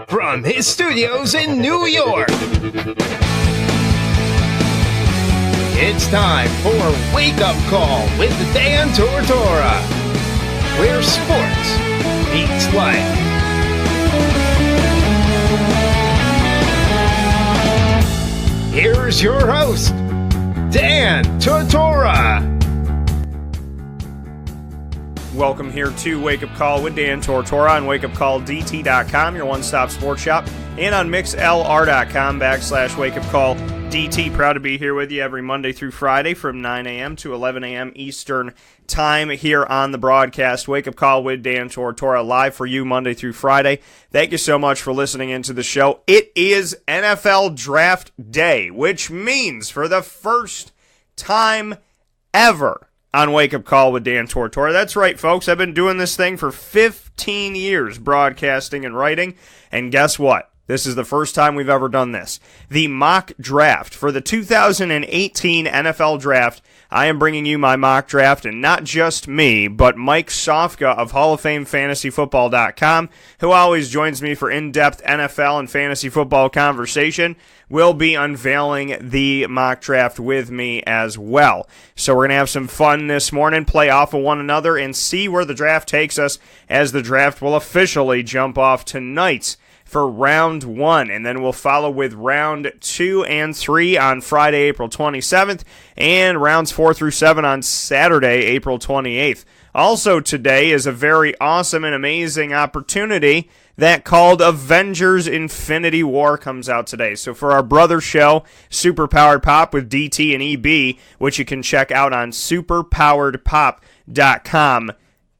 from his studios in New York, it's time for Wake Up Call with Dan Tortora, where sports meets life. Here's your host, Dan Tortora. Welcome here to Wake Up Call with Dan Tortora on wakeupcalldt.com, your one-stop sports shop, and on mixlr.com/wakeupcalldt. Proud to be here with you every Monday through Friday from 9 a.m. to 11 a.m. Eastern Time here on the broadcast. Wake Up Call with Dan Tortora live for you Monday through Friday. Thank you so much for listening into the show. It is NFL Draft Day, which means for the first time ever on Wake Up Call with Dan Tortora. That's right, folks. I've been doing this thing for 15 years, broadcasting and writing, and guess what? This is the first time we've ever done this. The mock draft for the 2018 NFL Draft. I am bringing you my mock draft, and not just me, but Mike Sofka of Hall of Fame FantasyFootball.com, who always joins me for in-depth NFL and fantasy football conversation, will be unveiling the mock draft with me as well. So we're going to have some fun this morning, play off of one another, and see where the draft takes us as the draft will officially jump off tonight for round 1, and then we'll follow with round 2 and 3 on Friday, April 27th, and rounds 4 through 7 on Saturday, April 28th. Also today is a very awesome and amazing opportunity that called Avengers Infinity War comes out today. So for our brother show, Superpowered Pop with DT and EB, which you can check out on superpoweredpop.com,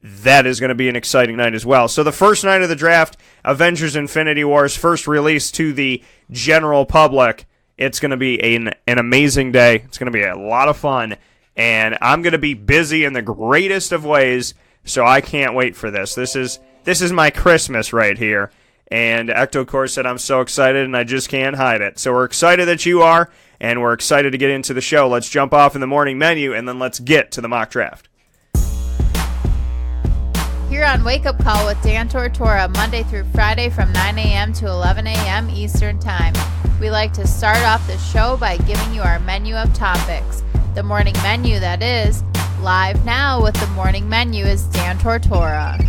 that is going to be an exciting night as well. So the first night of the draft, Avengers Infinity War's first release to the general public. It's going to be an amazing day. It's going to be a lot of fun, and I'm going to be busy in the greatest of ways, so I can't wait for this. This is my Christmas right here, and Ectocore said I'm so excited, and I just can't hide it. So we're excited that you are, and we're excited to get into the show. Let's jump off in the morning menu, and then let's get to the mock draft. Here on Wake Up Call with Dan Tortora, Monday through Friday from 9 a.m. to 11 a.m. Eastern Time. We like to start off the show by giving you our menu of topics. The morning menu, that is. Live now with the morning menu is Dan Tortora.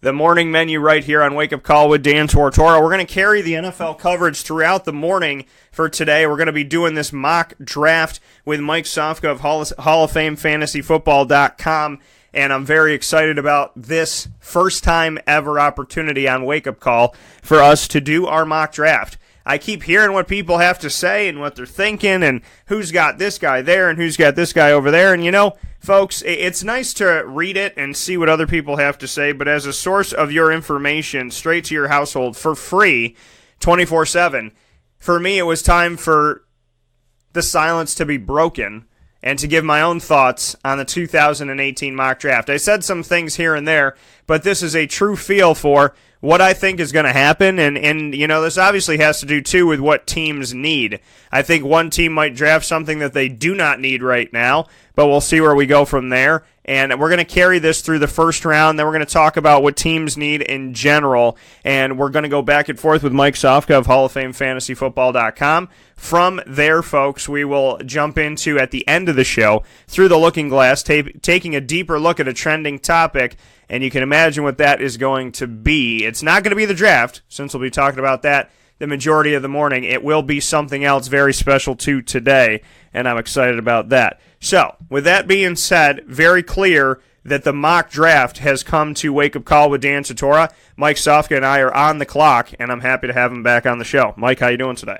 The morning menu right here on Wake Up Call with Dan Tortora. We're going to carry the NFL coverage throughout the morning for today. We're going to be doing this mock draft with Mike Sofka of Hall of Fame FantasyFootball.com, and I'm very excited about this first time ever opportunity on Wake Up Call for us to do our mock draft. I keep hearing what people have to say and what they're thinking and who's got this guy there and who's got this guy over there. And, you know, folks, it's nice to read it and see what other people have to say, but as a source of your information straight to your household for free, 24/7, for me it was time for the silence to be broken and to give my own thoughts on the 2018 mock draft. I said some things here and there, but this is a true feel for what I think is going to happen, and you know, this obviously has to do, too, with what teams need. I think one team might draft something that they do not need right now, but we'll see where we go from there. And we're going to carry this through the first round, then we're going to talk about what teams need in general, and we're going to go back and forth with Mike Sofka of Hall of Fame FantasyFootball.com. From there, folks, we will jump into, at the end of the show, Through the Looking Glass, taking a deeper look at a trending topic, and you can imagine what that is going to be. It's not going to be the draft, since we'll be talking about that the majority of the morning. It will be something else very special to today, and I'm excited about that. So, with that being said, very clear that the mock draft has come to Wake Up Call with Dan Tortora. Mike Sofka and I are on the clock, and I'm happy to have him back on the show. Mike, how you doing today?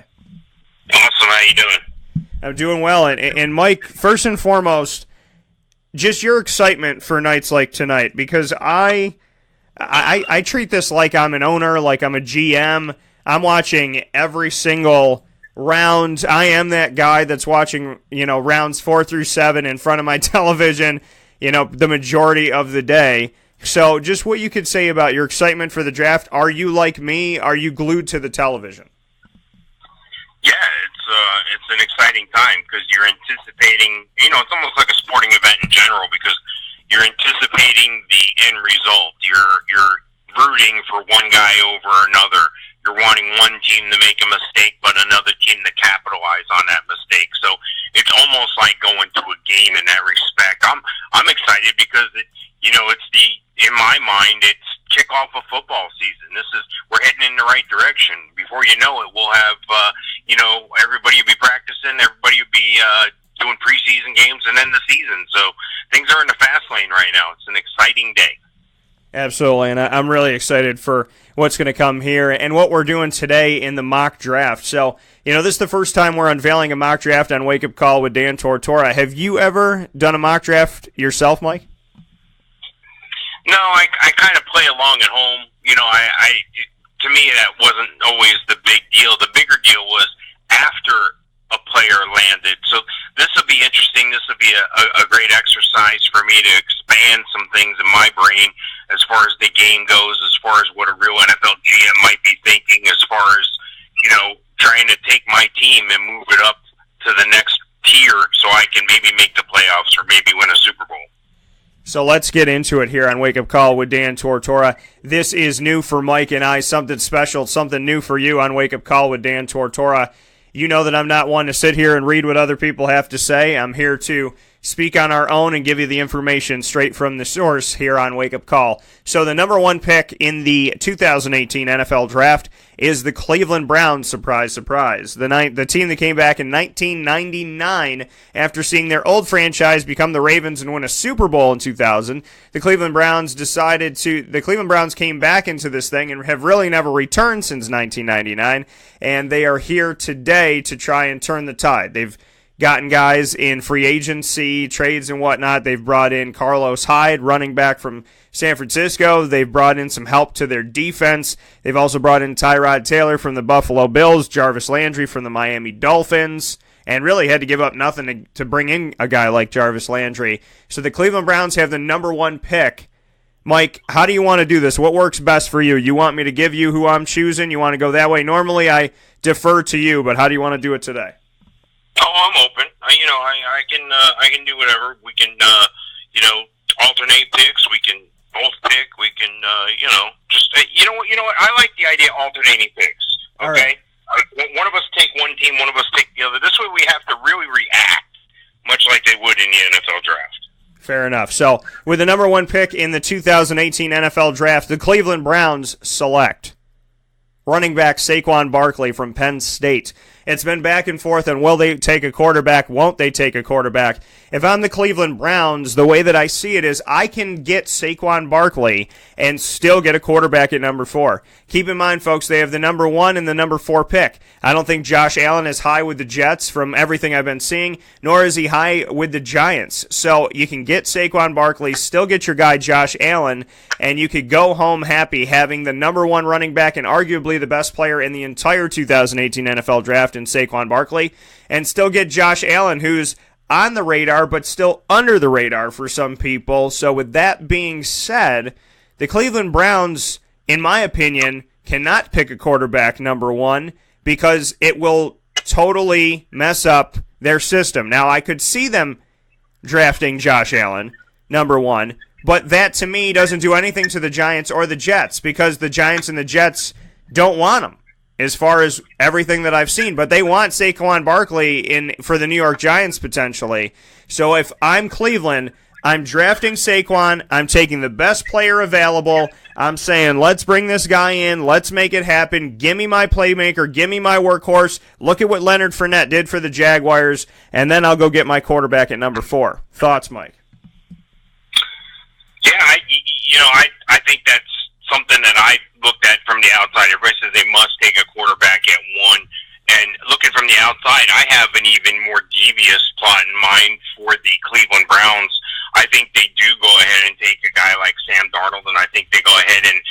Awesome. How you doing? I'm doing well, and Mike, first and foremost, just your excitement for nights like tonight, because I treat this like I'm an owner, like I'm a GM. I'm watching every single round. I am that guy that's watching, you know, rounds 4 through 7 in front of my television, you know, the majority of the day. So just what you could say about your excitement for the draft. Are you like me? Are you glued to the television? Yeah, it's an exciting time because you're anticipating, you know, it's almost like a sporting event in general because you're anticipating end result. You're rooting for one guy over another. You're wanting one team to make a mistake, but another team to capitalize on that mistake. So it's almost like going to a game in that respect. I'm excited because in my mind, it's kickoff of football season. We're heading in the right direction. Before you know it, we'll have everybody will be practicing, everybody will be doing preseason games, and then the season. So things are in the fast lane right now. It's an exciting day. Absolutely, and I'm really excited for what's going to come here and what we're doing today in the mock draft. So, this is the first time we're unveiling a mock draft on Wake Up Call with Dan Tortora. Have you ever done a mock draft yourself, Mike? No, I kind of play along at home. To me, that wasn't always the big deal. The bigger deal was after a player landed. So this will be interesting. This will be a great exercise for me to expand some things in my brain as far as the game goes, as far as what a real NFL GM might be thinking, as far as, trying to take my team and move it up to the next tier so I can maybe make the playoffs or maybe win a Super Bowl. So let's get into it here on Wake Up Call with Dan Tortora. This is new for Mike and I, something special, something new for you on Wake Up Call with Dan Tortora. You know that I'm not one to sit here and read what other people have to say. I'm here to speak on our own and give you the information straight from the source here on Wake Up Call. So the number one pick in the 2018 NFL Draft is the Cleveland Browns. Surprise, surprise. The team that came back in 1999 after seeing their old franchise become the Ravens and win a Super Bowl in 2000. The Cleveland Browns came back into this thing and have really never returned since 1999, and they are here today to try and turn the tide. They've gotten guys in free agency, trades and whatnot. They've brought in Carlos Hyde, running back from San Francisco. They've brought in some help to their defense. They've also brought in Tyrod Taylor from the Buffalo Bills, Jarvis Landry from the Miami Dolphins, and really had to give up nothing to bring in a guy like Jarvis Landry. So the Cleveland Browns have the number one pick. Mike, how do you want to do this? What works best for you? You want me to give you who I'm choosing? You want to go that way? Normally I defer to you, but how do you want to do it today? Oh, I'm open. I can do whatever. We can, alternate picks. We can both pick. We can, you know what? I like the idea of alternating picks. Okay, one of us take one team, one of us take the other. This way, we have to really react, much like they would in the NFL Draft. Fair enough. So, with the number one pick in the 2018 NFL Draft, the Cleveland Browns select running back Saquon Barkley from Penn State. It's been back and forth on will they take a quarterback, won't they take a quarterback. If I'm the Cleveland Browns, the way that I see it is I can get Saquon Barkley and still get a quarterback at number 4. Keep in mind, folks, they have the number 1 and the number 4 pick. I don't think Josh Allen is high with the Jets from everything I've been seeing, nor is he high with the Giants. So you can get Saquon Barkley, still get your guy Josh Allen, and you could go home happy having the number 1 running back and arguably the best player in the entire 2018 NFL Draft in Saquon Barkley, and still get Josh Allen, who's on the radar but still under the radar for some people. So with that being said, the Cleveland Browns, in my opinion, cannot pick a quarterback number 1 because it will totally mess up their system. Now, I could see them drafting Josh Allen number 1, but that to me doesn't do anything to the Giants or the Jets because the Giants and the Jets don't want him as far as everything that I've seen. But they want Saquon Barkley for the New York Giants potentially. So if I'm Cleveland, I'm drafting Saquon. I'm taking the best player available. I'm saying, let's bring this guy in. Let's make it happen. Give me my playmaker. Give me my workhorse. Look at what Leonard Fournette did for the Jaguars, and then I'll go get my quarterback at number 4. Thoughts, Mike? Yeah, I think that's something that I looked at from the outside. Everybody says they must take a quarterback at 1. And looking from the outside, I have an even more devious plot in mind for the Cleveland Browns. I think they do go ahead and take a guy like Sam Darnold, and I think they go ahead and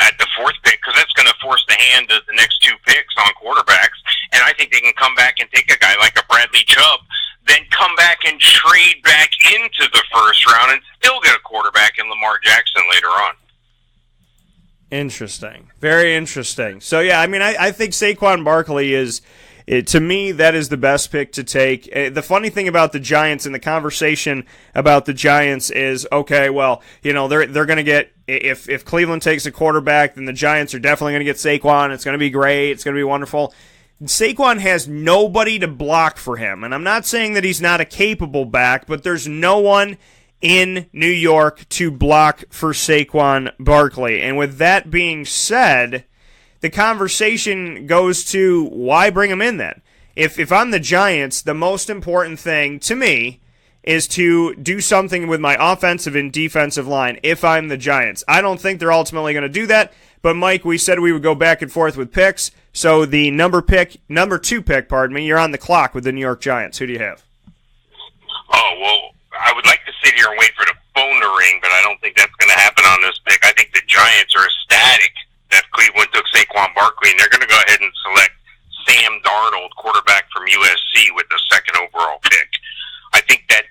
at the 4th pick, because that's going to force the hand of the next 2 picks on quarterbacks. And I think they can come back and take a guy like a Bradley Chubb, then come back and trade back into the 1st round and still get a quarterback in Lamar Jackson later on. Interesting. Very interesting. So, yeah, I mean, I think Saquon Barkley is To me, that is the best pick to take. The funny thing about the Giants and the conversation about the Giants is, okay, well, they're going to get, if Cleveland takes a quarterback, then the Giants are definitely going to get Saquon. It's going to be great. It's going to be wonderful. Saquon has nobody to block for him, and I'm not saying that he's not a capable back, but there's no one in New York to block for Saquon Barkley. And with that being said, the conversation goes to why bring him in then? If I'm the Giants, the most important thing to me is to do something with my offensive and defensive line if I'm the Giants. I don't think they're ultimately going to do that, but Mike, we said we would go back and forth with picks, so the number two pick, you're on the clock with the New York Giants. Who do you have? Oh, well, I would like to sit here and wait for the phone to ring, but I don't think that's going to happen on this pick. I think the Giants are ecstatic that Cleveland took Saquon Barkley, and they're going to go ahead and select Sam Darnold, quarterback from USC, with the second overall pick. I think that,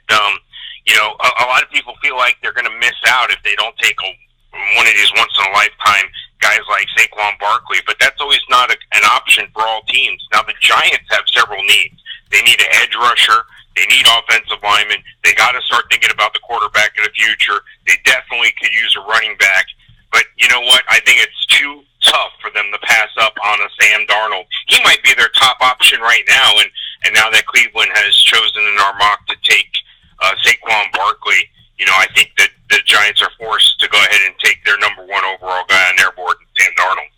a lot of people feel like they're going to miss out if they don't take one of these once-in-a-lifetime guys like Saquon Barkley, but that's always not an option for all teams. Now, the Giants have several needs. They need an edge rusher. They need offensive linemen. They got to start thinking about the quarterback of the future. They definitely could use a running back. But you know what? I think it's too tough for them to pass up on a Sam Darnold. He might be their top option right now, and now that Cleveland has chosen in our mock to take Saquon Barkley, I think that the Giants are forced to go ahead and take their number one overall guy on their board, Sam Darnold.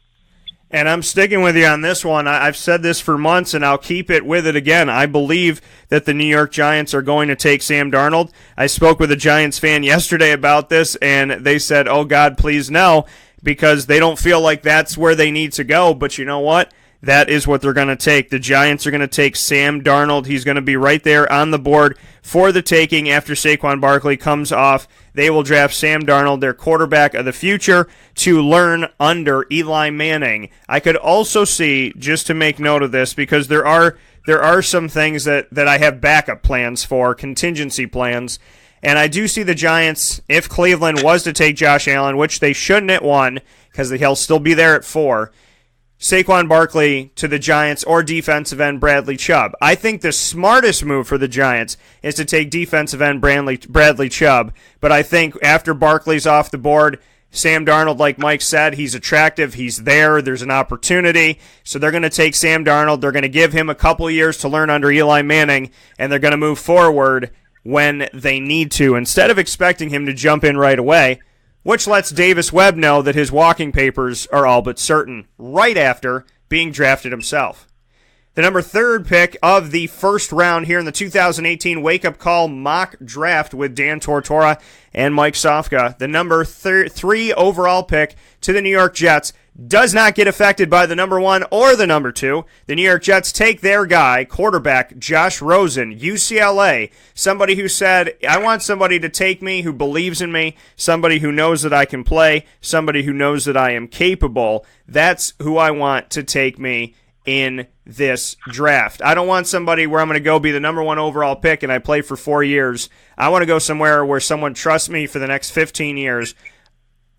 And I'm sticking with you on this one. I've said this for months, and I'll keep it with it again. I believe that the New York Giants are going to take Sam Darnold. I spoke with a Giants fan yesterday about this, and they said, oh, God, please no, because they don't feel like that's where they need to go. But you know what? That is what they're going to take. The Giants are going to take Sam Darnold. He's going to be right there on the board for the taking after Saquon Barkley comes off. They will draft Sam Darnold, their quarterback of the future, to learn under Eli Manning. I could also see, just to make note of this, because there are some things that I have backup plans for, contingency plans, and I do see the Giants, if Cleveland was to take Josh Allen, which they shouldn't at 1, because he'll still be there at 4, Saquon Barkley to the Giants or defensive end Bradley Chubb. I think the smartest move for the Giants is to take defensive end Bradley Chubb, but I think after Barkley's off the board, Sam Darnold, like Mike said, he's attractive, he's there's an opportunity, so they're going to take Sam Darnold, they're going to give him a couple years to learn under Eli Manning, and they're going to move forward when they need to, instead of expecting him to jump in right away, which lets Davis Webb know that his walking papers are all but certain, right after being drafted himself. The number 3 pick of the first round here in the 2018 Wake Up Call mock draft with Dan Tortora and Mike Sofka. The number 3 overall pick to the New York Jets does not get affected by the number 1 or the number 2. The New York Jets take their guy, quarterback Josh Rosen, UCLA, somebody who said, I want somebody to take me who believes in me, somebody who knows that I can play, somebody who knows that I am capable. That's who I want to take me in this draft. I don't want somebody where I'm going to go be the number 1 overall pick and I play for 4 years. I want to go somewhere where someone trusts me for the next 15 years.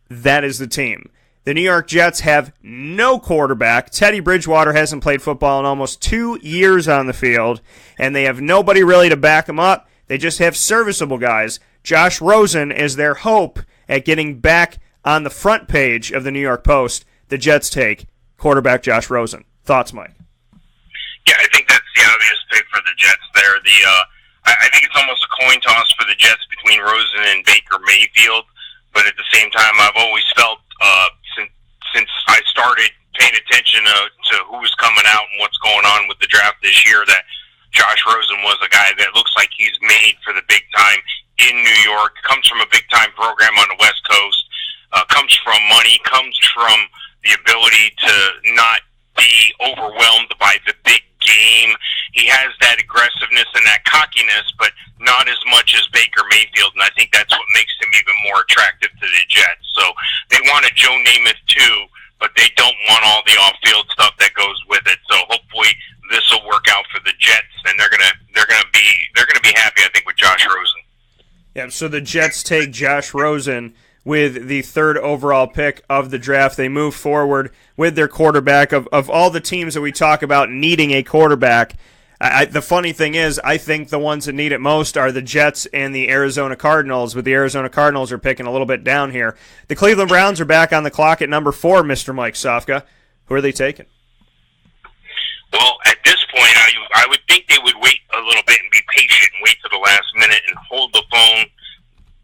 That is the team. The New York Jets have no quarterback. Teddy Bridgewater hasn't played football in almost 2 years on the field, and they have nobody really to back him up. They just have serviceable guys. Josh Rosen is their hope at getting back on the front page of the New York Post. The Jets take quarterback Josh Rosen. Thoughts, Mike? Yeah, I think that's the obvious pick for the Jets there. I think it's almost a coin toss for the Jets between Rosen and Baker Mayfield, but at the same time, I've always felt since I started paying attention to who's coming out and what's going on with the draft this year, that Josh Rosen was a guy that looks like he's made for the big time in New York, comes from a big-time program on the West Coast, comes from money, comes from the ability to not be overwhelmed by the big game. He has that aggressiveness and that cockiness, but not as much as Baker Mayfield, and I think that's what makes him even more attractive to the Jets. So they want a Joe Namath too, but they don't want all the off-field stuff that goes with it. So hopefully this will work out for the Jets, and they're gonna be happy, I think, with Josh Rosen. Yeah. So the Jets take Josh Rosen with the 3rd overall pick of the draft. They move forward with their quarterback. Of all the teams that we talk about needing a quarterback, the funny thing is, I think the ones that need it most are the Jets and the Arizona Cardinals, but the Arizona Cardinals are picking a little bit down here. The Cleveland Browns are back on the clock at number 4, Mr. Mike Sofka. Who are they taking? Well, at this point, I would think they would wait a little bit and be patient and wait to the last minute and hold the phone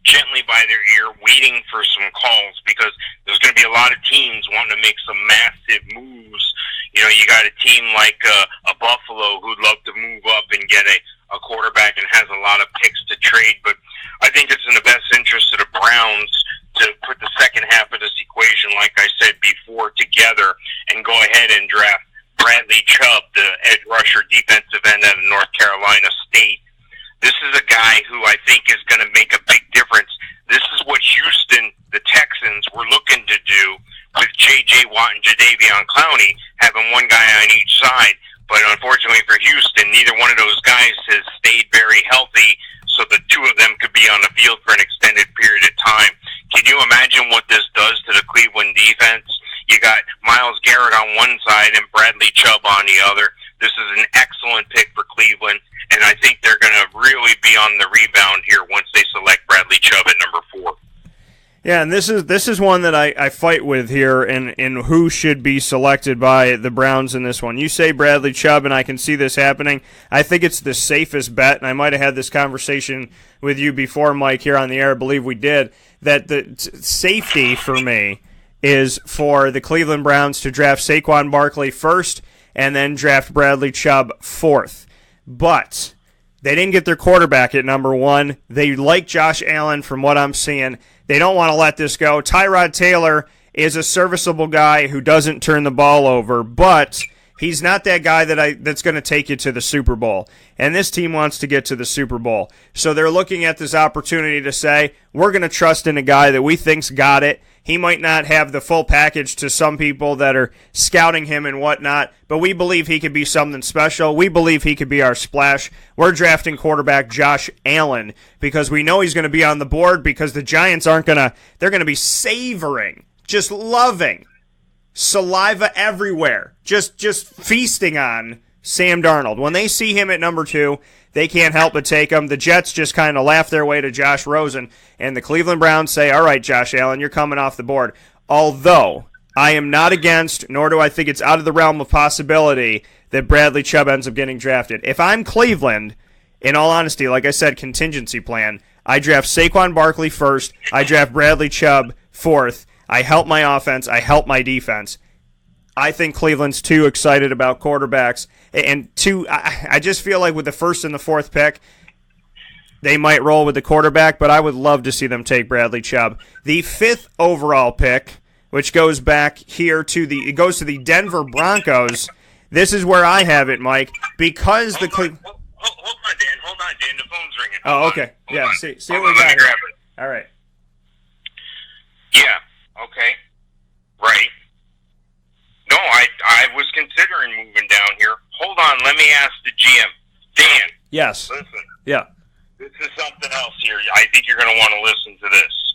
gently by their ear, waiting for some calls, because there's going to be a lot of teams wanting to make some massive moves. You know, you got a team like a Buffalo who'd love to move up and get a quarterback and has a lot of picks to trade, but I think it's in the best interest of the Browns to put the second half of this equation, like I said before, together and go ahead and draft Bradley Chubb, the edge rusher, defensive end out of North Carolina State. This is a guy who I think is going to make a big difference. This is what Houston, the Texans, were looking to do with J.J. Watt and Jadeveon Clowney, having one guy on each side. But unfortunately for Houston, neither one of those guys has stayed very healthy, so the two of them could be on the field for an extended period of time. Can you imagine what this does to the Cleveland defense? You got Myles Garrett on one side and Bradley Chubb on the other. This is an excellent pick for Cleveland, and I think they're going to really be on the rebound here once they select Bradley Chubb at number 4. Yeah, and this is one that I fight with here in who should be selected by the Browns in this one. You say Bradley Chubb, and I can see this happening. I think it's the safest bet, and I might have had this conversation with you before, Mike, here on the air. I believe we did, that the safety for me is for the Cleveland Browns to draft Saquon Barkley first and then draft Bradley Chubb 4th. But they didn't get their quarterback at number 1. They like Josh Allen from what I'm seeing. They don't want to let this go. Tyrod Taylor is a serviceable guy who doesn't turn the ball over, but he's not that guy that's going to take you to the Super Bowl. And this team wants to get to the Super Bowl. So they're looking at this opportunity to say, we're going to trust in a guy that we think's got it. He might not have the full package to some people that are scouting him and whatnot, but we believe he could be something special. We believe he could be our splash. We're drafting quarterback Josh Allen because we know he's going to be on the board, because the Giants they're going to be savoring, just loving, saliva everywhere, just feasting on Sam Darnold. When they see him at number 2, they can't help but take him. The Jets just kind of laugh their way to Josh Rosen, and the Cleveland Browns say, all right, Josh Allen, you're coming off the board. Although I am not against, nor do I think it's out of the realm of possibility, that Bradley Chubb ends up getting drafted. If I'm Cleveland, in all honesty, like I said, contingency plan, I draft Saquon Barkley first, I draft Bradley Chubb 4th, I help my offense, I help my defense. I think Cleveland's too excited about quarterbacks. And I just feel like with the 1st and the 4th pick, they might roll with the quarterback, but I would love to see them take Bradley Chubb. The 5th overall pick, which goes back here to the Denver Broncos. This is where I have it, Mike, because the Cleveland. Hold on, Dan. The phone's ringing. Oh, okay. Yeah, see what we got here. Grab it. All right. Yeah. Okay. Right. No, I was considering moving down here. Hold on, let me ask the GM. Dan. Yes. Listen. Yeah. This is something else here. I think you're going to want to listen to this.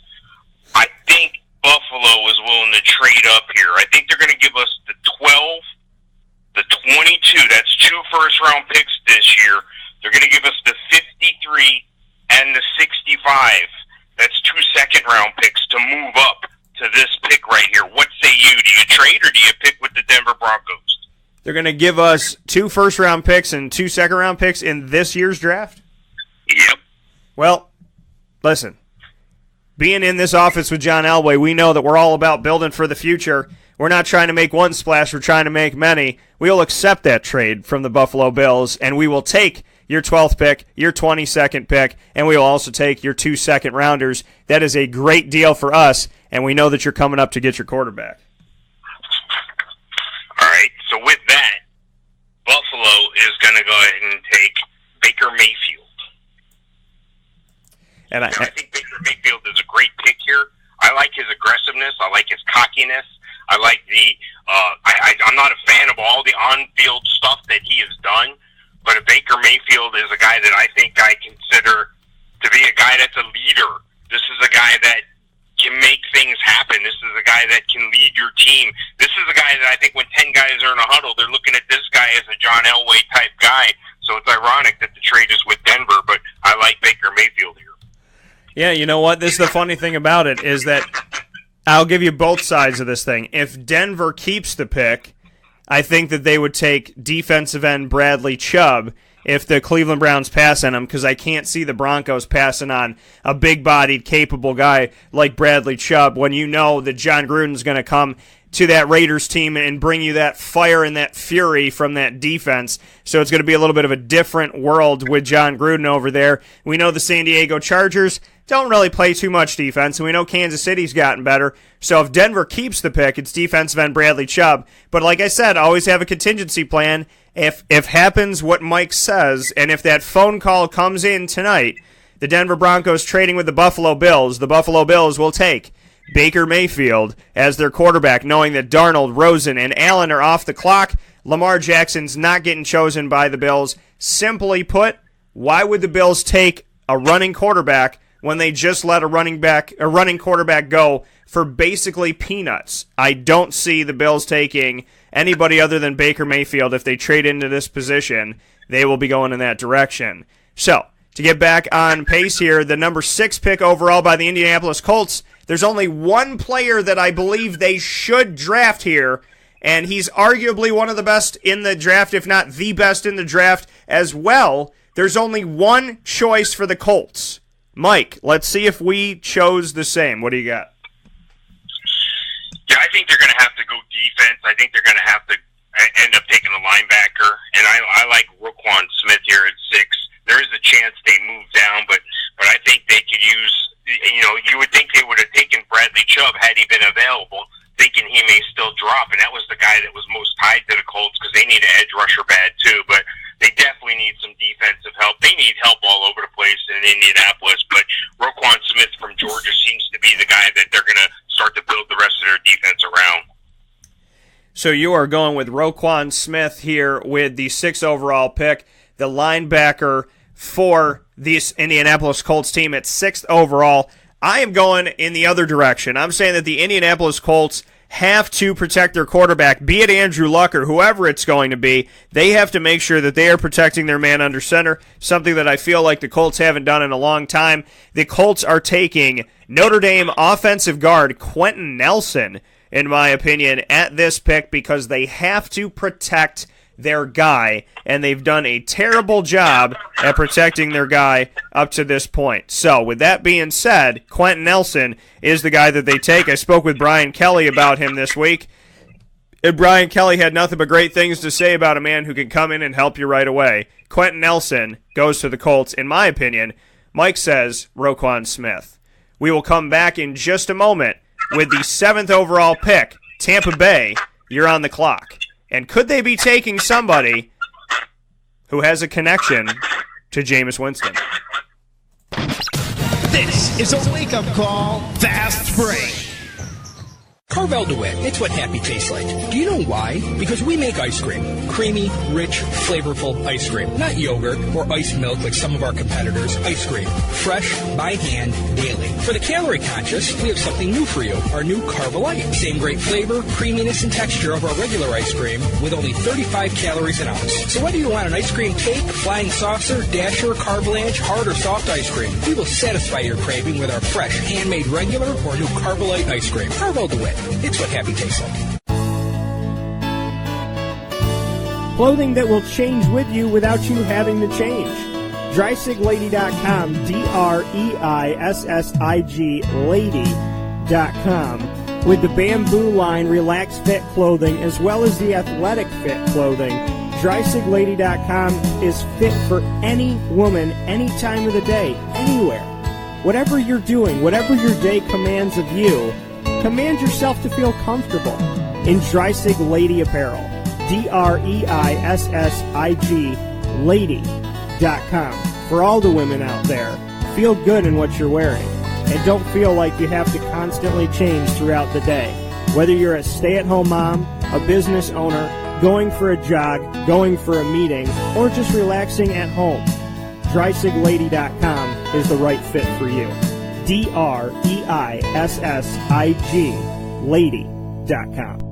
I think Buffalo is willing to trade up here. I think they're going to give us the 12, the 22. That's 2 first-round picks this year. They're going to give us the 53 and the 65. That's 2 second-round picks to move up to this pick right here. What say you? Do you trade or do you pick with the Denver Broncos? They're going to give us 2 first-round picks and 2 second-round picks in this year's draft? Yep. Well, listen, being in this office with John Elway, we know that we're all about building for the future. We're not trying to make one splash, we're trying to make many. We will accept that trade from the Buffalo Bills, and we will take your 12th pick, your 22nd pick, and we will also take your 2 second-rounders. That is a great deal for us, and we know that you're coming up to get your quarterback. All right, so with that, Buffalo is going to go ahead and take Baker Mayfield. And I think Baker Mayfield is a great pick here. I like his aggressiveness. I like his cockiness. I like I'm not a fan of all the on-field stuff that he has done, but Baker Mayfield is a guy that I think I consider to be a guy that's a leader. This is a guy that can make guy that can lead your team. This is a guy that I think when 10 guys are in a huddle, they're looking at this guy as a John Elway type guy. So it's ironic that the trade is with Denver, but I like Baker Mayfield here. Yeah, you know what? This is the funny thing about it is that I'll give you both sides of this thing. If Denver keeps the pick, I think that they would take defensive end Bradley Chubb if the Cleveland Browns pass on him, because I can't see the Broncos passing on a big-bodied, capable guy like Bradley Chubb when you know that John Gruden's going to come to that Raiders team and bring you that fire and that fury from that defense. So it's going to be a little bit of a different world with John Gruden over there. We know the San Diego Chargers don't really play too much defense, and we know Kansas City's gotten better. So if Denver keeps the pick, it's defensive end Bradley Chubb. But like I said, always have a contingency plan. If happens what Mike says, and if that phone call comes in tonight, the Denver Broncos trading with the Buffalo Bills will take Baker Mayfield as their quarterback, knowing that Darnold, Rosen, and Allen are off the clock. Lamar Jackson's not getting chosen by the Bills. Simply put, why would the Bills take a running quarterback when they just let a running quarterback go for basically peanuts? I don't see the Bills taking anybody other than Baker Mayfield. If they trade into this position, they will be going in that direction. So, to get back on pace here, the number 6 pick overall by the Indianapolis Colts, there's only one player that I believe they should draft here, and he's arguably one of the best in the draft, if not the best in the draft as well. There's only one choice for the Colts. Mike, let's see if we chose the same. What do you got? Yeah, I think they're going to have to go defense. I think they're going to have to end up taking a linebacker, and I like Roquan Smith here at 6. There is a chance they move down, but I think they could use, you would think they would have taken Bradley Chubb had he been available, thinking he may still drop, and that was the guy that was most tied to the Colts because they need an edge rusher bad too, but they definitely need some defensive help. They need help all over the place in Indianapolis, but Roquan Smith from Georgia seems to be the guy that they're going to start to build the rest of their defense around. So you are going with Roquan Smith here with the 6th overall pick, the linebacker for this Indianapolis Colts team at 6th overall. I am going in the other direction. I'm saying that the Indianapolis Colts have to protect their quarterback, be it Andrew Luck or whoever it's going to be. They have to make sure that they are protecting their man under center, something that I feel like the Colts haven't done in a long time. The Colts are taking Notre Dame offensive guard Quentin Nelson, in my opinion, at this pick because they have to protect their guy, and they've done a terrible job at protecting their guy up to this point. So, with that being said, Quentin Nelson is the guy that they take. I spoke with Brian Kelly about him this week, and Brian Kelly had nothing but great things to say about a man who can come in and help you right away. Quentin Nelson goes to the Colts, in my opinion. Mike says Roquan Smith. We will come back in just a moment with the 7th overall pick. Tampa Bay, you're on the clock. And could they be taking somebody who has a connection to Jameis Winston? This is a wake-up call, fast break. Carvel DeWitt, it's what happy tastes like. Do you know why? Because we make ice cream. Creamy, rich, flavorful ice cream. Not yogurt or iced milk like some of our competitors. Ice cream. Fresh, by hand, daily. For the calorie conscious, we have something new for you. Our new Carvelite. Same great flavor, creaminess, and texture of our regular ice cream with only 35 calories an ounce. So whether you want an ice cream cake, flying saucer, dasher, carvalanche, hard or soft ice cream, we will satisfy your craving with our fresh, handmade regular or new Carvelite ice cream. Carvel DeWitt. It's what happy tastes like. Clothing that will change with you without you having to change. DreissigLady.com, DREISSIG Lady.com. With the Bamboo Line Relax Fit clothing as well as the Athletic Fit clothing, DreisigLady.com is fit for any woman, any time of the day, anywhere. Whatever you're doing, whatever your day commands of you, command yourself to feel comfortable in Dreisig Lady Apparel. DREISSIG Lady.com. For all the women out there, feel good in what you're wearing. And don't feel like you have to constantly change throughout the day. Whether you're a stay-at-home mom, a business owner, going for a jog, going for a meeting, or just relaxing at home, DreisigLady.com is the right fit for you. DREISSIG unveillady.com.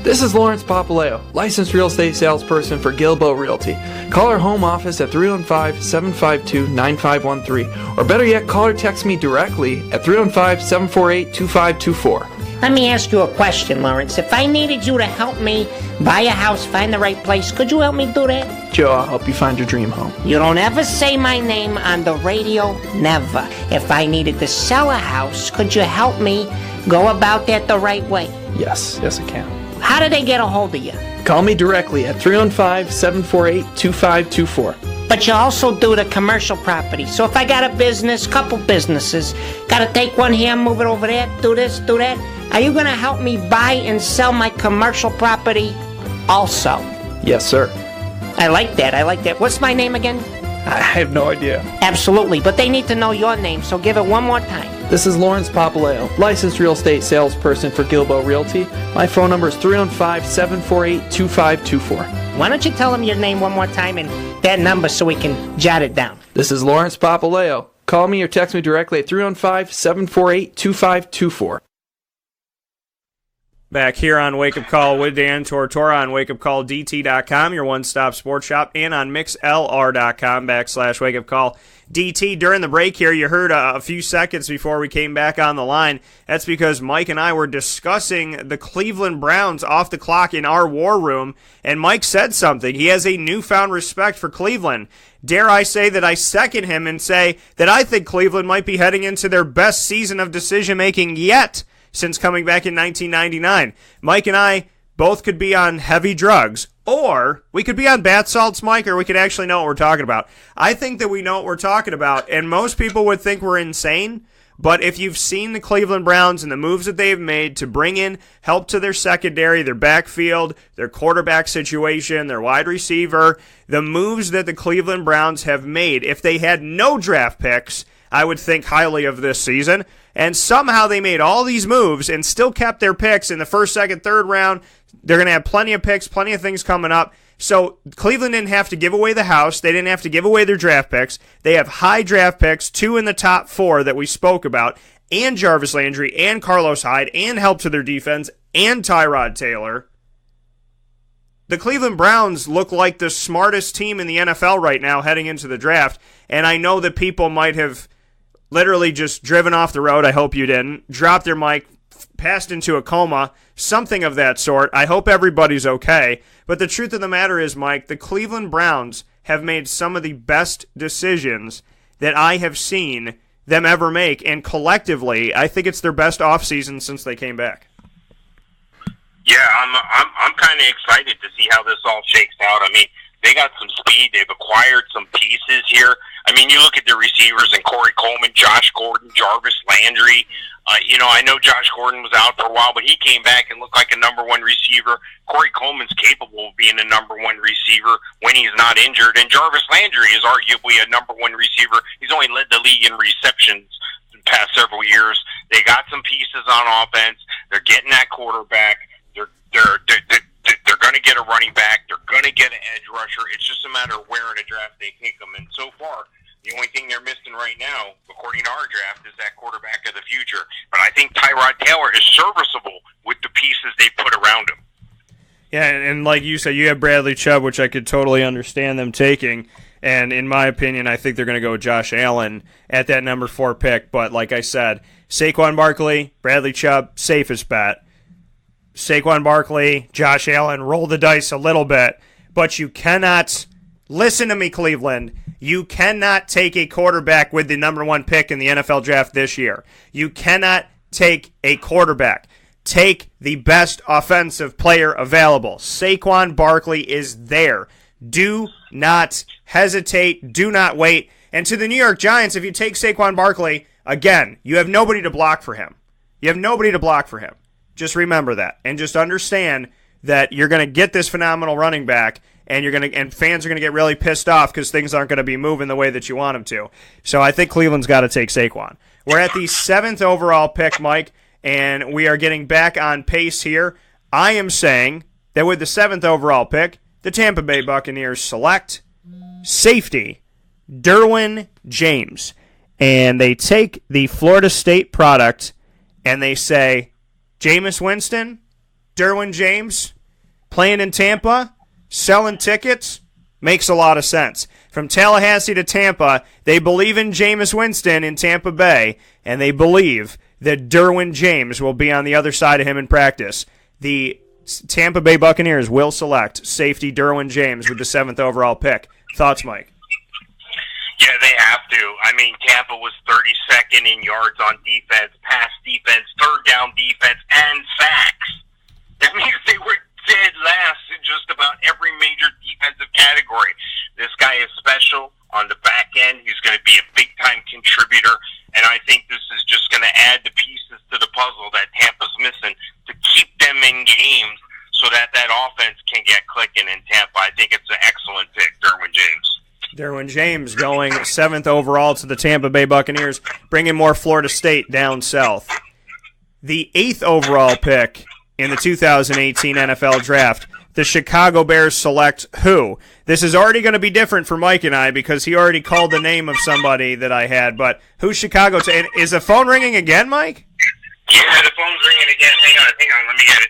This is Lawrence Papaleo, licensed real estate salesperson for Gilbo Realty. Call our home office at 315-752-9513, or better yet, call or text me directly at 315-748-2524. Let me ask you a question, Lawrence. If I needed you to help me buy a house, find the right place, could you help me do that? Joe, I'll help you find your dream home. You don't ever say my name on the radio, never. If I needed to sell a house, could you help me go about that the right way? Yes, I can. How do they get a hold of you? Call me directly at 315-748-2524. But you also do the commercial property. So if I got a business, couple businesses, gotta take one here, move it over there, do this, do that, are you gonna help me buy and sell my commercial property also? Yes, sir. I like that. What's my name again? I have no idea. Absolutely, but they need to know your name, so give it one more time. This is Lawrence Papaleo, licensed real estate salesperson for Gilbo Realty. My phone number is 315-748-2524. Why don't you tell them your name one more time and that number so we can jot it down? This is Lawrence Papaleo. Call me or text me directly at 315-748-2524. Back here on Wake Up Call with Dan Tortora on wakeupcalldt.com, your one-stop sports shop, and on mixlr.com/wakeupcalldt. During the break here, you heard a few seconds before we came back on the line. That's because Mike and I were discussing the Cleveland Browns off the clock in our war room, and Mike said something. He has a newfound respect for Cleveland. Dare I say that I second him and say that I think Cleveland might be heading into their best season of decision-making yet since coming back in 1999. Mike and I both could be on heavy drugs, or we could be on bath salts, Mike, or we could actually know what we're talking about. I think that we know what we're talking about, and most people would think we're insane, but if you've seen the Cleveland Browns and the moves that they've made to bring in help to their secondary, their backfield, their quarterback situation, their wide receiver, the moves that the Cleveland Browns have made, if they had no draft picks, I would think highly of this season. And somehow they made all these moves and still kept their picks in the first, second, third round. They're going to have plenty of picks, plenty of things coming up. So Cleveland didn't have to give away the house. They didn't have to give away their draft picks. They have high draft picks, 2 in the top 4 that we spoke about, and Jarvis Landry, and Carlos Hyde, and help to their defense, and Tyrod Taylor. The Cleveland Browns look like the smartest team in the NFL right now heading into the draft, and I know that people might have literally just driven off the road. I hope you didn't. Dropped their mic, passed into a coma, something of that sort. I hope everybody's okay. But the truth of the matter is, Mike, the Cleveland Browns have made some of the best decisions that I have seen them ever make. And collectively, I think it's their best offseason since they came back. Yeah, I'm kind of excited to see how this all shakes out. I mean, they got some speed. They've acquired some pieces here. I mean, you look at the receivers and Corey Coleman, Josh Gordon, Jarvis Landry. I know Josh Gordon was out for a while, but he came back and looked like a number 1 receiver. Corey Coleman's capable of being a number 1 receiver when he's not injured. And Jarvis Landry is arguably a number 1 receiver. He's only led the league in receptions the past several years. They got some pieces on offense. They're getting that quarterback. They're going to get a running back. They're going to get an edge rusher. It's just a matter of where in the draft they take them. And so far, the only thing they're missing right now, according to our draft, is that quarterback of the future. But I think Tyrod Taylor is serviceable with the pieces they put around him. Yeah, and like you said, you have Bradley Chubb, which I could totally understand them taking. And in my opinion, I think they're going to go with Josh Allen at that number 4 pick. But like I said, Saquon Barkley, Bradley Chubb, safest bet. Saquon Barkley, Josh Allen, roll the dice a little bit. But you cannot, listen to me, Cleveland, you cannot take a quarterback with the number 1 pick in the NFL draft this year. You cannot take a quarterback. Take the best offensive player available. Saquon Barkley is there. Do not hesitate. Do not wait. And to the New York Giants, if you take Saquon Barkley, again, you have nobody to block for him. You have nobody to block for him. Just remember that. And just understand that you're going to get this phenomenal running back, and fans are going to get really pissed off because things aren't going to be moving the way that you want them to. So I think Cleveland's got to take Saquon. We're at the 7th overall pick, Mike, and we are getting back on pace here. I am saying that with the 7th overall pick, the Tampa Bay Buccaneers select safety Derwin James. And they take the Florida State product and they say, Jameis Winston, Derwin James, playing in Tampa, selling tickets, makes a lot of sense. From Tallahassee to Tampa, they believe in Jameis Winston in Tampa Bay, and they believe that Derwin James will be on the other side of him in practice. The Tampa Bay Buccaneers will select safety Derwin James with the 7th overall pick. Thoughts, Mike? Yeah, they have to. I mean, Tampa was 32nd in yards on defense, pass defense, third down defense, and sacks. That means they were dead last in just about every major defensive category. This guy is special on the back end. He's going to be a big-time contributor, and I think this is just going to add the pieces to the puzzle that Tampa's missing to keep them in games so that that offense can get clicking in Tampa. I think it's an excellent pick, Derwin James. Derwin James going 7th overall to the Tampa Bay Buccaneers, bringing more Florida State down south. The 8th overall pick in the 2018 NFL Draft, the Chicago Bears select who? This is already going to be different for Mike and I because he already called the name of somebody that I had, but who's Chicago? And is the phone ringing again, Mike? Yeah, the phone's ringing again. Hang on, let me get it.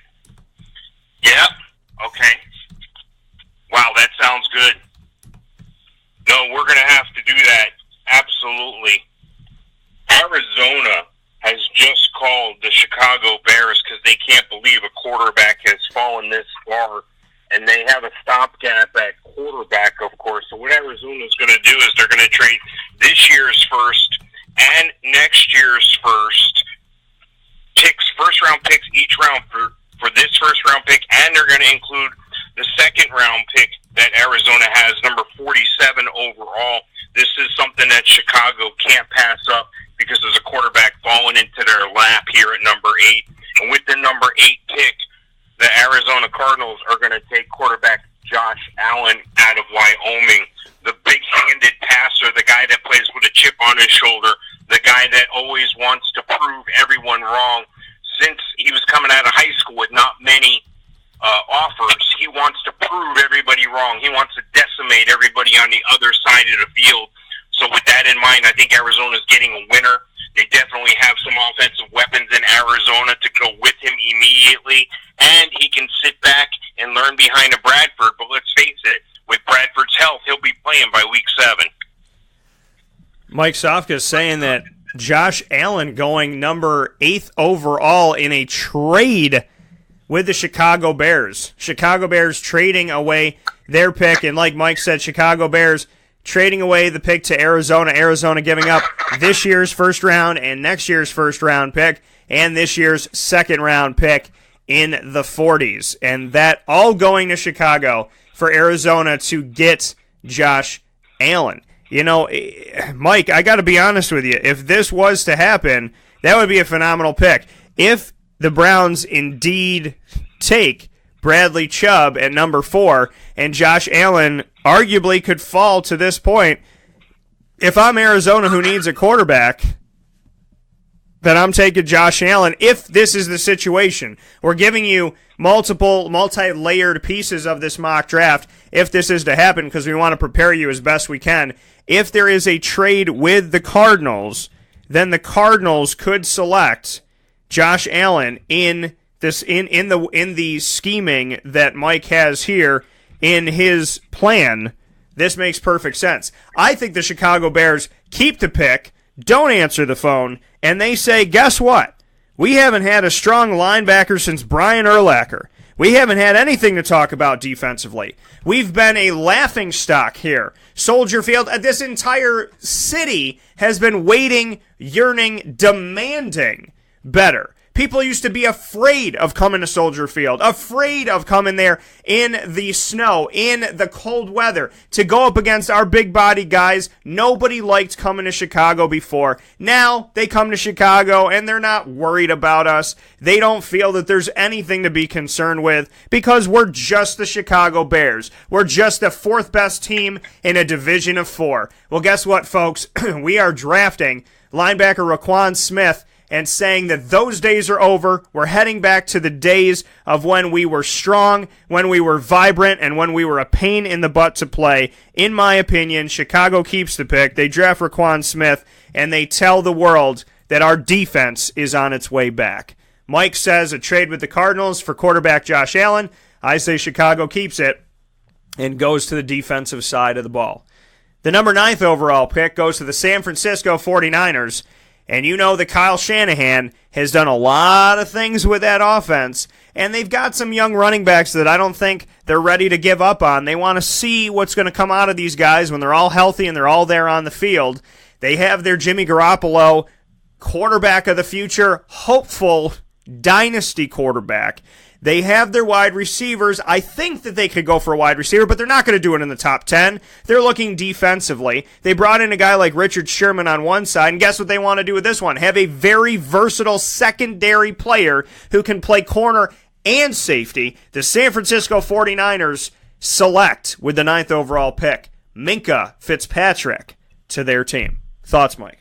Yeah, okay. Wow, that sounds good. No, we're going to have to do that. Absolutely. Arizona has just called the Chicago Bears because they can't believe a quarterback has fallen this far, and they have a stopgap at quarterback, of course. So what Arizona's going to do is they're going to trade this year's first and next year's first-round picks each round for this first-round pick, and they're going to include the second-round pick that Arizona has, number 47 overall. This is something that Chicago can't pass up because there's a quarterback falling into their lap here at number 8. And with the number 8 pick, the Arizona Cardinals are going to take quarterback Josh Allen out of Wyoming. The big-handed passer, the guy that plays with a chip on his shoulder, the guy that always wants to prove everyone wrong. Since he was coming out of high school with not many offers, he wants to prove everybody wrong. He wants to decimate everybody on the other side of the field. So with that in mind, I think Arizona's getting a winner. They definitely have some offensive weapons in Arizona to go with him immediately, and he can sit back and learn behind a Bradford. But let's face it, with Bradford's health, he'll be playing by week 7. Mike Sofka is saying that Josh Allen going number 8th overall in a trade with the Chicago Bears. Chicago Bears trading away their pick, and like Mike said, Chicago Bears trading away the pick to Arizona. Arizona giving up this year's first round and next year's first round pick and this year's second round pick in the 40s. And that all going to Chicago for Arizona to get Josh Allen. You know, Mike, I got to be honest with you. If this was to happen, that would be a phenomenal pick. If the Browns indeed take Bradley Chubb at number 4, and Josh Allen arguably could fall to this point, if I'm Arizona who needs a quarterback, then I'm taking Josh Allen. If this is the situation, we're giving you multi-layered pieces of this mock draft if this is to happen because we want to prepare you as best we can. If there is a trade with the Cardinals, then the Cardinals could select Josh Allen in this in the scheming that Mike has here in his plan. This makes perfect sense. I think the Chicago Bears keep the pick, don't answer the phone, and they say, guess what? We haven't had a strong linebacker since Brian Urlacher. We haven't had anything to talk about defensively. We've been a laughingstock here. Soldier Field, this entire city has been waiting, yearning, demanding better. People used to be afraid of coming to Soldier Field, afraid of coming there in the snow, in the cold weather, to go up against our big body guys. Nobody liked coming to Chicago before. Now they come to Chicago and they're not worried about us. They don't feel that there's anything to be concerned with because we're just the Chicago Bears. We're just the 4th best team in a division of 4. Well, guess what, folks? We are drafting linebacker Raquan Smith and saying that those days are over. We're heading back to the days of when we were strong, when we were vibrant, and when we were a pain in the butt to play. In my opinion, Chicago keeps the pick. They draft Raquan Smith, and they tell the world that our defense is on its way back. Mike says a trade with the Cardinals for quarterback Josh Allen. I say Chicago keeps it and goes to the defensive side of the ball. The number 9th overall pick goes to the San Francisco 49ers. And you know that Kyle Shanahan has done a lot of things with that offense, and they've got some young running backs that I don't think they're ready to give up on. They want to see what's going to come out of these guys when they're all healthy and they're all there on the field. They have their Jimmy Garoppolo, quarterback of the future, hopeful dynasty quarterback. They have their wide receivers. I think that they could go for a wide receiver, but they're not going to do it in the top 10. They're looking defensively. They brought in a guy like Richard Sherman on one side, and guess what they want to do with this one? Have a very versatile secondary player who can play corner and safety. The San Francisco 49ers select, with the 9th overall pick, Minkah Fitzpatrick to their team. Thoughts, Mike?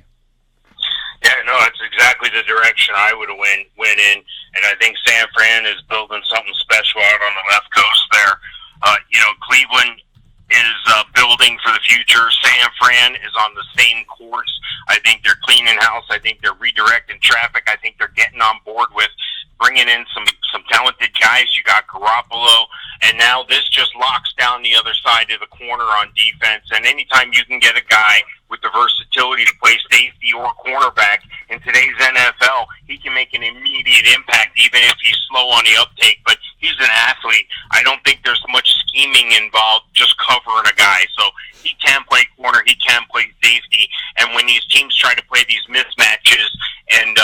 Yeah, no, that's exactly the direction I would have went in, and I think San Fran is building something special out on the left coast there. Cleveland is building for the future. San Fran is on the same course. I think they're cleaning house. I think they're redirecting traffic. I think they're getting on board with bringing in some talented guys. You got Garoppolo, and now this just locks down the other side of the corner on defense. And anytime you can get a guy with the versatility to play safety or cornerback in today's NFL, he can make an immediate impact, even if he's slow on the uptake. But he's an athlete. I don't think there's much scheming involved, just covering a guy. So he can play corner, he can play safety. And when these teams try to play these mismatches and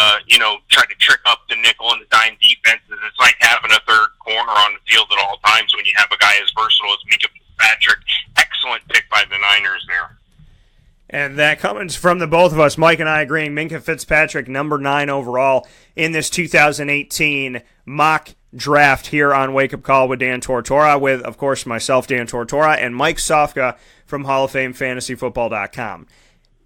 try to trick up the nickel and the dime defenses, it's like having a third corner on the field at all times when you have a guy as versatile as Minkah Fitzpatrick. Excellent pick by the Niners there. And that comes from the both of us, Mike and I agreeing. Minkah Fitzpatrick, number 9 overall in this 2018 mock draft here on Wake Up Call with Dan Tortora, with, of course, myself, Dan Tortora, and Mike Sofka from Hall of Fame FantasyFootball.com.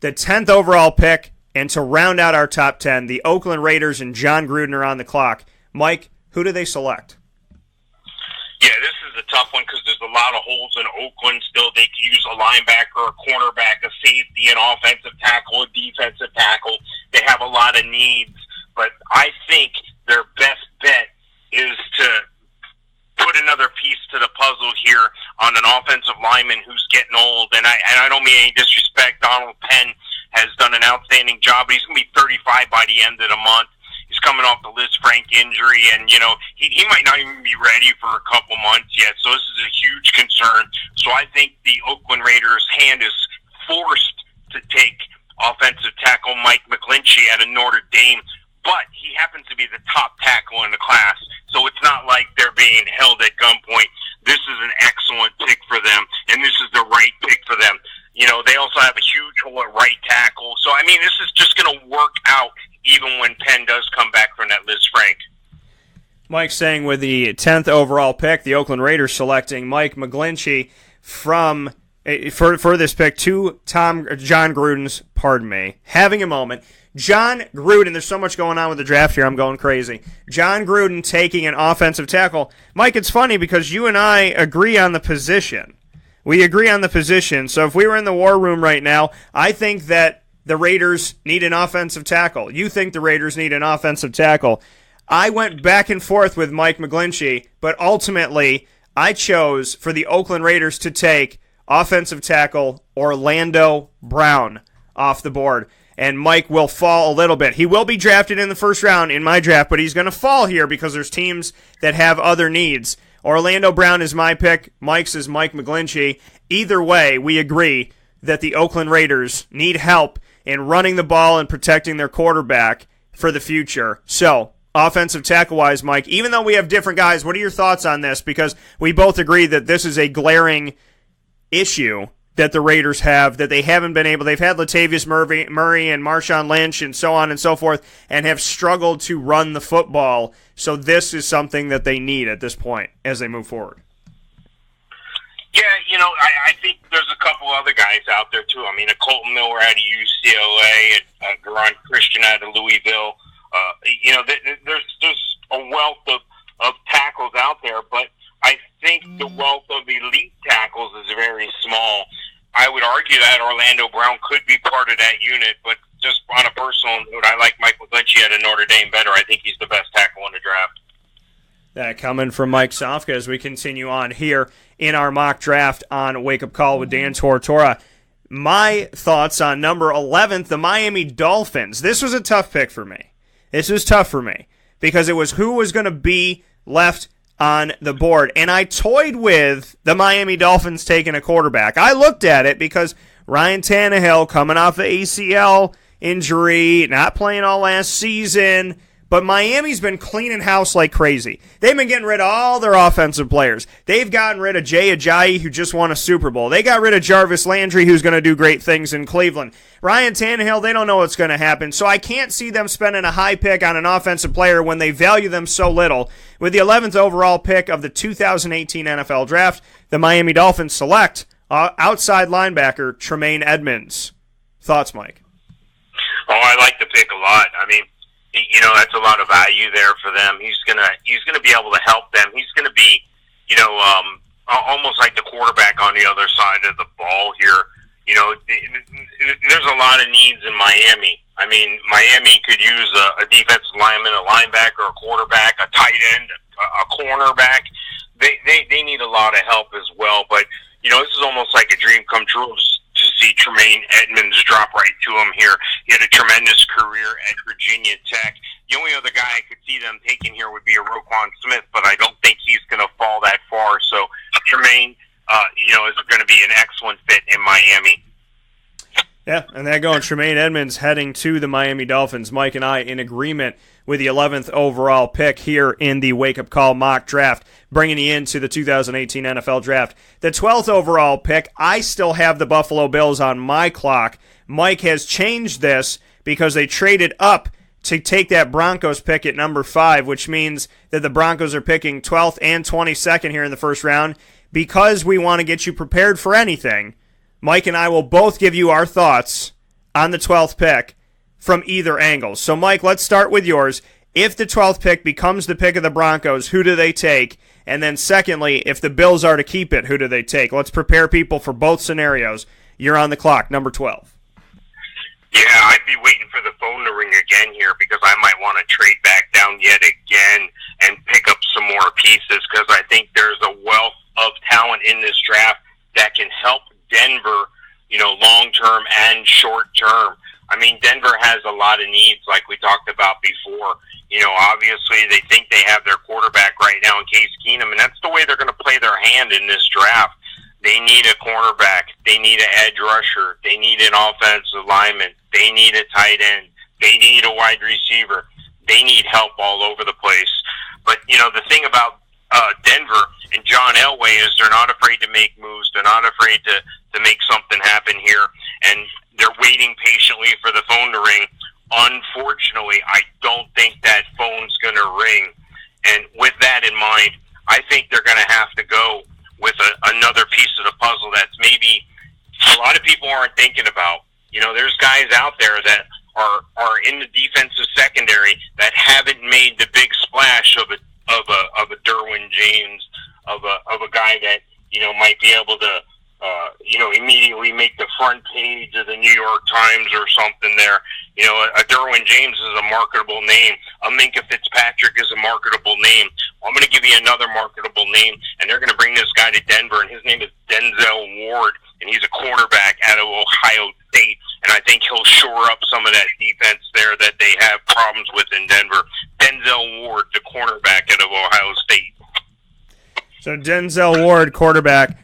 The 10th overall pick, and to round out our top 10, the Oakland Raiders and John Gruden are on the clock. Mike, who do they select? Yeah, this is a tough one because there's a lot of holes in Oakland still. They could use a linebacker, a cornerback, a safety, an offensive tackle, a defensive tackle. They have a lot of needs, but I think their best bet is to put another piece to the puzzle here on an offensive lineman who's getting old. And I don't mean any disrespect. Donald Penn has done an outstanding job, but he's going to be 35 by the end of the month. He's coming off the Liz Frank injury, and, he might not even be ready for a couple months yet, so this is a huge concern. So I think the Oakland Raiders' hand is forced to take offensive tackle Mike McGlinchey out of Notre Dame, but he happens to be the top tackle in the class, so it's not like they're being held at gunpoint. This is an excellent pick for them, and this is the right pick for them. They also have a huge hole at right tackle, so, this is just going to work out even when Penn does come back from that Liz Frank. Mike saying with the 10th overall pick, the Oakland Raiders selecting Mike McGlinchey for this pick to John Gruden's, having a moment. John Gruden, there's so much going on with the draft here, I'm going crazy. John Gruden taking an offensive tackle. Mike, it's funny because you and I agree on the position. We agree on the position, so if we were in the war room right now, I think that the Raiders need an offensive tackle. You think the Raiders need an offensive tackle. I went back and forth with Mike McGlinchey, but ultimately I chose for the Oakland Raiders to take offensive tackle Orlando Brown off the board. And Mike will fall a little bit. He will be drafted in the first round in my draft, but he's going to fall here because there's teams that have other needs. Orlando Brown is my pick. Mike's is Mike McGlinchey. Either way, we agree that the Oakland Raiders need help in running the ball and protecting their quarterback for the future. So, offensive tackle-wise, Mike, even though we have different guys, what are your thoughts on this? Because we both agree that this is a glaring issue that the Raiders have, that they haven't been able. They've had Latavius Murray and Marshawn Lynch and so on and so forth, and have struggled to run the football. So this is something that they need at this point as they move forward. Yeah, I think there's a couple other guys out there, too. A Colton Miller out of UCLA, a Garon Christian out of Louisville. There's a wealth of tackles out there, but I think the wealth of elite tackles is very small. I would argue that Orlando Brown could be part of that unit, but just on a personal note, I like Michael Lynch out of Notre Dame better. I think he's the best tackle in the draft. That coming from Mike Sofka as we continue on here in our mock draft on Wake Up Call with Dan Tortora. My thoughts on number 11th, the Miami Dolphins. This was a tough pick for me. This was tough for me because it was who was going to be left on the board. And I toyed with the Miami Dolphins taking a quarterback. I looked at it because Ryan Tannehill coming off the ACL injury, not playing all last season. But Miami's been cleaning house like crazy. They've been getting rid of all their offensive players. They've gotten rid of Jay Ajayi, who just won a Super Bowl. They got rid of Jarvis Landry, who's going to do great things in Cleveland. Ryan Tannehill, they don't know what's going to happen. So I can't see them spending a high pick on an offensive player when they value them so little. With the 11th overall pick of the 2018 NFL Draft, the Miami Dolphins select outside linebacker Tremaine Edmonds. Thoughts, Mike? Oh, I like the pick a lot. I mean, that's a lot of value there for them. He's gonna be able to help them. He's gonna be, almost like the quarterback on the other side of the ball here. There's a lot of needs in Miami. I mean, Miami could use a defensive lineman, a linebacker, a quarterback, a tight end, a cornerback. They need a lot of help as well. But this is almost like a dream come true to see Tremaine Edmonds drop right to him here. He had a tremendous career at Virginia Tech. The only other guy I could see them taking here would be a Roquan Smith, but I don't think he's going to fall that far. So Tremaine, is going to be an excellent fit in Miami. Yeah, and that going Tremaine Edmonds heading to the Miami Dolphins. Mike and I in agreement with the 11th overall pick here in the Wake Up Call mock draft, bringing you into the 2018 NFL Draft. The 12th overall pick, I still have the Buffalo Bills on my clock. Mike has changed this because they traded up to take that Broncos pick at number 5, which means that the Broncos are picking 12th and 22nd here in the first round. Because we want to get you prepared for anything, Mike and I will both give you our thoughts on the 12th pick from either angle. So, Mike, let's start with yours. If the 12th pick becomes the pick of the Broncos, who do they take? And then secondly, if the Bills are to keep it, who do they take? Let's prepare people for both scenarios. You're on the clock, number 12. Yeah, I'd be waiting for the phone to ring again here because I might want to trade back down yet again and pick up some more pieces because I think there's a wealth of talent in this draft that can help Denver, long-term and short-term. I mean, Denver has a lot of needs like we talked about before. Obviously they think they have their quarterback right now in Case Keenum, and that's the way they're going to play their hand in this draft. They need a cornerback. They need an edge rusher. They need an offensive lineman. They need a tight end. They need a wide receiver. They need help all over the place. But, the thing about Denver and John Elway is they're not afraid to make moves. They're not afraid to make something happen here. And they're waiting patiently for the phone to ring. Unfortunately, I don't think that phone's going to ring. And with that in mind, I think they're going to have to go with another piece of the puzzle that's maybe a lot of people aren't thinking about. There's guys out there that are in the defensive secondary that haven't made the big splash of a Derwin James, of a guy that might be able to immediately make the front page of the New York Times or something there. A Derwin James is a marketable name. A Minkah Fitzpatrick is a marketable name. I'm going to give you another marketable name, and they're going to bring this guy to Denver, and his name is Denzel Ward, and he's a cornerback out of Ohio State, and I think he'll shore up some of that defense there that they have problems with in Denver. Denzel Ward, the cornerback out of Ohio State. So Denzel Ward, cornerback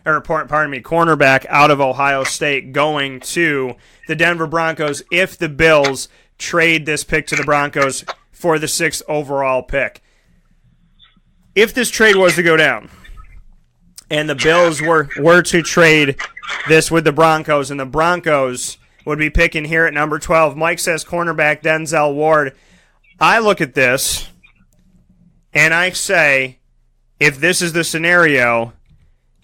out of Ohio State, going to the Denver Broncos if the Bills trade this pick to the Broncos for the 6th overall pick. If this trade was to go down and the Bills were to trade this with the Broncos and the Broncos would be picking here at number 12, Mike says cornerback Denzel Ward. I look at this and I say, if this is the scenario,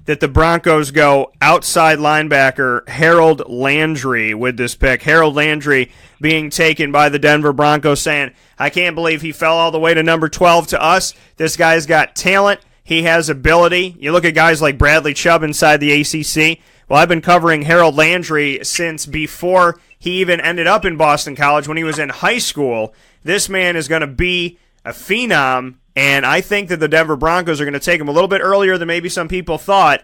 that the Broncos go outside linebacker Harold Landry with this pick. Harold Landry being taken by the Denver Broncos, saying, I can't believe he fell all the way to number 12 to us. This guy's got talent. He has ability. You look at guys like Bradley Chubb inside the ACC. Well, I've been covering Harold Landry since before he even ended up in Boston College when he was in high school. This man is going to be a phenom, and I think that the Denver Broncos are going to take him a little bit earlier than maybe some people thought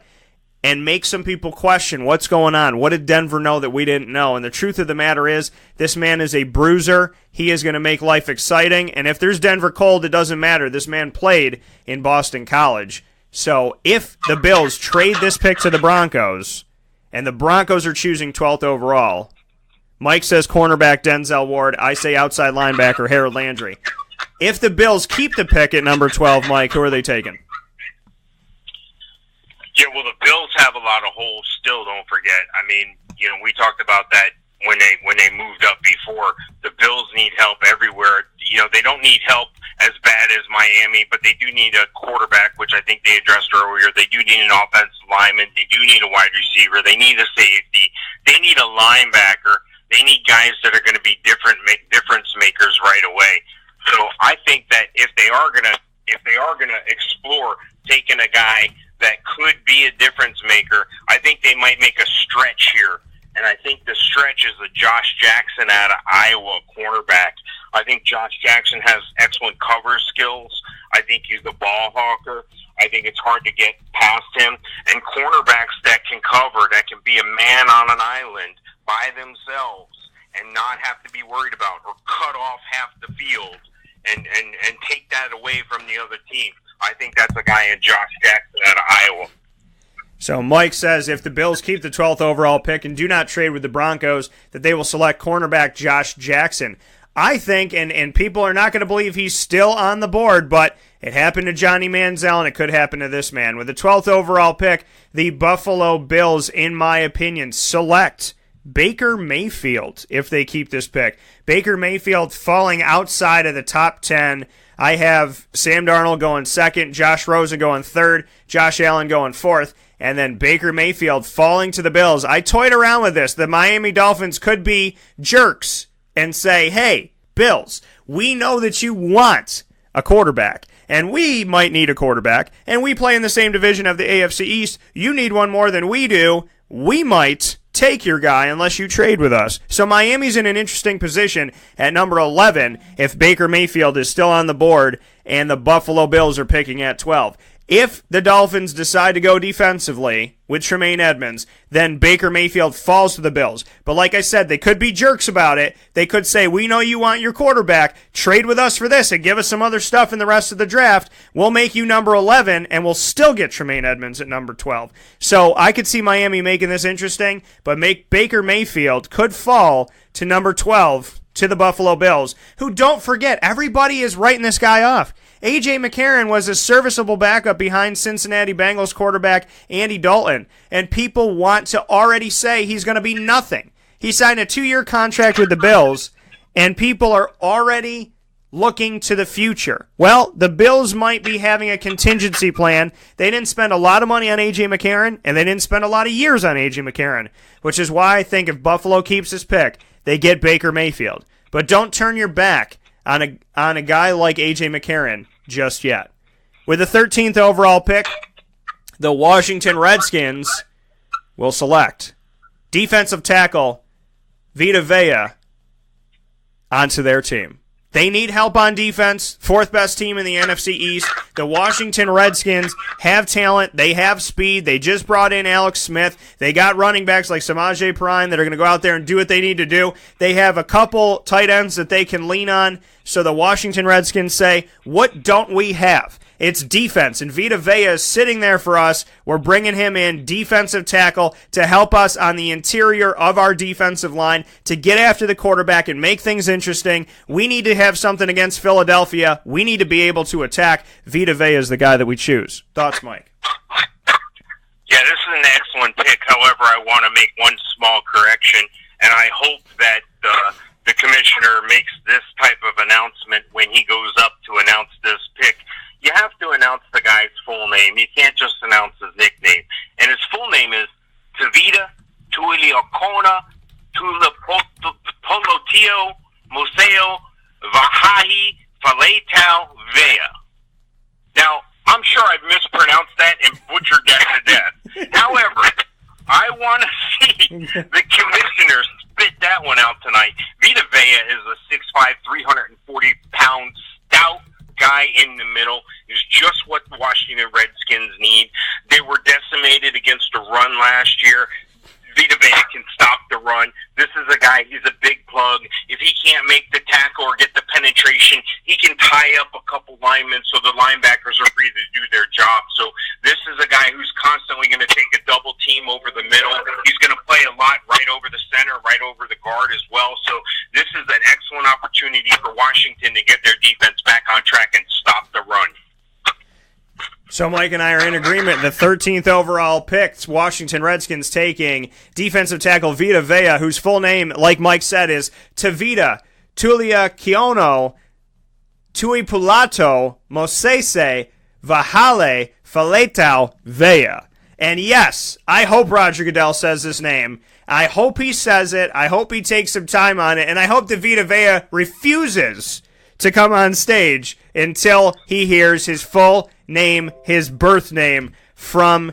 and make some people question what's going on. What did Denver know that we didn't know? And the truth of the matter is, this man is a bruiser. He is going to make life exciting, and if there's Denver cold, it doesn't matter. This man played in Boston College. So if the Bills trade this pick to the Broncos, and the Broncos are choosing 12th overall, Mike says cornerback Denzel Ward. I say outside linebacker Harold Landry. If the Bills keep the pick at number 12, Mike, who are they taking? Yeah, well, the Bills have a lot of holes still, don't forget. I mean, we talked about that when they moved up before. The Bills need help everywhere. They don't need help as bad as Miami, but they do need a quarterback, which I think they addressed earlier. They do need an offensive lineman. They do need a wide receiver. They need a safety. They need a linebacker. They need guys that are going to be difference makers right away. So I think that if they are gonna explore taking a guy that could be a difference maker, I think they might make a stretch here. And I think the stretch is the Josh Jackson out of Iowa cornerback. I think Josh Jackson has excellent cover skills. I think he's a ball hawker. I think it's hard to get past him. And cornerbacks that can cover, that can be a man on an island by themselves and not have to be worried about or cut off half the field and take that away from the other team. I think that's a guy in Josh Jackson out of Iowa. So Mike says if the Bills keep the 12th overall pick and do not trade with the Broncos, that they will select cornerback Josh Jackson. I think, and people are not going to believe he's still on the board, but it happened to Johnny Manziel, and it could happen to this man. With the 12th overall pick, the Buffalo Bills, in my opinion, select Baker Mayfield if they keep this pick. Baker Mayfield falling outside of the top 10. I have Sam Darnold going second, Josh Rosen going third, Josh Allen going fourth, and then Baker Mayfield falling to the Bills. I toyed around with this. The Miami Dolphins could be jerks and say, hey, Bills, we know that you want a quarterback, and we might need a quarterback, and we play in the same division of the AFC East. You need one more than we do. We might take your guy unless you trade with us. So Miami's in an interesting position at number 11 if Baker Mayfield is still on the board and the Buffalo Bills are picking at 12. If the Dolphins decide to go defensively with Tremaine Edmonds, then Baker Mayfield falls to the Bills. But like I said, they could be jerks about it. They could say, we know you want your quarterback. Trade with us for this and give us some other stuff in the rest of the draft. We'll make you number 11, and we'll still get Tremaine Edmonds at number 12. So I could see Miami making this interesting, but Baker Mayfield could fall to number 12 to the Buffalo Bills, who, don't forget, everybody is writing this guy off. A.J. McCarron was a serviceable backup behind Cincinnati Bengals quarterback Andy Dalton, and people want to already say he's going to be nothing. He signed a 2-year contract with the Bills, and people are already looking to the future. Well, the Bills might be having a contingency plan. They didn't spend a lot of money on A.J. McCarron, and they didn't spend a lot of years on A.J. McCarron, which is why I think if Buffalo keeps his pick, they get Baker Mayfield. But don't turn your back on a guy like A.J. McCarron just yet. With the 13th overall pick, the Washington Redskins will select defensive tackle Vita Vea onto their team. They need help on defense. 4th best team in the NFC East. The Washington Redskins have talent. They have speed. They just brought in Alex Smith. They got running backs like Samaje Perine that are going to go out there and do what they need to do. They have a couple tight ends that they can lean on. So the Washington Redskins say, what don't we have? It's defense, and Vita Vea is sitting there for us. We're bringing him in, defensive tackle, to help us on the interior of our defensive line to get after the quarterback and make things interesting. We need to have something against Philadelphia. We need to be able to attack. Vita Vea is the guy that we choose. Thoughts, Mike? Yeah, this is an excellent pick. However, I want to make one small correction, and I hope that the commissioner makes this type of announcement when he goes up to announce this pick. You have to announce the guy's full name. You can't just announce his nickname. and his full name is Tavita Tuiliokona Tulipolotio Museo Vahahi Faletau Vea. Now, I'm sure I've mispronounced that and butchered that to death. However, I want to see the commissioner spit that one out tonight. Vita Vea is a 6'5", 340-pound stout guy in the middle. Is just what the Washington Redskins need. They were decimated against the run last year. Vita Vea can stop the run. This is a guy, he's a big plug. If he can't make the tackle or get the penetration, he can tie up a couple linemen so the linebackers are free to do their job. So this is a guy who's constantly going to take a double team over the middle. He's going to play a lot right over the center, right over the guard as well. So this is an excellent opportunity for Washington to get their defense back on track and stop the run. So Mike and I are in agreement. The 13th overall pick, Washington Redskins taking defensive tackle Vita Vea, whose full name, like Mike said, is Tavita Tuiliokiono Tuipulato Mosese Vahale Faletau Vea. And yes, I hope Roger Goodell says this name. I hope he says it. I hope he takes some time on it. And I hope that Vita Vea refuses to come on stage until he hears his full name, his birth name, from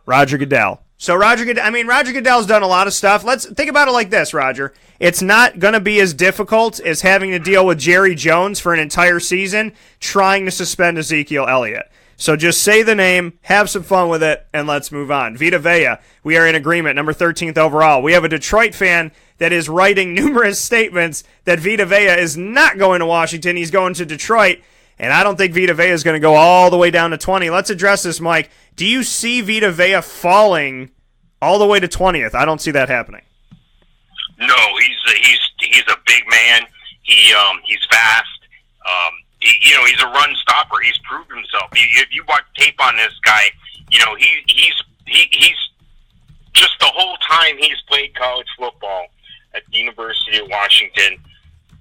Roger Goodell. So Roger Goodell's done a lot of stuff. Let's think about it like this, Roger. It's not going to be as difficult as having to deal with Jerry Jones for an entire season trying to suspend Ezekiel Elliott. So just say the name, have some fun with it, and let's move on. Vita Vea, we are in agreement, number 13th overall. We have a Detroit fan that is writing numerous statements that Vita Vea is not going to Washington. He's going to Detroit, and I don't think Vita Vea is going to go all the way down to 20. Let's address this, Mike. Do you see Vita Vea falling all the way to 20th? I don't see that happening. No, he's a big man. He's fast. He's a run stopper. He's proved himself. If you watch tape on this guy, he's just the whole time he's played college football at the University of Washington,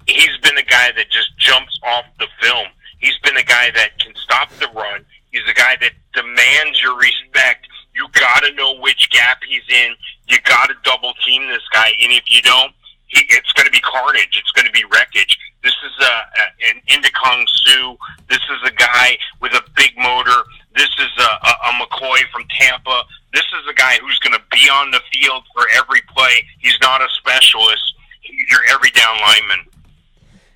he's been a guy that just jumps off the film. He's been a guy that can stop the run. He's a guy that demands your respect. You got to know which gap he's in. You got to double team this guy, and if you don't, it's going to be carnage. It's going to be wreckage. This is an Indicong Sioux. This is a guy with a big motor. This is a McCoy from Tampa. This is a guy who's going to be on the field for every play. He's not a specialist. He's your every down lineman.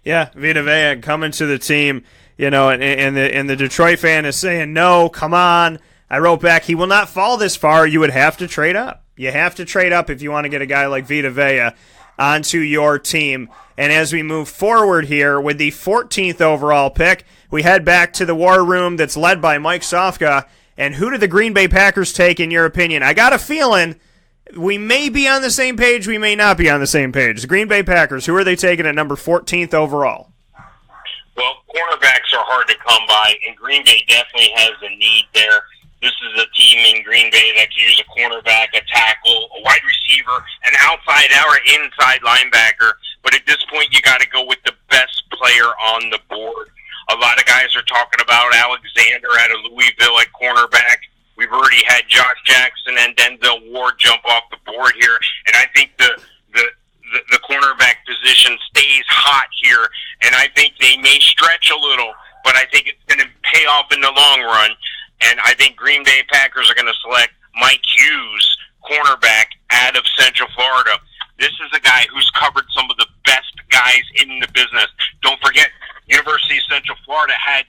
Yeah, Vita Vea coming to the team, and the Detroit fan is saying, no, come on. I wrote back, he will not fall this far. You would have to trade up. You have to trade up if you want to get a guy like Vita Vea onto your team. And as we move forward here with the 14th overall pick, we head back to the war room that's led by Mike Sofka. And who do the Green Bay Packers take, in your opinion? I got a feeling we may be on the same page, we may not be on the same page. The Green Bay Packers, who are they taking at number 14th overall? Well, cornerbacks are hard to come by, and Green Bay definitely has a need there. This is a team in Green Bay that can use a cornerback, a tackle, a wide receiver, an outside or inside linebacker. But at this point, you got to go with the best player on the board. A lot of guys are talking about Alexander out of Louisville at cornerback. We've already had Josh Jackson and Denzel Ward jump off the board here, and I think the cornerback position stays hot here, and I think they may stretch a little, but I think it's going to pay off in the long run. And I think Green Bay Packers are going to select Mike Hughes, cornerback out of Central Florida. This is a guy who's covered some of the best guys in the business. Don't forget, University of Central Florida had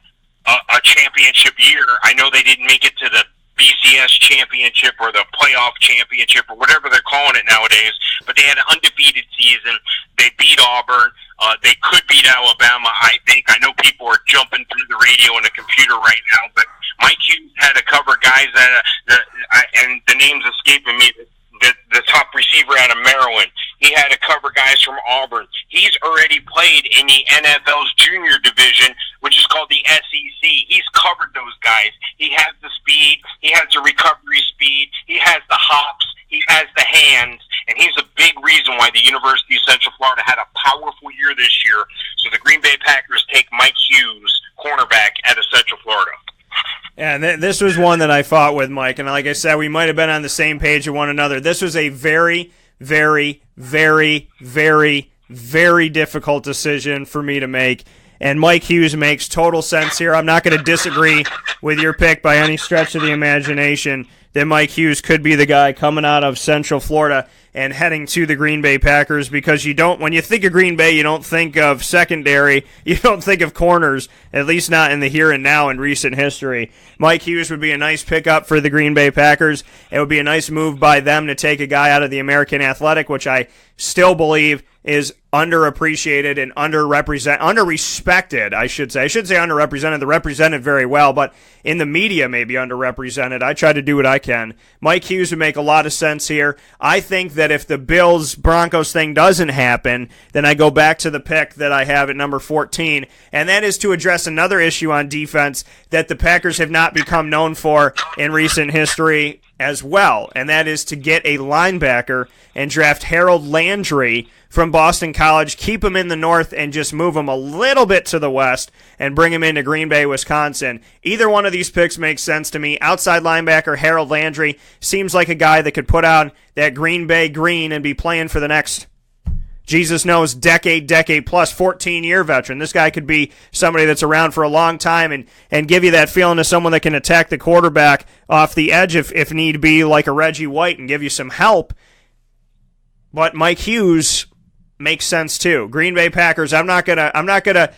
a championship year. I know they didn't make it to the BCS championship or the playoff championship or whatever they're calling it nowadays, but they had an undefeated season. They beat Auburn. They could beat Alabama, I think. I know people are jumping through the radio and the computer right now, but Mike Hughes had to cover guys and the name's escaping me, the top receiver out of Maryland. He had to cover guys from Auburn. He's already played in the NFL's junior division, which is called the SEC. He's covered those guys. He has the speed. He has the recovery speed. He has the hops. He has the hands. And he's a big reason why the University of Central Florida had a powerful year this year. So the Green Bay Packers take Mike Hughes, cornerback out of Central Florida. And this was one that I fought with Mike, and like I said, we might have been on the same page with one another. This was a very, very, very, very, very difficult decision for me to make, and Mike Hughes makes total sense here. I'm not going to disagree with your pick by any stretch of the imagination that Mike Hughes could be the guy coming out of Central Florida and heading to the Green Bay Packers, because when you think of Green Bay, you don't think of secondary, you don't think of corners, at least not in the here and now in recent history. Mike Hughes would be a nice pickup for the Green Bay Packers. It would be a nice move by them to take a guy out of the American Athletic, which I still believe is underappreciated and underrespected, I should say. I should say underrepresented. They're represented very well, but in the media maybe underrepresented. I try to do what I can. Mike Hughes would make a lot of sense here. I think that if the Bills-Broncos thing doesn't happen, then I go back to the pick that I have at number 14, and that is to address another issue on defense that the Packers have not become known for in recent history as well, and that is to get a linebacker and draft Harold Landry from Boston College, keep him in the north, and just move him a little bit to the west and bring him into Green Bay, Wisconsin. Either one of these picks makes sense to me. Outside linebacker Harold Landry seems like a guy that could put on that Green Bay green and be playing for the next, Jesus knows, decade plus, 14-year veteran. This guy could be somebody that's around for a long time and give you that feeling of someone that can attack the quarterback off the edge if need be, like a Reggie White, and give you some help. But Mike Hughes makes sense too. Green Bay Packers, I'm not gonna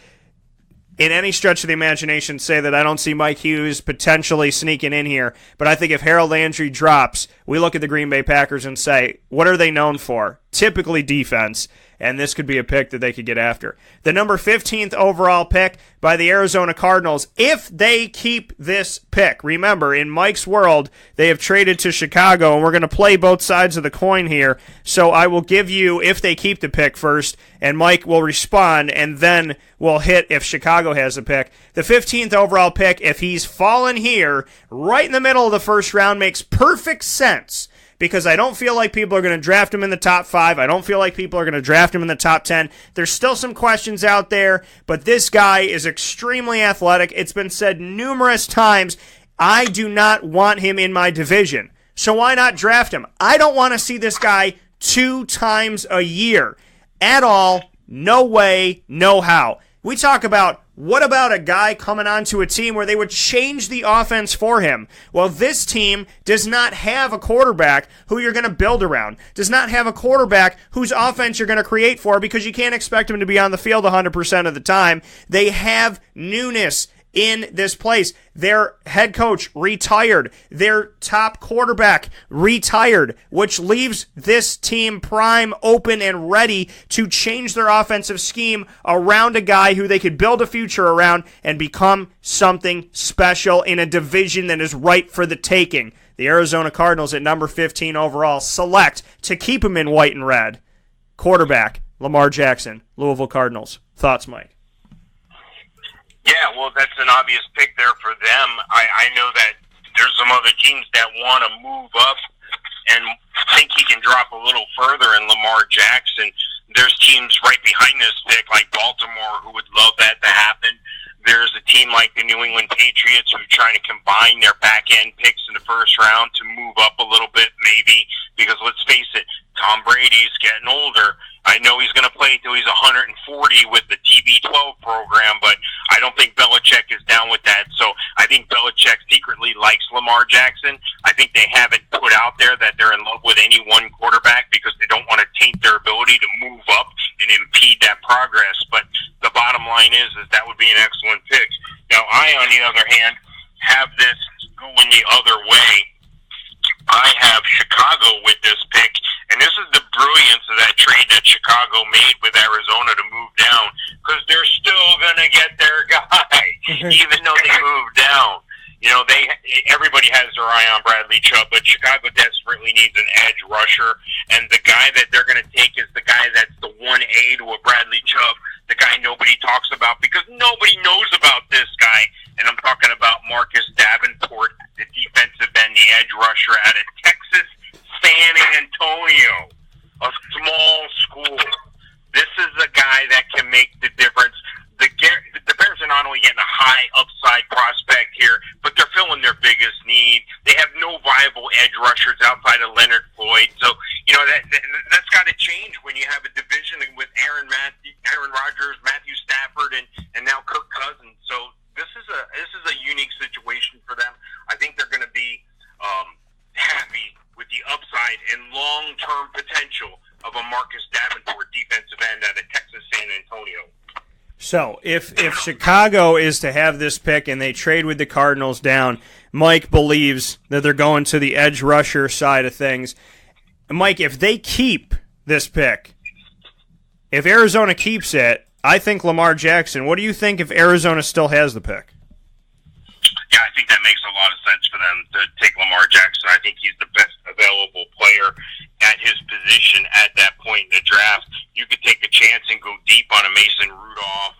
in any stretch of the imagination say that I don't see Mike Hughes potentially sneaking in here, but I think if Harold Landry drops, we look at the Green Bay Packers and say, what are they known for? Typically defense, and this could be a pick that they could get after. The number 15th overall pick by the Arizona Cardinals, if they keep this pick. Remember, in Mike's world, they have traded to Chicago, and we're going to play both sides of the coin here, so I will give you if they keep the pick first, and Mike will respond, and then we'll hit if Chicago has a pick. The 15th overall pick, if he's fallen here, right in the middle of the first round, makes perfect sense, because I don't feel like people are going to draft him in the top 5. I don't feel like people are going to draft him in the top 10. There's still some questions out there, but this guy is extremely athletic. It's been said numerous times, I do not want him in my division. So why not draft him? I don't want to see this guy 2 times a year. At all, no way, no how. We talk about, what about a guy coming onto a team where they would change the offense for him? Well, this team does not have a quarterback who you're going to build around, does not have a quarterback whose offense you're going to create for, because you can't expect him to be on the field 100% of the time. They have newness in this place. Their head coach retired. Their top quarterback retired, which leaves this team prime, open, and ready to change their offensive scheme around a guy who they could build a future around and become something special in a division that is ripe for the taking. The Arizona Cardinals at number 15 overall select to keep him in white and red. Quarterback, Lamar Jackson, Louisville Cardinals. Thoughts, Mike? Yeah, well, that's an obvious pick there for them. I know that there's some other teams that want to move up and think he can drop a little further in Lamar Jackson. There's teams right behind this pick, like Baltimore, who would love that to happen. There's a team like the New England Patriots who are trying to combine their back-end picks in the first round to move up a little bit, maybe, because let's face it, Tom Brady's getting older. I know he's going to play till he's 140 with the TB12 program, but I don't think Belichick is down with that. So I think Belichick secretly likes Lamar Jackson. I think they haven't put out there that they're in love with any one quarterback because they don't want to taint their ability to move up and impede that progress. But the bottom line is that would be an excellent pick. Now, I, on the other hand, have this going the other way. I have Chicago with this pick, and this is the brilliance of that trade that Chicago made with Arizona to move down, because they're still going to get their guy, even though they moved down. You know, everybody has their eye on Bradley Chubb, but Chicago desperately needs an edge rusher, and the guy that they're going to take is the guy that's the 1A to a Bradley Chubb, the guy nobody talks about, because nobody knows about this guy, and I'm talking about Marcus Davenport, the defensive end, the edge rusher out of Texas San Antonio, a small school. This is a guy that can make the difference. The Bears are not only getting a high upside prospect here, but they're filling change when you have a division with Aaron Rodgers, Matthew Stafford, and now Kirk Cousins. So this is a unique situation for them. I think they're going to be happy with the upside and long-term potential of a Marcus Davenport defensive end out of Texas San Antonio. So if Chicago is to have this pick and they trade with the Cardinals down, Mike believes that they're going to the edge rusher side of things. Mike, if they keep this pick, if Arizona keeps it, I think Lamar Jackson. What do you think if Arizona still has the pick? Yeah, I think that makes a lot of sense for them to take Lamar Jackson. I think he's the best available player at his position at that point in the draft. You could take a chance and go deep on a Mason Rudolph,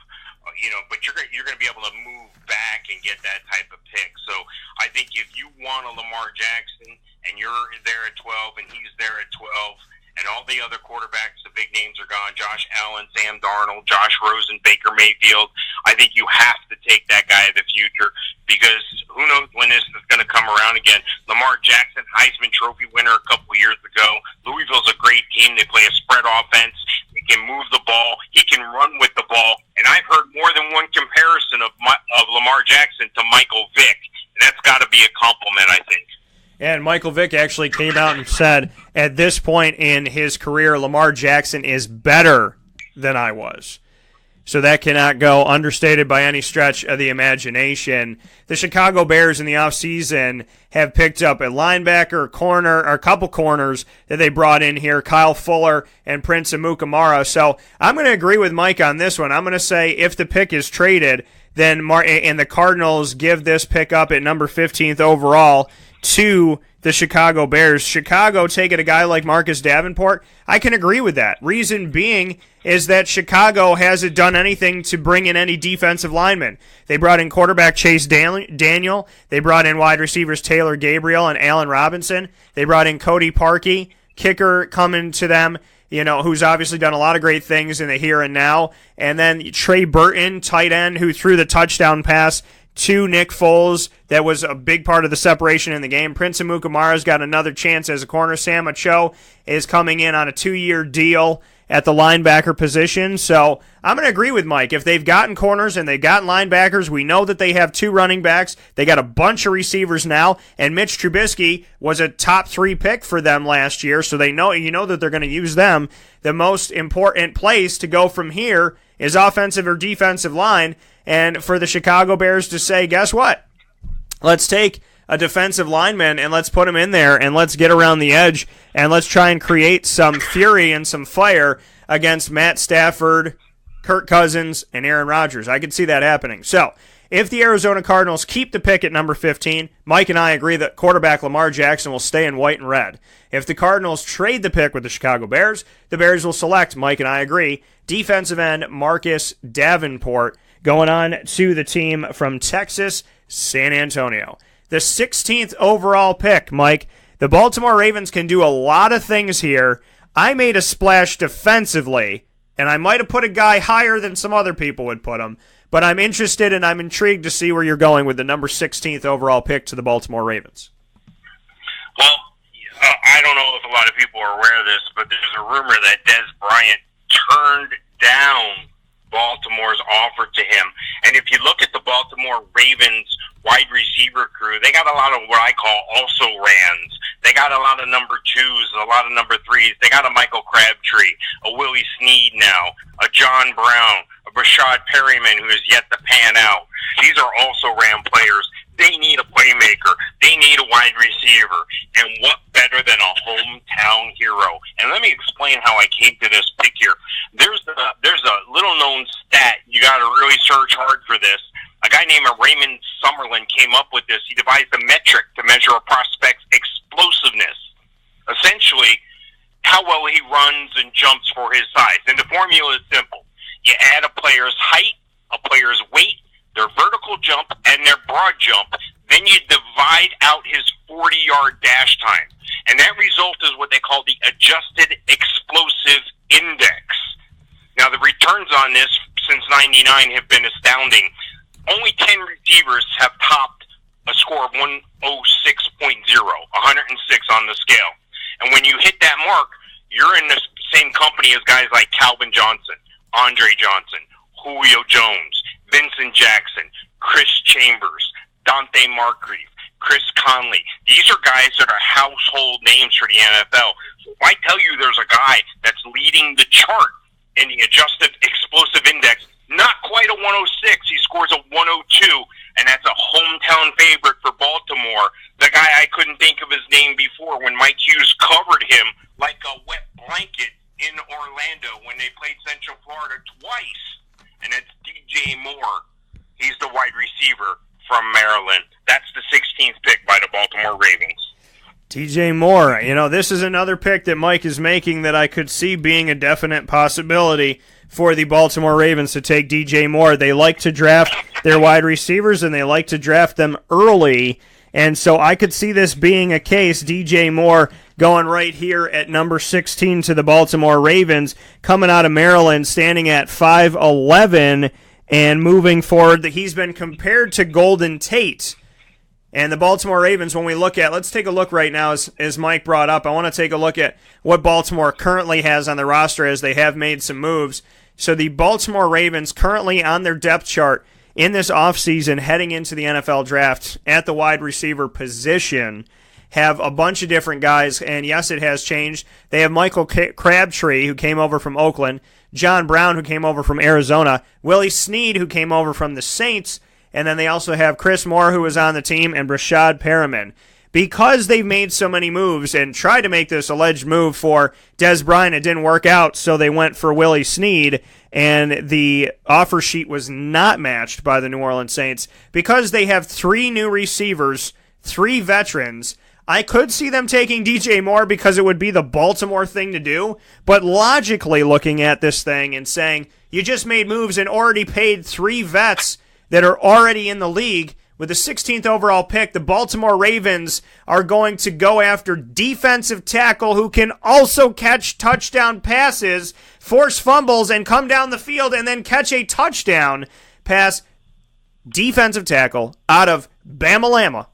but you're going to be able to move back and get that type of pick. So I think if you want a Lamar Jackson and you're there at 12 and he's there at 12, and all the other quarterbacks, the big names are gone, Josh Allen, Sam Darnold, Josh Rosen, Baker Mayfield, I think you have to take that guy of the future because who knows when this is going to come around again. Lamar Jackson, Heisman Trophy winner a couple years ago. Louisville's a great team. They play a spread offense. He can move the ball. He can run with the ball. And I've heard more than one comparison of Lamar Jackson to Michael Vick. And that's got to be a compliment, I think. And Michael Vick actually came out and said, at this point in his career, Lamar Jackson is better than I was. So that cannot go understated by any stretch of the imagination. The Chicago Bears in the offseason have picked up a linebacker, a corner, or a couple corners that they brought in here, Kyle Fuller and Prince Amukamara. So I'm going to agree with Mike on this one. I'm going to say if the pick is traded, then and the Cardinals give this pick up at number 15th overall to the Chicago Bears. Chicago taking a guy like Marcus Davenport, I can agree with that. Reason being is that Chicago hasn't done anything to bring in any defensive linemen. They brought in quarterback Chase Daniel. They brought in wide receivers Taylor Gabriel and Allen Robinson. They brought in Cody Parkey, kicker coming to them, who's obviously done a lot of great things in the here and now. And then Trey Burton, tight end, who threw the touchdown pass to Nick Foles. That was a big part of the separation in the game. Prince Amukamara's got another chance as a corner. Sam Acho is coming in on a 2-year deal at the linebacker position. So I'm going to agree with Mike. If they've gotten corners and they've gotten linebackers, we know that they have 2 running backs. They got a bunch of receivers now, and Mitch Trubisky was a top 3 pick for them last year, so they know that they're going to use them. The most important place to go from here is offensive or defensive line, and for the Chicago Bears to say, guess what? Let's take a defensive lineman and let's put him in there and let's get around the edge and let's try and create some fury and some fire against Matt Stafford, Kirk Cousins, and Aaron Rodgers. I could see that happening. So if the Arizona Cardinals keep the pick at number 15, Mike and I agree that quarterback Lamar Jackson will stay in white and red. If the Cardinals trade the pick with the Chicago Bears, the Bears will select, Mike and I agree, defensive end Marcus Davenport, going on to the team from Texas, San Antonio. The 16th overall pick, Mike. The Baltimore Ravens can do a lot of things here. I made a splash defensively, and I might have put a guy higher than some other people would put him, but I'm interested and I'm intrigued to see where you're going with the number 16th overall pick to the Baltimore Ravens. Well, I don't know if a lot of people are aware of this, but there's a rumor that Dez Bryant turned down Baltimore's offer to him. And if you look at the Baltimore Ravens wide receiver crew, they got a lot of what I call also-rans. They got a lot of number 2s, a lot of number 3s. They got a Michael Crabtree, a Willie Snead now, a John Brown, a Rashad Perryman who is yet to pan out. These are also-ran players. They need a playmaker. They need a wide receiver. And what better than a hometown hero? And let me explain how I came to this pick here. There's a little-known stat. You got to really search hard for this. A guy named Raymond Summerlin came up with this. He devised a metric to measure a prospect's explosiveness. Essentially, how well he runs and jumps for his size. And the formula is simple. You add a player's height, a player's weight, their vertical jump, and their broad jump. Then you divide out his 40-yard dash time. And that result is what they call the adjusted explosive index. Now, the returns on this since 99 have been astounding. Only 10 receivers have topped a score of 106.0, 106 on the scale. And when you hit that mark, you're in the same company as guys like Calvin Johnson, Andre Johnson, Julio Jones, Vincent Jackson, Chris Chambers, Dante Moncrief, Chris Conley. These are guys that are household names for the NFL. So if I tell you there's a guy that's leading the chart in the adjusted explosive index, not quite a 106, he scores a 102, and that's a hometown favorite for Baltimore. The guy I couldn't think of his name before when Mike Hughes covered him like a wet blanket in Orlando when they played Central Florida twice, and it's DJ Moore. He's the wide receiver from Maryland. That's the 16th pick by the Baltimore Ravens. DJ Moore, this is another pick that Mike is making that I could see being a definite possibility for the Baltimore Ravens to take DJ Moore. They like to draft their wide receivers, and they like to draft them early, and so I could see this being a case, DJ Moore going right here at number 16 to the Baltimore Ravens, coming out of Maryland, standing at 5'11", and moving forward. He's been compared to Golden Tate. And the Baltimore Ravens, when we look at, let's take a look right now, as Mike brought up. I want to take a look at what Baltimore currently has on the roster as they have made some moves. So the Baltimore Ravens currently on their depth chart in this offseason heading into the NFL draft at the wide receiver position have a bunch of different guys, and yes, it has changed. They have Michael Crabtree, who came over from Oakland, John Brown, who came over from Arizona, Willie Snead, who came over from the Saints, and then they also have Chris Moore, who was on the team, and Brashad Perriman. Because they've made so many moves and tried to make this alleged move for Des Bryant, it didn't work out, so they went for Willie Snead, and the offer sheet was not matched by the New Orleans Saints. Because they have 3 new receivers, 3 veterans, I could see them taking DJ Moore because it would be the Baltimore thing to do, but logically looking at this thing and saying, you just made moves and already paid 3 vets that are already in the league. With the 16th overall pick, the Baltimore Ravens are going to go after defensive tackle who can also catch touchdown passes, force fumbles, and come down the field and then catch a touchdown pass. Defensive tackle out of Bamalama,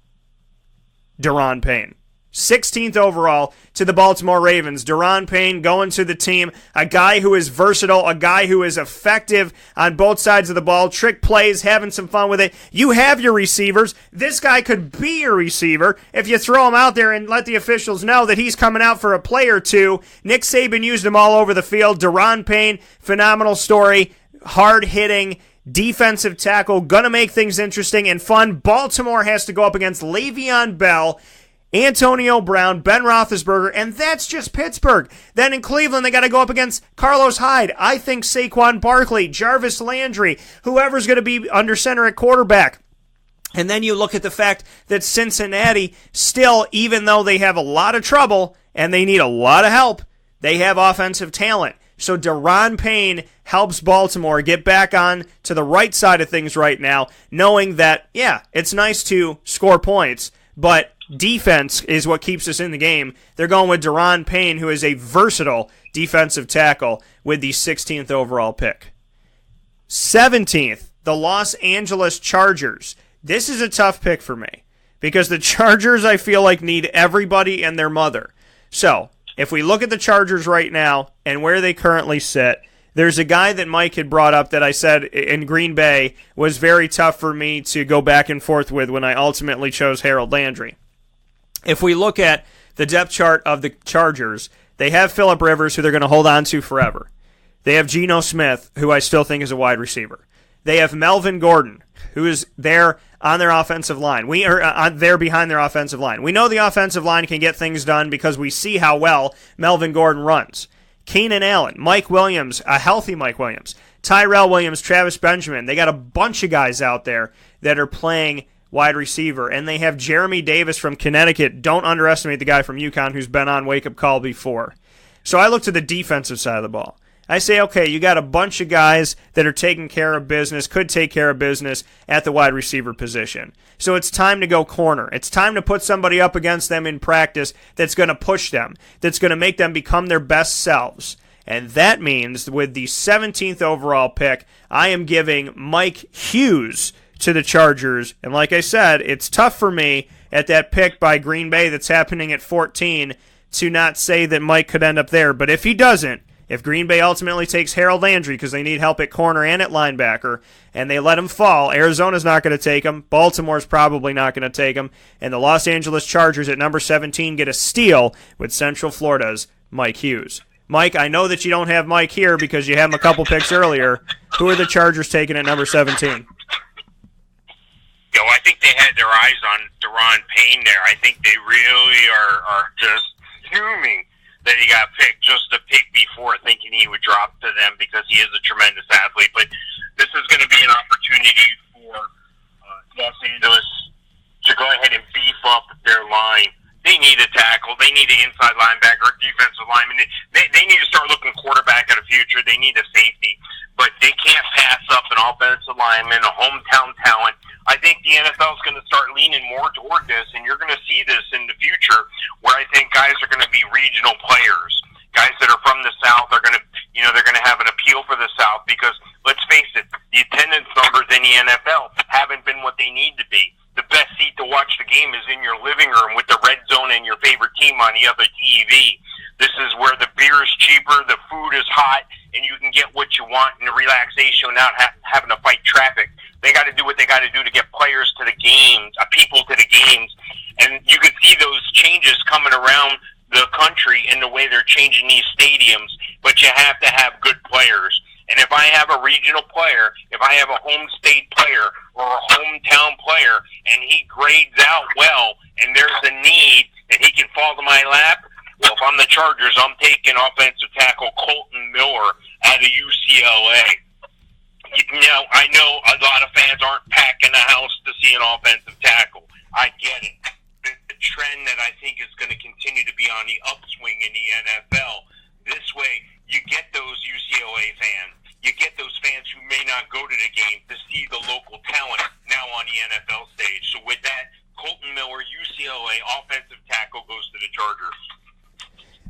Daron Payne. 16th overall to the Baltimore Ravens. Daron Payne going to the team. A guy who is versatile, a guy who is effective on both sides of the ball. Trick plays, having some fun with it. You have your receivers. This guy could be your receiver if you throw him out there and let the officials know that he's coming out for a play or two. Nick Saban used him all over the field. Daron Payne, phenomenal story. Hard-hitting defensive tackle. Gonna make things interesting and fun. Baltimore has to go up against Le'Veon Bell, Antonio Brown, Ben Roethlisberger, and that's just Pittsburgh. Then in Cleveland, they got to go up against Carlos Hyde. I think Saquon Barkley, Jarvis Landry, whoever's going to be under center at quarterback. And then you look at the fact that Cincinnati still, even though they have a lot of trouble and they need a lot of help, they have offensive talent. So Daron Payne helps Baltimore get back on to the right side of things right now, knowing that, yeah, it's nice to score points, but defense is what keeps us in the game. They're going with Daron Payne, who is a versatile defensive tackle, with the 16th overall pick. 17th, the Los Angeles Chargers. This is a tough pick for me because the Chargers, I feel like, need everybody and their mother. So, if we look at the Chargers right now and where they currently sit, there's a guy that Mike had brought up that I said in Green Bay was very tough for me to go back and forth with when I ultimately chose Harold Landry. If we look at the depth chart of the Chargers, they have Phillip Rivers, who they're going to hold on to forever. They have Geno Smith, who I still think is a wide receiver. They have Melvin Gordon, who is there on their offensive line. We are there behind their offensive line. We know the offensive line can get things done because we see how well Melvin Gordon runs. Keenan Allen, Mike Williams, a healthy Mike Williams, Tyrell Williams, Travis Benjamin. They got a bunch of guys out there that are playing wide receiver, and they have Jeremy Davis from Connecticut. Don't underestimate the guy from UConn who's been on Wake Up Call before. So I look to the defensive side of the ball. I say, okay, you got a bunch of guys that are taking care of business, could take care of business at the wide receiver position. So it's time to go corner. It's time to put somebody up against them in practice that's going to push them, that's going to make them become their best selves. And that means with the 17th overall pick, I am giving Mike Hughes to the Chargers. And like I said, it's tough for me at that pick by Green Bay that's happening at 14 to not say that Mike could end up there. But if he doesn't, if Green Bay ultimately takes Harold Landry because they need help at corner and at linebacker, and they let him fall, Arizona's not going to take him, Baltimore's probably not going to take him, and the Los Angeles Chargers at number 17 get a steal with Central Florida's Mike Hughes. Mike, I know that you don't have Mike here because you had him a couple picks earlier. Who are the Chargers taking at number 17? I think they had their eyes on Deron Payne there. I think they really are just fuming that he got picked just to pick before, thinking he would drop to them because he is a tremendous athlete. But this is going to be an opportunity for Los Angeles to go ahead and beef up their line. They need a tackle. They need an inside linebacker, defensive lineman. They need to start looking quarterback at the future. They need a safety. But they can't pass up an offensive lineman, a hometown talent. I think the NFL is going to start leaning more toward this, and you're going to see this in the future where I think guys are going to be regional players. Guys that are from the South are going to, they're going to have an appeal for the South because, let's face it, the attendance numbers in the NFL haven't been what they need to be. The best seat to watch the game is in your living room with the red zone and your favorite team on the other TV. This is where the beer is cheaper, the food is hot, and you can get what you want in the relaxation without having to fight traffic. They got to do what they got to do to get players to the games, people to the games, and you can see those changes coming around the country in the way they're changing these stadiums, but you have to have good players. And if I have a regional player, if I have a home state player or a hometown player, and he grades out well, and there's a need that he can fall to my lap, well, if I'm the Chargers, I'm taking offensive tackle Colton Miller out of UCLA. I know a lot of fans aren't packing the house to see an offensive tackle. I get it. The trend that I think is going to continue to be on the upswing in the NFL. This way, you get those UCLA fans. You get those fans who may not go to the game to see the local talent now on the NFL stage. So with that, Colton Miller, UCLA, offensive tackle, goes to the Chargers.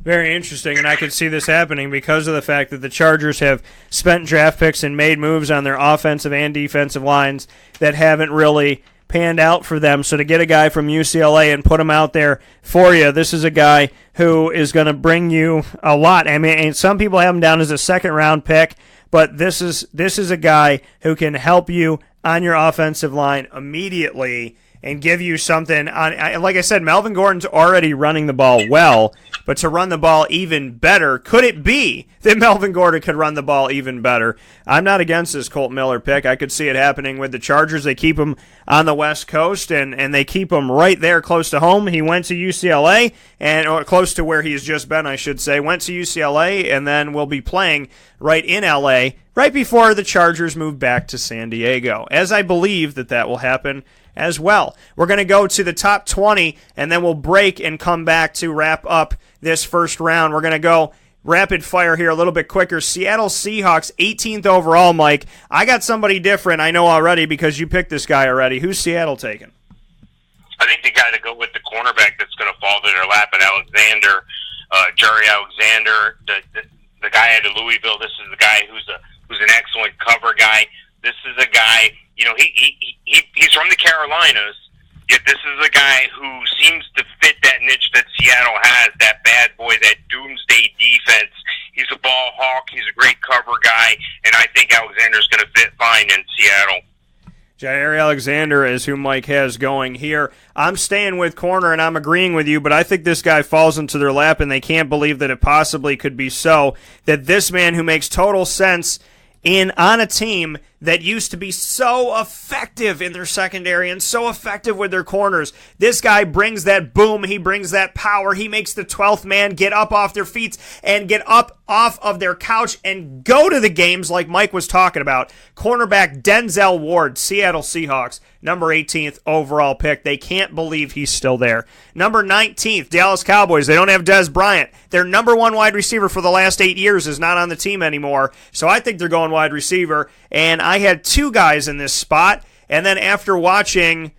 Very interesting, and I could see this happening because of the fact that the Chargers have spent draft picks and made moves on their offensive and defensive lines that haven't really panned out for them. So to get a guy from UCLA and put him out there for you, this is a guy who is going to bring you a lot. I mean, and some people have him down as a second-round pick, but this is a guy who can help you on your offensive line immediately and give you something. Like I said, Melvin Gordon's already running the ball well, but to run the ball even better, could it be that Melvin Gordon could run the ball even better? I'm not against this Colt Miller pick. I could see it happening with the Chargers. They keep him on the West Coast, and they keep him right there close to home. He went to UCLA, or close to where he's just been, I should say. Went to UCLA, and then will be playing right in L.A. right before the Chargers move back to San Diego, as I believe that will happen as well. We're going to go to the top 20, and then we'll break and come back to wrap up this first round. We're going to go rapid fire here a little bit quicker. Seattle Seahawks, 18th overall, Mike. I got somebody different, I know already, because you picked this guy already. Who's Seattle taking? I think they got to go with the cornerback that's going to fall to their lap, and Alexander, Jerry Alexander, the guy out of Louisville. This is the guy who's an excellent cover guy. This is a guy, he's from the Carolinas, yet this is a guy who seems to fit that niche that Seattle has, that bad boy, that doomsday defense. He's a ball hawk. He's a great cover guy, and I think Alexander's going to fit fine in Seattle. Jair Alexander is who Mike has going here. I'm staying with corner, and I'm agreeing with you, but I think this guy falls into their lap, and they can't believe that it possibly could be so, that this man who makes total sense on a team that used to be so effective in their secondary and so effective with their corners. This guy brings that boom. He brings that power. He makes the 12th man get up off their feet and get up off of their couch and go to the games like Mike was talking about. Cornerback Denzel Ward, Seattle Seahawks, number 18th overall pick. They can't believe he's still there. Number 19th, Dallas Cowboys. They don't have Dez Bryant. Their number one wide receiver for the last 8 years is not on the team anymore, so I think they're going wide receiver, and I had two guys in this spot, and then after watching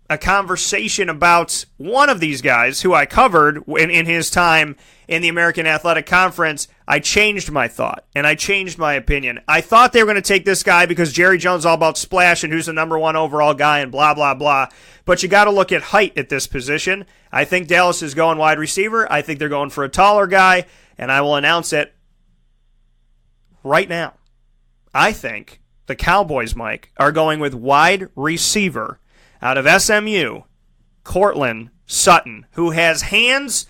a conversation about one of these guys who I covered in his time in the American Athletic Conference, I changed my thought, and I changed my opinion. I thought they were going to take this guy because Jerry Jones is all about splash and who's the number one overall guy and blah, blah, blah. But you got to look at height at this position. I think Dallas is going wide receiver. I think they're going for a taller guy, and I will announce it right now. I think the Cowboys, Mike, are going with wide receiver out of SMU, Courtland Sutton, who has hands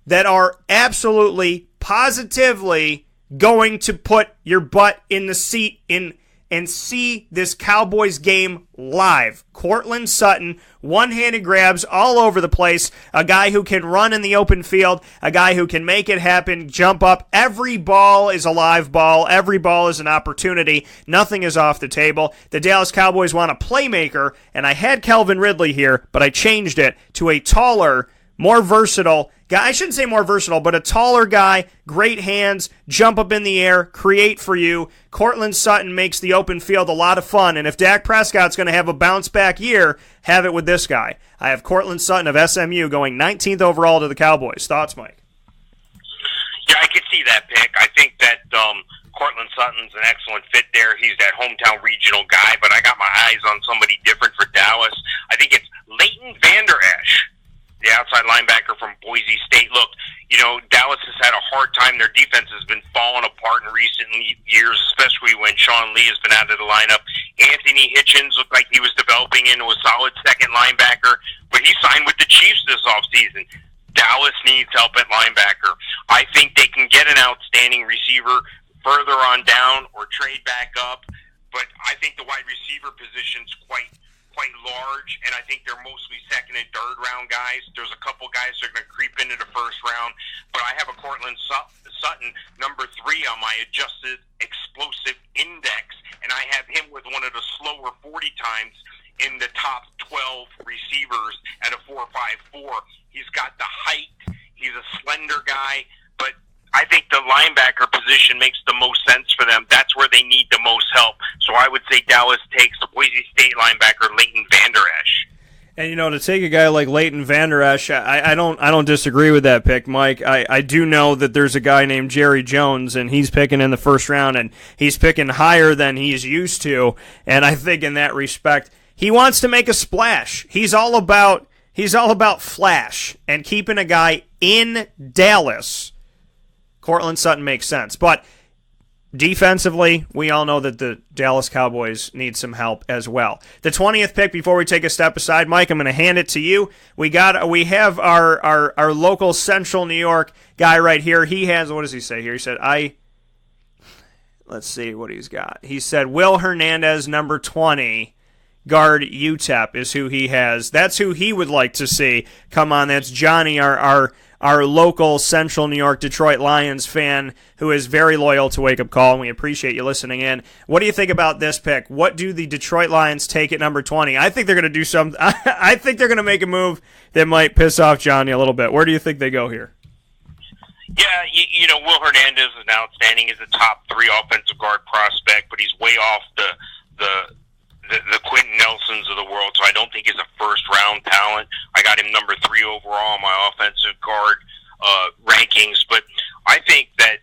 that are absolutely, positively going to put your butt in the seat and see this Cowboys game live. Courtland Sutton, one-handed grabs all over the place, a guy who can run in the open field, a guy who can make it happen, jump up. Every ball is a live ball. Every ball is an opportunity. Nothing is off the table. The Dallas Cowboys want a playmaker, and I had Calvin Ridley here, but I changed it to a taller, more versatile guy. I shouldn't say more versatile, but a taller guy, great hands, jump up in the air, create for you. Courtland Sutton makes the open field a lot of fun, and if Dak Prescott's going to have a bounce-back year, have it with this guy. I have Courtland Sutton of SMU going 19th overall to the Cowboys. Thoughts, Mike? Yeah, I could see that pick. I think that Courtland Sutton's an excellent fit there. He's that hometown regional guy, but I got my eyes on somebody different for Dallas. I think it's Leighton Vander Esch, the outside linebacker from Boise State. Look, Dallas has had a hard time. Their defense has been falling apart in recent years, especially when Sean Lee has been out of the lineup. Anthony Hitchens looked like he was developing into a solid second linebacker, but he signed with the Chiefs this offseason. Dallas needs help at linebacker. I think they can get an outstanding receiver further on down or trade back up, but I think the wide receiver position's quite large, and I think they're mostly second and third round guys. There's a couple guys that are going to creep into the first round, but I have a Courtland Sutton number 3 on my adjusted explosive index, and I have him with one of the slower 40 times in the top 12 receivers at a 4.54. He's got the height. He's a slender guy, but I think the linebacker position makes the most sense for them. That's where they need the most help. So I would say Dallas takes the Boise State linebacker Leighton Vander Esch. And to take a guy like Leighton Vander Esch, I don't disagree with that pick, Mike. I do know that there's a guy named Jerry Jones, and he's picking in the first round, and he's picking higher than he's used to. And I think in that respect, he wants to make a splash. He's all about flash and keeping a guy in Dallas. Courtland Sutton makes sense. But defensively, we all know that the Dallas Cowboys need some help as well. The 20th pick, before we take a step aside, Mike, I'm going to hand it to you. We have our local Central New York guy right here. He has, what does he say here? He said, let's see what he's got. He said, Will Hernandez, number 20, guard UTEP is who he has. That's who he would like to see. Come on, that's Johnny, our local Central New York Detroit Lions fan who is very loyal to Wake Up Call, and we appreciate you listening in. What do you think about this pick? What do the Detroit Lions take at number 20? I think they're going to do something. I think they're going to make a move that might piss off Johnny a little bit. Where do you think they go here? Yeah, Will Hernandez is outstanding. He's a top 3 offensive guard prospect, but he's way off the Quentin Nelsons of the world, so I don't think he's a first-round talent. I got him number 3 overall on my offensive guard rankings, but I think that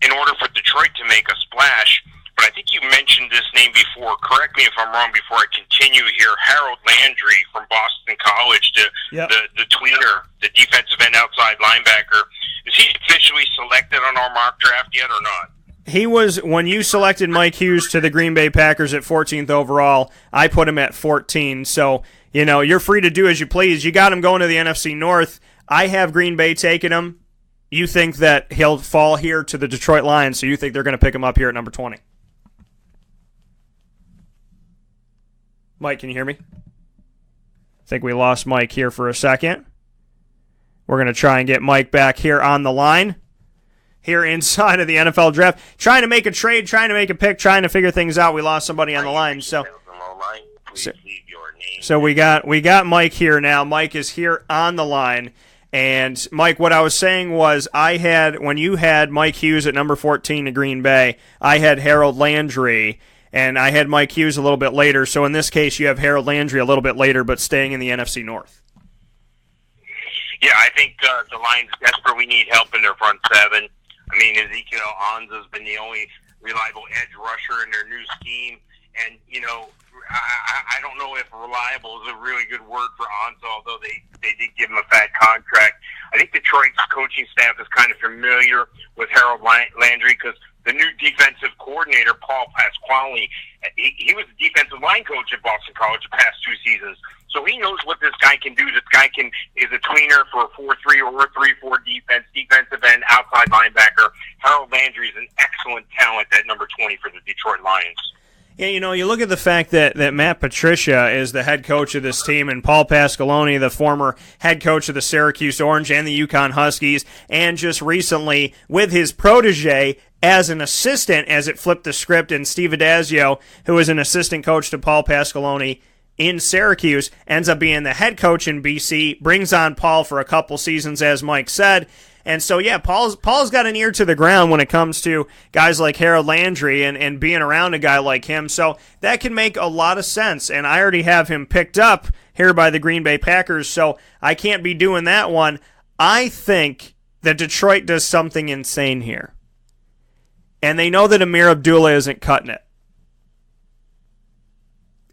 in order for Detroit to make a splash, but I think you mentioned this name before, correct me if I'm wrong before I continue here, Harold Landry from Boston College, the tweener, the defensive end outside linebacker. Is he officially selected on our mock draft yet or not? He was, when you selected Mike Hughes to the Green Bay Packers at 14th overall, I put him at 14. So, you're free to do as you please. You got him going to the NFC North. I have Green Bay taking him. You think that he'll fall here to the Detroit Lions, so you think they're going to pick him up here at number 20. Mike, can you hear me? I think we lost Mike here for a second. We're going to try and get Mike back here on the line. Here inside of the NFL draft, trying to make a trade, trying to make a pick, trying to figure things out. We lost somebody on the line, so we got Mike here now. Mike is here on the line, and Mike, what I was saying was when you had Mike Hughes at number 14 in Green Bay, I had Harold Landry, and I had Mike Hughes a little bit later. So in this case, you have Harold Landry a little bit later, but staying in the NFC North. Yeah, I think the Lions desperately need help in their front seven. I mean, Ezekiel Anza's been the only reliable edge rusher in their new scheme. And, I don't know if reliable is a really good word for Anza, although they did give him a fat contract. I think Detroit's coaching staff is kind of familiar with Harold Landry because the new defensive coordinator, Paul Pasquale, he was the defensive line coach at Boston College the past 2 seasons. So he knows what this guy can do. This guy is a tweener for a 4-3 or a 3-4 defense, defensive end, outside linebacker. Harold Landry is an excellent talent at number 20 for the Detroit Lions. Yeah, you look at the fact that Matt Patricia is the head coach of this team, and Paul Pasqualoni, the former head coach of the Syracuse Orange and the UConn Huskies, and just recently with his protege as an assistant, as it flipped the script, and Steve Adazio, who is an assistant coach to Paul Pasqualoni in Syracuse, ends up being the head coach in BC, brings on Paul for a couple seasons, as Mike said. And so, yeah, Paul's got an ear to the ground when it comes to guys like Harold Landry and being around a guy like him. So that can make a lot of sense. And I already have him picked up here by the Green Bay Packers, so I can't be doing that one. I think that Detroit does something insane here. And they know that Amir Abdullah isn't cutting it.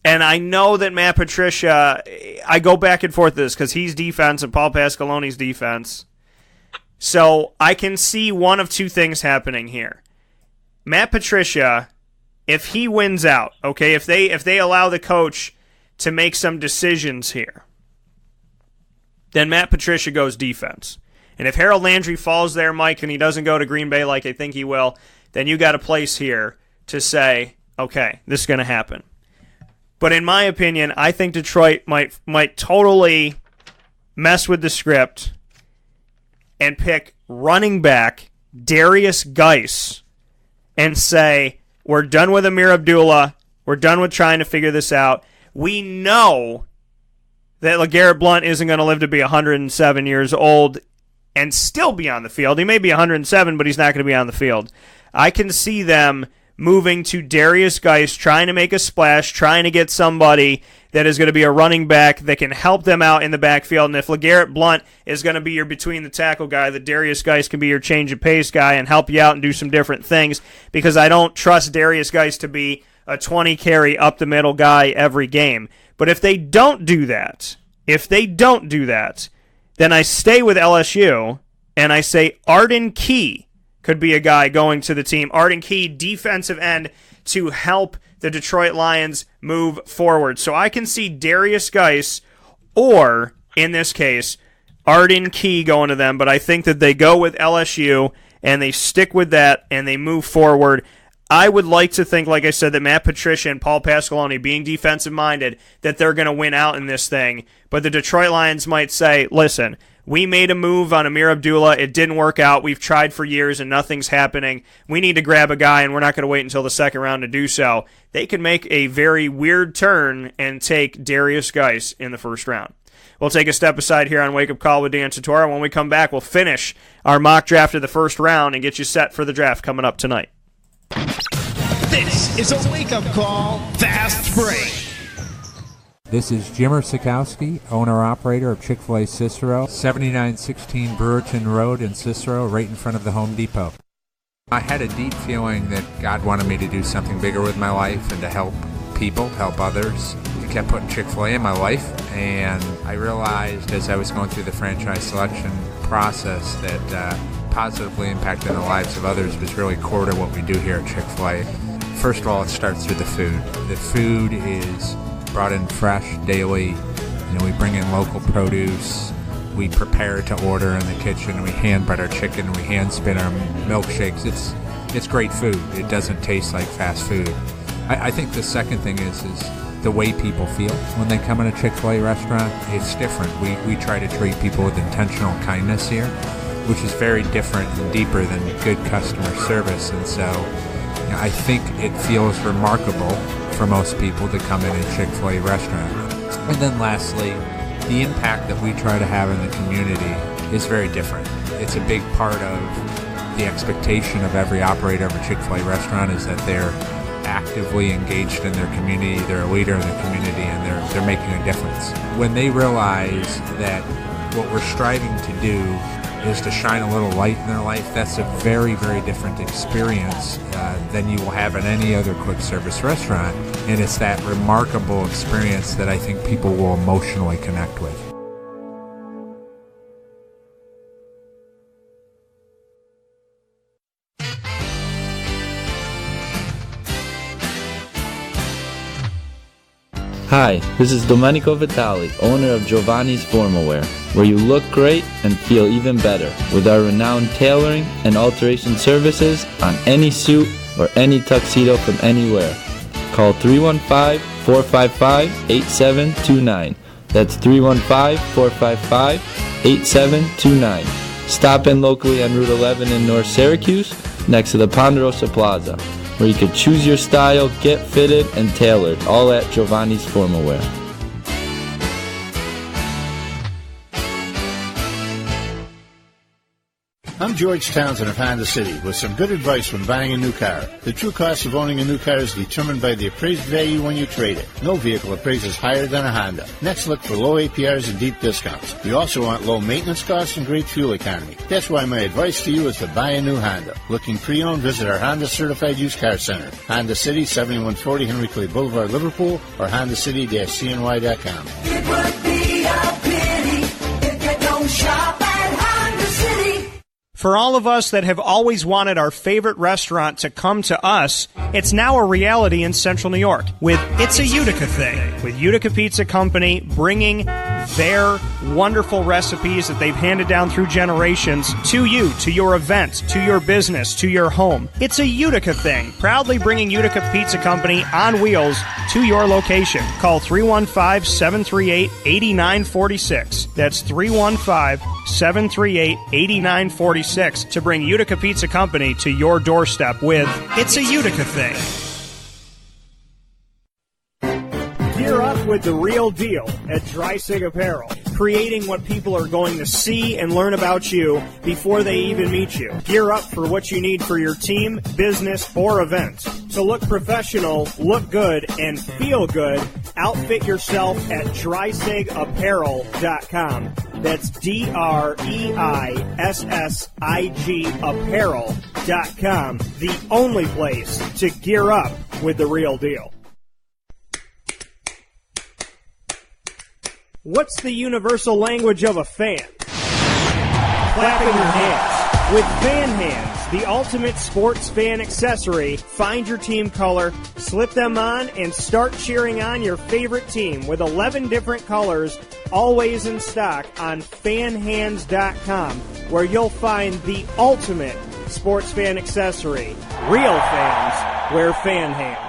And I know that Matt Patricia, I go back and forth this because he's defense and Paul Pasqualoni's defense. So I can see one of two things happening here. Matt Patricia, if he wins out, okay, if they allow the coach to make some decisions here, then Matt Patricia goes defense. And if Harold Landry falls there, Mike, and he doesn't go to Green Bay like I think he will, then you got a place here to say, okay, this is going to happen. But in my opinion, I think Detroit might totally mess with the script and pick running back Darius Geis and say, we're done with Amir Abdullah. We're done with trying to figure this out. We know that LeGarrette Blount isn't going to live to be 107 years old and still be on the field. He may be 107, but he's not going to be on the field. I can see them moving to Darius Geis, trying to make a splash, trying to get somebody that is going to be a running back that can help them out in the backfield. And if LeGarrette Blount is going to be your between-the-tackle guy, the Darius Geis can be your change-of-pace guy and help you out and do some different things, because I don't trust Darius Geis to be a 20-carry up-the-middle guy every game. But if they don't do that, then I stay with LSU, and I say Arden Key could be a guy going to the team. Arden Key, defensive end, to help the Detroit Lions move forward. So I can see Darius Geis, or, in this case, Arden Key going to them, but I think that they go with LSU, and they stick with that, and they move forward. I would like to think, like I said, that Matt Patricia and Paul Pasqualoni, being defensive-minded, that they're going to win out in this thing. But the Detroit Lions might say, listen, we made a move on Amir Abdullah. It didn't work out. We've tried for years, and nothing's happening. We need to grab a guy, and we're not going to wait until the second round to do so. They could make a very weird turn and take Darius Geis in the first round. We'll take a step aside here on Wake Up Call with Dan Tortora. When we come back, we'll finish our mock draft of the first round and get you set for the draft coming up tonight. This is a wake-up call fast break. This is Jimmer Sikowski, owner-operator of Chick-fil-A Cicero, 7916 Brewerton Road in Cicero, right in front of the Home Depot. I had a deep feeling that God wanted me to do something bigger with my life and to help people, help others. He kept putting Chick-fil-A in my life, and I realized as I was going through the franchise selection process that positively impacting the lives of others was really core to what we do here at Chick-fil-A. First of all, it starts with the food. The food is brought in fresh daily. We bring in local produce. We prepare to order in the kitchen. We hand bread our chicken. We hand spin our milkshakes. It's great food. It doesn't taste like fast food. I think the second thing is the way people feel when they come in a Chick-fil-A restaurant. It's different. We try to treat people with intentional kindness here, which is very different and deeper than good customer service. And so I think it feels remarkable for most people to come in a Chick-fil-A restaurant. And then lastly, the impact that we try to have in the community is very different. It's a big part of the expectation of every operator of a Chick-fil-A restaurant is that they're actively engaged in their community, they're a leader in the community, and they're making a difference. When they realize that what we're striving to do is to shine a little light in their life. That's a very, very different experience than you will have in any other quick service restaurant. And it's that remarkable experience that I think people will emotionally connect with. Hi, this is Domenico Vitali, owner of Giovanni's Formal Wear, where you look great and feel even better with our renowned tailoring and alteration services on any suit or any tuxedo from anywhere. Call 315-455-8729. That's 315-455-8729. Stop in locally on Route 11 in North Syracuse, next to the Ponderosa Plaza, where you can choose your style, get fitted, and tailored, all at Giovanni's Formal Wear. I'm George Townsend of Honda City with some good advice when buying a new car. The true cost of owning a new car is determined by the appraised value when you trade it. No vehicle appraises higher than a Honda. Next, look for low APRs and deep discounts. You also want low maintenance costs and great fuel economy. That's why my advice to you is to buy a new Honda. Looking pre-owned, visit our Honda Certified Used Car Center. Honda City, 7140 Henry Clay Boulevard, Liverpool, or HondaCity-CNY.com. It would be a pity if you don't shop at Honda City. For all of us that have always wanted our favorite restaurant to come to us, it's now a reality in Central New York with It's a Utica Thing, with Utica Pizza Company bringing their wonderful recipes that they've handed down through generations to you, to your event, to your business, to your home. It's a Utica Thing, proudly bringing Utica Pizza Company on wheels to your location. Call 315-738-8946. That's 315-738-8946 to bring Utica Pizza Company to your doorstep with It's a Utica Thing. Gear up with the real deal at Dry Sig Apparel, creating what people are going to see and learn about you before they even meet you. Gear up for what you need for your team, business, or event. To look professional, look good, and feel good, outfit yourself at DreisigApparel.com. That's DREISSIG Apparel.com. The only place to gear up with the real deal. What's the universal language of a fan? Clapping your hands. With Fan Hands, the ultimate sports fan accessory, find your team color, slip them on, and start cheering on your favorite team with 11 different colors, always in stock on fanhands.com, where you'll find the ultimate sports fan accessory. Real fans wear Fan Hands.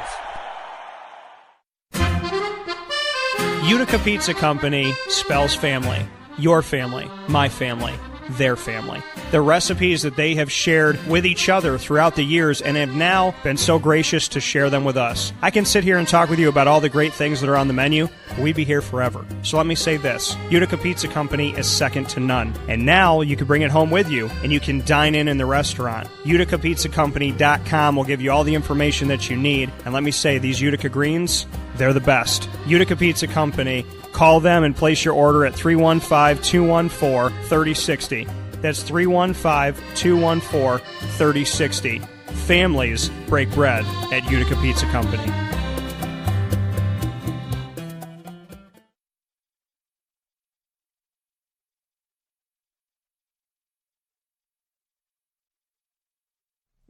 Utica Pizza Company spells family. Your family, my family, their family. The recipes that they have shared with each other throughout the years and have now been so gracious to share them with us. I can sit here and talk with you about all the great things that are on the menu, but we'd be here forever. So let me say this. Utica Pizza Company is second to none. And now you can bring it home with you and you can dine in the restaurant. UticaPizzaCompany.com will give you all the information that you need. And let me say, these Utica greens, they're the best. Utica Pizza Company. Call them and place your order at 315-214-3060. That's 315-214-3060. Families break bread at Utica Pizza Company.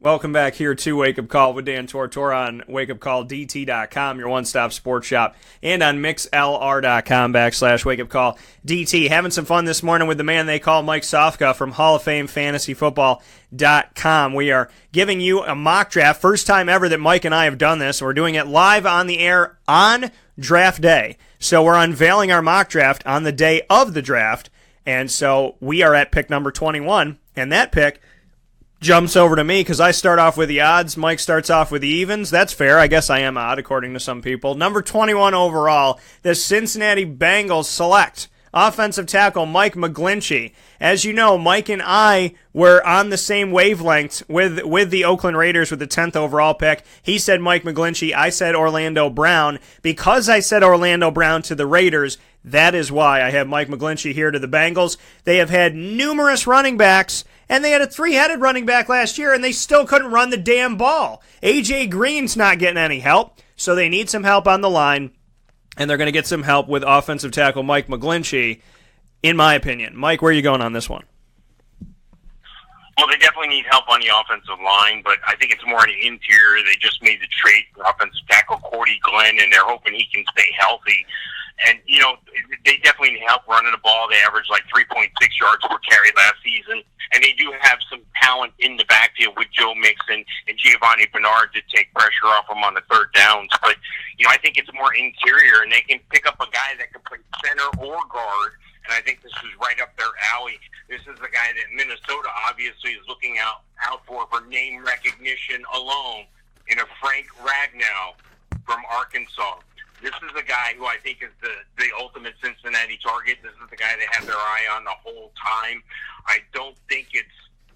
Welcome back here to Wake Up Call with Dan Tortora on wakeupcalldt.com, your one-stop sports shop, and on mixlr.com/wakeupcalldt. Having some fun this morning with the man they call Mike Sofka from Hall of Fame FantasyFootball.com. We are giving you a mock draft. First time ever that Mike and I have done this. We're doing it live on the air on draft day. So we're unveiling our mock draft on the day of the draft. And so we are at pick number 21, and that pick jumps over to me because I start off with the odds. Mike starts off with the evens. That's fair. I guess I am odd, according to some people. Number 21 overall, the Cincinnati Bengals select offensive tackle Mike McGlinchey. As you know, Mike and I were on the same wavelength with the Oakland Raiders with the 10th overall pick. He said Mike McGlinchey, I said Orlando Brown. Because I said Orlando Brown to the Raiders, that is why I have Mike McGlinchey here to the Bengals. They have had numerous running backs, and they had a three-headed running back last year, and they still couldn't run the damn ball. A.J. Green's not getting any help, so they need some help on the line, and they're going to get some help with offensive tackle Mike McGlinchey, in my opinion. Mike, where are you going on this one? Well, they definitely need help on the offensive line, but I think it's more on the interior. They just made the trade for offensive tackle Cordy Glenn, and they're hoping he can stay healthy. And, you know, they definitely need help running the ball. They averaged like 3.6 yards per carry last season, and they do have some talent in the backfield with Joe Mixon and Giovanni Bernard to take pressure off them on the third downs. But, you know, I think it's more interior, and they can pick up a guy that can play center or guard. And I think this is right up their alley. This is the guy that Minnesota obviously is looking out for name recognition alone in a Frank Ragnow from Arkansas. This is the guy who I think is the ultimate Cincinnati target. This is the guy they have their eye on the whole time. I don't think it's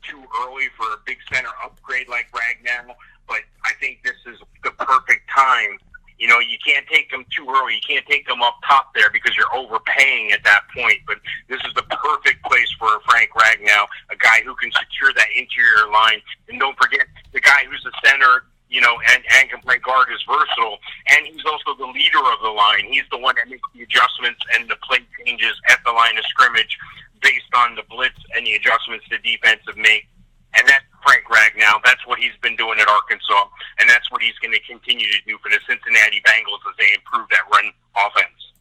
too early for a big center upgrade like Ragnow, but I think this is the perfect time. You know, you can't take them too early. You can't take them up top there because you're overpaying at that point. But this is the perfect place for a Frank Ragnow, a guy who can secure that interior line. And don't forget, the guy who's the center, you know, and can play guard is versatile. And he's also the leader of the line. He's the one that makes the adjustments and the play changes at the line of scrimmage based on the blitz and the adjustments the defensive make. And that's Frank Ragnow. That's what he's been doing at Arkansas, and that's what he's going to continue to do for the Cincinnati Bengals as they improve that run offense.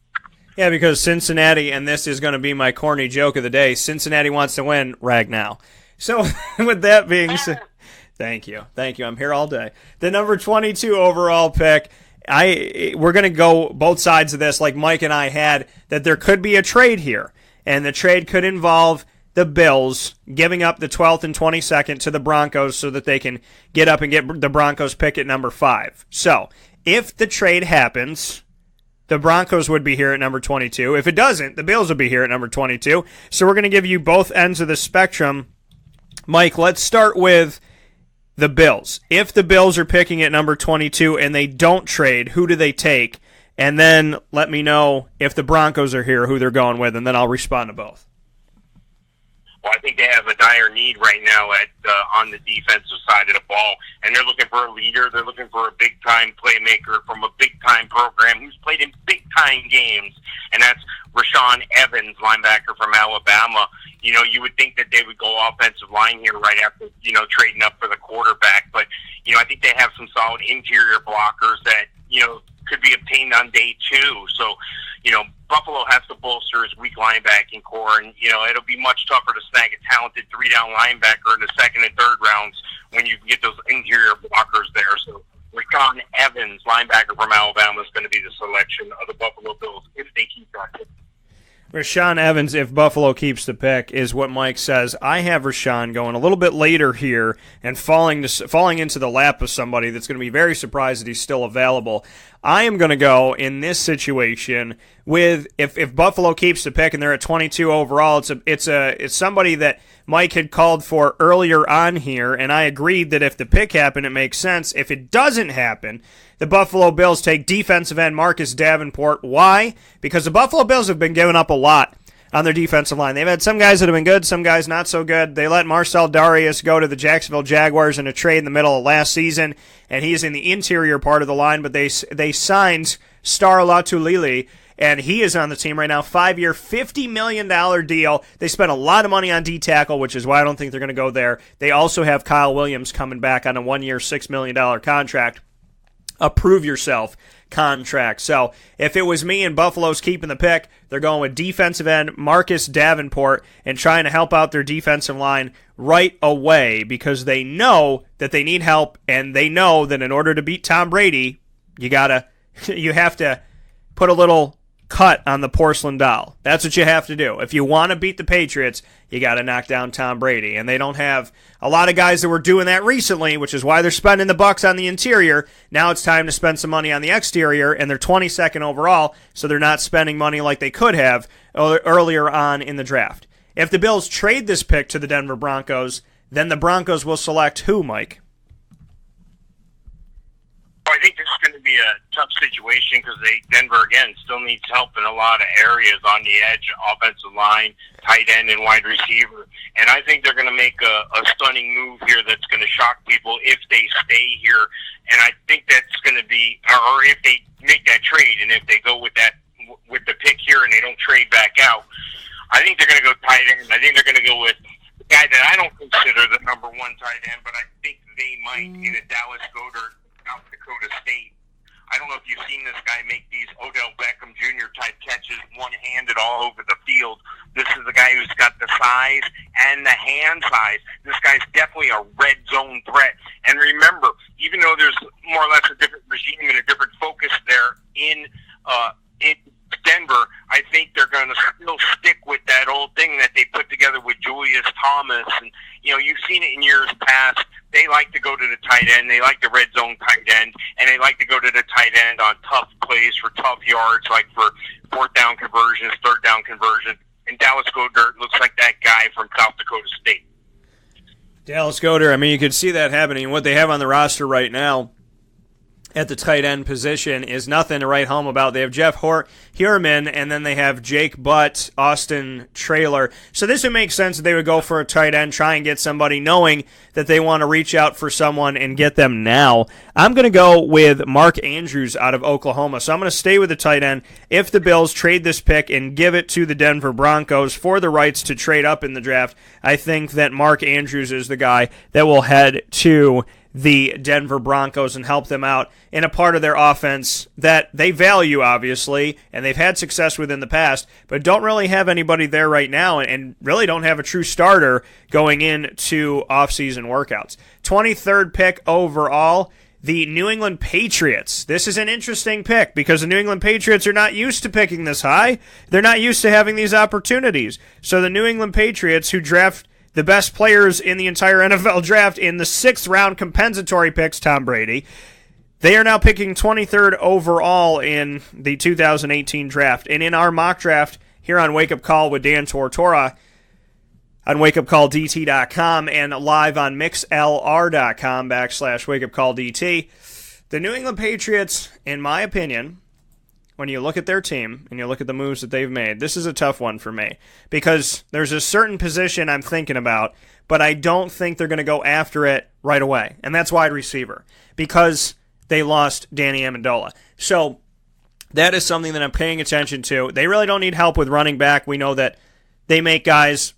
Yeah, because Cincinnati, and this is going to be my corny joke of the day, Cincinnati wants to win Ragnow. So with that being said, thank you. I'm here all day. The number 22 overall pick, we're going to go both sides of this like Mike and I had, that there could be a trade here, and the trade could involve the Bills giving up the 12th and 22nd to the Broncos so that they can get up and get the Broncos pick at number 5. So, if the trade happens, the Broncos would be here at number 22. If it doesn't, the Bills would be here at number 22. So we're going to give you both ends of the spectrum. Mike, let's start with the Bills. If the Bills are picking at number 22 and they don't trade, who do they take? And then let me know if the Broncos are here, who they're going with, and then I'll respond to both. Well, I think they have a dire need right now on the defensive side of the ball, and they're looking for a leader. They're looking for a big-time playmaker from a big-time program who's played in big-time games, and that's Rashaan Evans, linebacker from Alabama. You know, you would think that they would go offensive line here right after, you know, trading up for the quarterback, but, you know, I think they have some solid interior blockers that, you know, could be obtained on day 2. So, you know, Buffalo has to bolster his weak linebacking core, and, you know, it'll be much tougher to snag a talented 3-down linebacker in the second and third rounds when you can get those interior blockers there. So Rashaan Evans, linebacker from Alabama, is going to be the selection of the Buffalo Bills if they keep that. Rashaan Evans, if Buffalo keeps the pick, is what Mike says. I have Rashaan going a little bit later here and falling into the lap of somebody that's going to be very surprised that he's still available. I am going to go in this situation with if Buffalo keeps the pick and they're at 22 overall, it's somebody that Mike had called for earlier on here, and I agreed that if the pick happened, it makes sense. If it doesn't happen, the Buffalo Bills take defensive end Marcus Davenport. Why? Because the Buffalo Bills have been giving up a lot on their defensive line. They've had some guys that have been good, some guys not so good. They let Marcel Darius go to the Jacksonville Jaguars in a trade in the middle of last season, and he's in the interior part of the line, but they signed Star Latulili, and he is on the team right now. 5-year, $50 million deal. They spent a lot of money on D-tackle, which is why I don't think they're going to go there. They also have Kyle Williams coming back on a 1-year, $6 million contract. A prove yourself contract. So if it was me and Buffalo's keeping the pick, they're going with defensive end Marcus Davenport and trying to help out their defensive line right away because they know that they need help, and they know that in order to beat Tom Brady, you have to put a little cut on the porcelain doll. That's what you have to do. If you want to beat the Patriots, you got to knock down Tom Brady. And they don't have a lot of guys that were doing that recently, which is why they're spending the bucks on the interior. Now it's time to spend some money on the exterior, and they're 22nd overall, so they're not spending money like they could have earlier on in the draft. If the Bills trade this pick to the Denver Broncos, then the Broncos will select who, Mike? I think this is going to be a tough situation because Denver, again, still needs help in a lot of areas on the edge, offensive line, tight end, and wide receiver. And I think they're going to make a stunning move here that's going to shock people if they stay here. And I think that's going to be, or if they make that trade, and if they go with the pick here and they don't trade back out, I think they're going to go tight end. I think they're going to go with the guy that I don't consider the number one tight end, but I think they might in a Dallas Goedert, South Dakota State. I don't know if you've seen this guy make these Odell Beckham Jr. type catches one-handed all over the field. This is the guy who's got the size and the hand size. This guy's definitely a red zone threat. And remember, even though there's more or less a different regime and a different focus there in Denver, I think they're going to still stick with that old thing that they put together with Julius Thomas. And, you've seen it in years past. They like to go to the tight end. They like the red zone tight end, and they like to go to the tight end on tough plays for tough yards, like for fourth down conversions, third down conversion. And Dallas Goedert looks like that guy from South Dakota State. Dallas Goedert, you could see that happening. What they have on the roster right now at the tight end position is nothing to write home about. They have Jeff Heuerman, and then they have Jake Butt, Austin Traylor. So this would make sense that they would go for a tight end, try and get somebody, knowing that they want to reach out for someone and get them now. I'm going to go with Mark Andrews out of Oklahoma. So I'm going to stay with the tight end. If the Bills trade this pick and give it to the Denver Broncos for the rights to trade up in the draft, I think that Mark Andrews is the guy that will head to the Denver Broncos and help them out in a part of their offense that they value, obviously, and they've had success with in the past, but don't really have anybody there right now and really don't have a true starter going into offseason workouts. 23rd pick overall, the New England Patriots. This is an interesting pick because the New England Patriots are not used to picking this high. They're not used to having these opportunities. So the New England Patriots, who draft the best players in the entire NFL draft in the 6th round compensatory picks, Tom Brady, they are now picking 23rd overall in the 2018 draft. And in our mock draft here on Wake Up Call with Dan Tortora on wakeupcalldt.com and live on mixlr.com/wakeupcalldt, the New England Patriots, in my opinion, when you look at their team and you look at the moves that they've made, this is a tough one for me because there's a certain position I'm thinking about, but I don't think they're going to go after it right away, and that's wide receiver because they lost Danny Amendola. So that is something that I'm paying attention to. They really don't need help with running back. We know that they make guys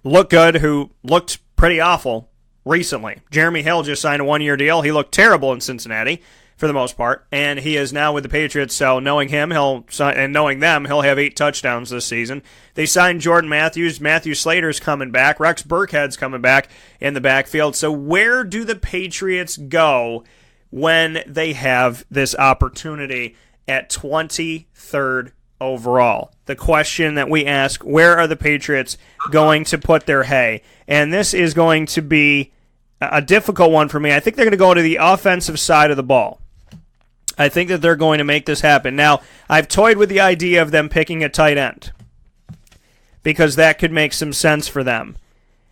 look good who looked pretty awful recently. Jeremy Hill just signed a 1-year deal. He looked terrible in Cincinnati for the most part, and he is now with the Patriots, so knowing him, and knowing them, he'll have 8 touchdowns this season. They signed Jordan Matthews. Matthew Slater's coming back. Rex Burkhead's coming back in the backfield. So where do the Patriots go when they have this opportunity at 23rd overall? The question that we ask, where are the Patriots going to put their hay? And this is going to be a difficult one for me. I think they're going to go to the offensive side of the ball. I think that they're going to make this happen. Now, I've toyed with the idea of them picking a tight end because that could make some sense for them.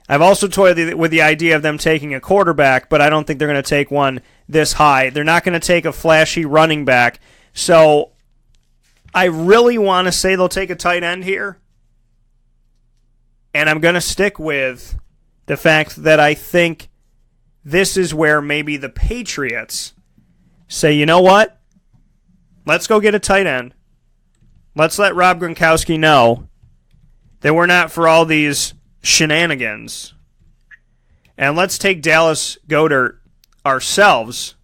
I've also toyed with the idea of them taking a quarterback, but I don't think they're going to take one this high. They're not going to take a flashy running back. So I really want to say they'll take a tight end here. And I'm going to stick with the fact that I think this is where maybe the Patriots say, you know what? Let's go get a tight end. Let's let Rob Gronkowski know that we're not for all these shenanigans. And let's take Dallas Goedert ourselves,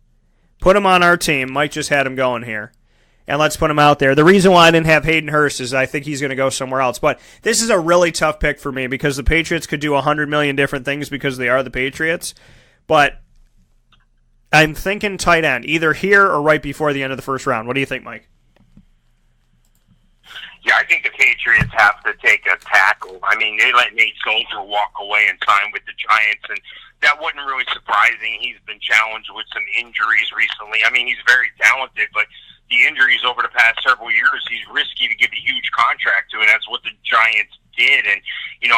put him on our team. Mike just had him going here. And let's put him out there. The reason why I didn't have Hayden Hurst is I think he's going to go somewhere else. But this is a really tough pick for me because the Patriots could do 100 million different things because they are the Patriots. But I'm thinking tight end, either here or right before the end of the first round. What do you think, Mike? Yeah, I think the Patriots have to take a tackle. I mean, they let Nate Soldier walk away and sign with the Giants, and that wasn't really surprising. He's been challenged with some injuries recently. I mean, he's very talented, but the injuries over the past several years, he's risky to give a huge contract to, and that's what the Giants did. And,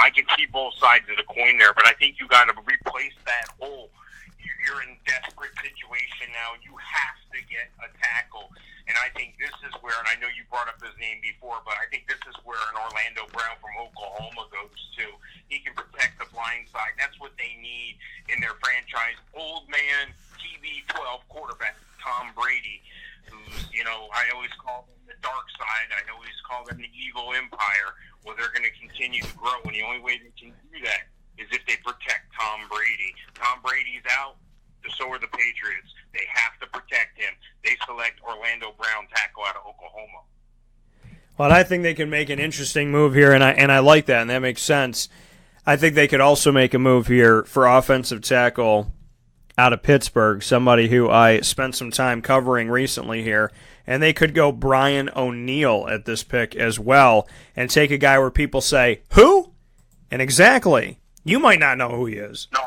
I can see both sides of the coin there, but I think you got to replace that hole. You're in a desperate situation now. You have to get a tackle. And I think this is where, and I know you brought up his name before, but I think this is where an Orlando Brown from Oklahoma goes to. He can protect the blind side. That's what they need in their franchise. Old man, TB12 quarterback, Tom Brady, who's, I always call him the dark side. I always call them the evil empire. Well, they're going to continue to grow, and the only way they can do that is if they protect Tom Brady. Tom Brady's out. So are the Patriots. They have to protect him. They select Orlando Brown, tackle out of Oklahoma. Well, I think they can make an interesting move here, and I like that, and that makes sense. I think they could also make a move here for offensive tackle out of Pittsburgh, somebody who I spent some time covering recently here, and they could go Brian O'Neill at this pick as well and take a guy where people say, who? And exactly. You might not know who he is. No,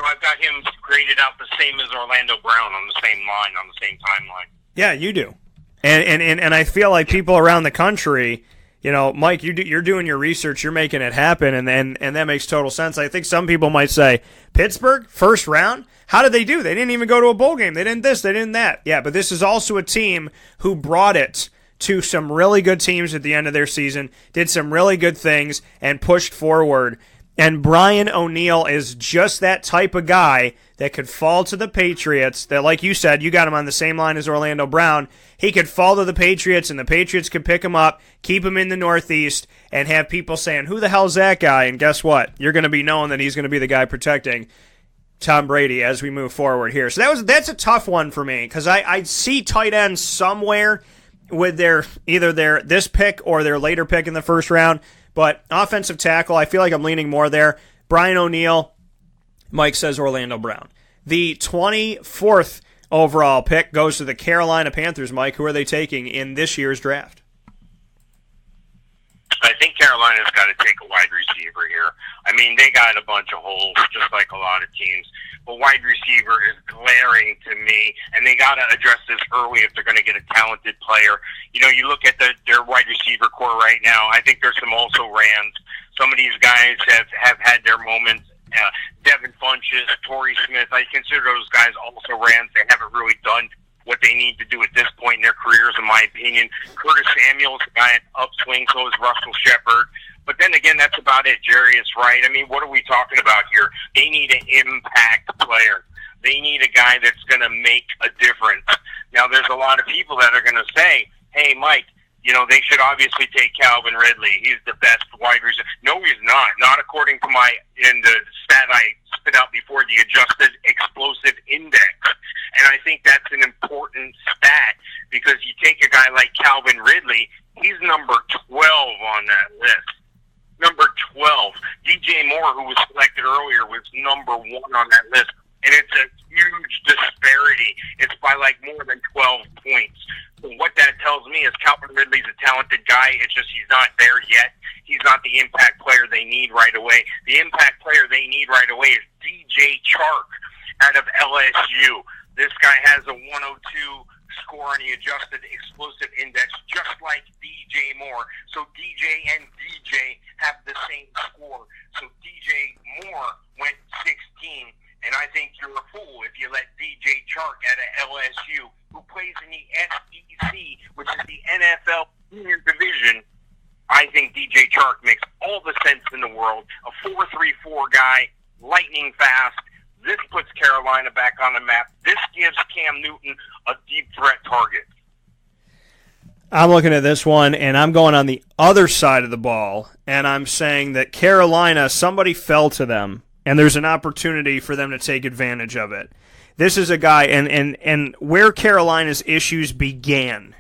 I've got him graded out the same as Orlando Brown on the same line, on the same timeline. Yeah, you do. And I feel like people around the country, Mike, you're doing your research, you're making it happen, and that makes total sense. I think some people might say, Pittsburgh, first round? How did they do? They didn't even go to a bowl game. They didn't this, they didn't that. Yeah, but this is also a team who brought it to some really good teams at the end of their season, did some really good things, and pushed forward. And Brian O'Neill is just that type of guy that could fall to the Patriots, that, like you said, you got him on the same line as Orlando Brown. He could fall to the Patriots, and the Patriots could pick him up, keep him in the Northeast, and have people saying, who the hell's that guy? And guess what? You're going to be knowing that he's going to be the guy protecting Tom Brady as we move forward here. So that's a tough one for me, because I see tight ends somewhere with either this pick or their later pick in the first round. But offensive tackle, I feel like I'm leaning more there. Brian O'Neill, Mike says Orlando Brown. The 24th overall pick goes to the Carolina Panthers. Mike, who are they taking in this year's draft? I think Carolina's got to take a wide receiver here. I mean, they got a bunch of holes, just like a lot of teams. But wide receiver is glaring to me, and they got to address this early if they're going to get a talented player. You look at their wide receiver core right now. I think there's some also-rans. Some of these guys have had their moments. Devin Funchess, Torrey Smith, I consider those guys also-rans. They haven't really done what they need to do at this point in their careers, in my opinion. Curtis Samuel's a guy at upswing, so is Russell Shepard. But then again, that's about it. Jarius Wright. I mean, what are we talking about here? They need an impact player. They need a guy that's going to make a difference. Now, there's a lot of people that are going to say, hey, Mike, they should obviously take Calvin Ridley. He's the best wide receiver. No, he's not. Not according to in the stat I spit out before, the adjusted explosive index. And I think that's an important stat, because you take a guy like Calvin Ridley, he's number 12 on that list. Number 12. DJ Moore, who was selected earlier, was number 1 on that list. And it's a huge disparity. It's by more than 12 points. So what that tells me is Calvin Ridley's a talented guy. It's just he's not there yet. He's not the impact player they need right away. The impact player they need right away is DJ Chark out of LSU. This guy has a 102 score on the adjusted explosive index, just like DJ Moore. So DJ and DJ have the same score. So DJ Moore went 16, and I think you're a fool if you let DJ Chark out of LSU, who plays in the SEC, which is the NFL Senior Division. I think DJ Chark makes all the sense in the world. A 4.34 guy, lightning fast. This puts Carolina back on the map. This gives Cam Newton a deep threat target. I'm looking at this one, and I'm going on the other side of the ball, and I'm saying that Carolina, somebody fell to them, and there's an opportunity for them to take advantage of it. This is a guy, and where Carolina's issues began,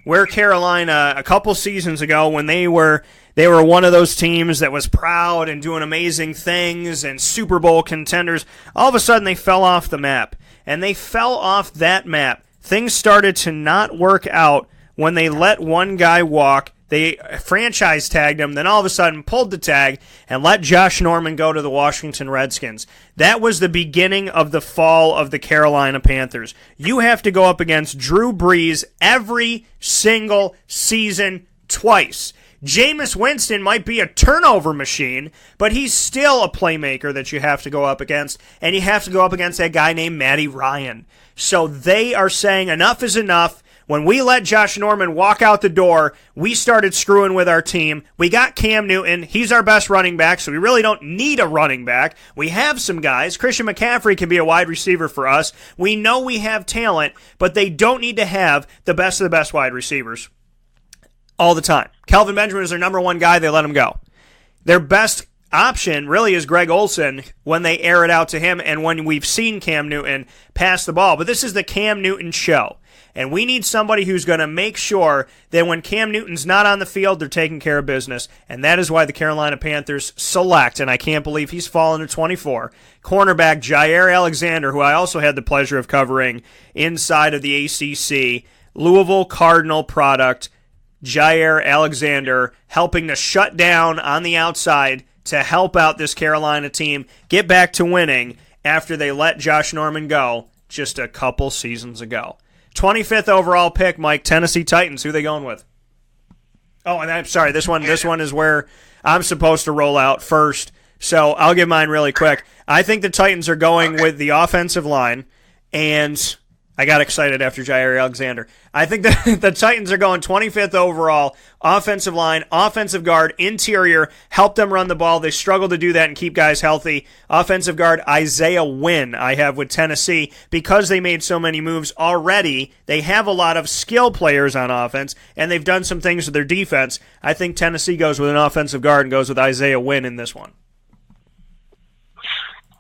where Carolina, a couple seasons ago, when they were one of those teams that was proud and doing amazing things and Super Bowl contenders, all of a sudden they fell off the map. And they fell off that map. Things started to not work out when they let one guy walk. They franchise tagged him, then all of a sudden pulled the tag and let Josh Norman go to the Washington Redskins. That was the beginning of the fall of the Carolina Panthers. You have to go up against Drew Brees every single season twice. Jameis Winston might be a turnover machine, but he's still a playmaker that you have to go up against, and you have to go up against that guy named Matty Ryan. So they are saying enough is enough. When we let Josh Norman walk out the door, we started screwing with our team. We got Cam Newton. He's our best running back, so we really don't need a running back. We have some guys. Christian McCaffrey can be a wide receiver for us. We know we have talent, but they don't need to have the best of the best wide receivers all the time. Kelvin Benjamin is their number one guy. They let him go. Their best option really is Greg Olsen when they air it out to him and when we've seen Cam Newton pass the ball. But this is the Cam Newton show. And we need somebody who's going to make sure that when Cam Newton's not on the field, they're taking care of business. And that is why the Carolina Panthers select, and I can't believe he's fallen to 24, cornerback Jair Alexander, who I also had the pleasure of covering inside of the ACC, Louisville Cardinal product, Jair Alexander, helping to shut down on the outside to help out this Carolina team get back to winning after they let Josh Norman go just a couple seasons ago. 25th overall pick, Mike, Tennessee Titans. Who are they going with? Oh, and I'm sorry, this one is where I'm supposed to roll out first, so I'll give mine really quick. I think the Titans are going with the offensive line, and I got excited after Jair Alexander. I think the Titans are going 25th overall, offensive line, offensive guard, interior, help them run the ball. They struggle to do that and keep guys healthy. Offensive guard Isaiah Wynn I have with Tennessee because they made so many moves already. They have a lot of skill players on offense, and they've done some things with their defense. I think Tennessee goes with an offensive guard and goes with Isaiah Wynn in this one.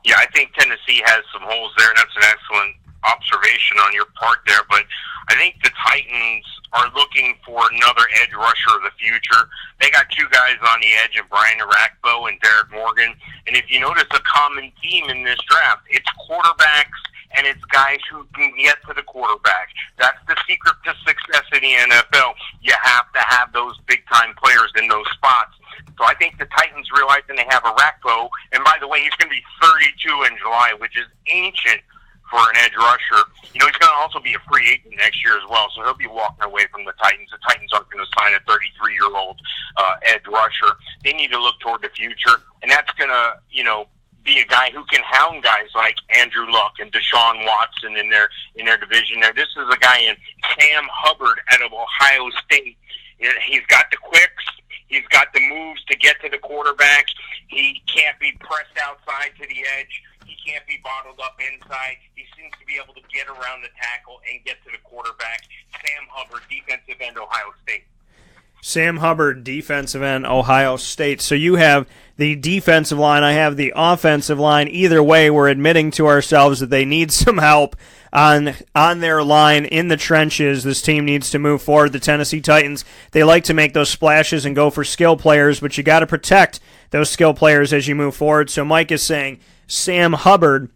Yeah, I think Tennessee has some holes there, and that's an excellent observation on your part there, but I think the Titans are looking for another edge rusher of the future. They got two guys on the edge of Brian Arakpo and Derek Morgan, and if you notice a common theme in this draft, it's quarterbacks and it's guys who can get to the quarterback. That's the secret to success in the NFL. You have to have those big-time players in those spots. So I think the Titans realizing they have Arakpo, and by the way, he's going to be 32 in July, which is ancient for an edge rusher. You know, he's going to also be a free agent next year as well, so he'll be walking away from the Titans. The Titans aren't going to sign a 33-year-old edge rusher. They need to look toward the future, and that's going to, you know, be a guy who can hound guys like Andrew Luck and Deshaun Watson in their division there. This is a guy in Sam Hubbard out of Ohio State. He's got the quicks. He's got the moves to get to the quarterback. He can't be pressed outside to the edge. He can't be bottled up inside. He seems to be able to get around the tackle and get to the quarterback. Sam Hubbard, defensive end, Ohio State. Sam Hubbard, defensive end, Ohio State. So you have the defensive line. I have the offensive line. Either way, we're admitting to ourselves that they need some help on their line in the trenches. This team needs to move forward. The Tennessee Titans, they like to make those splashes and go for skill players, but you got to protect those skill players as you move forward. So Mike is saying Sam Hubbard,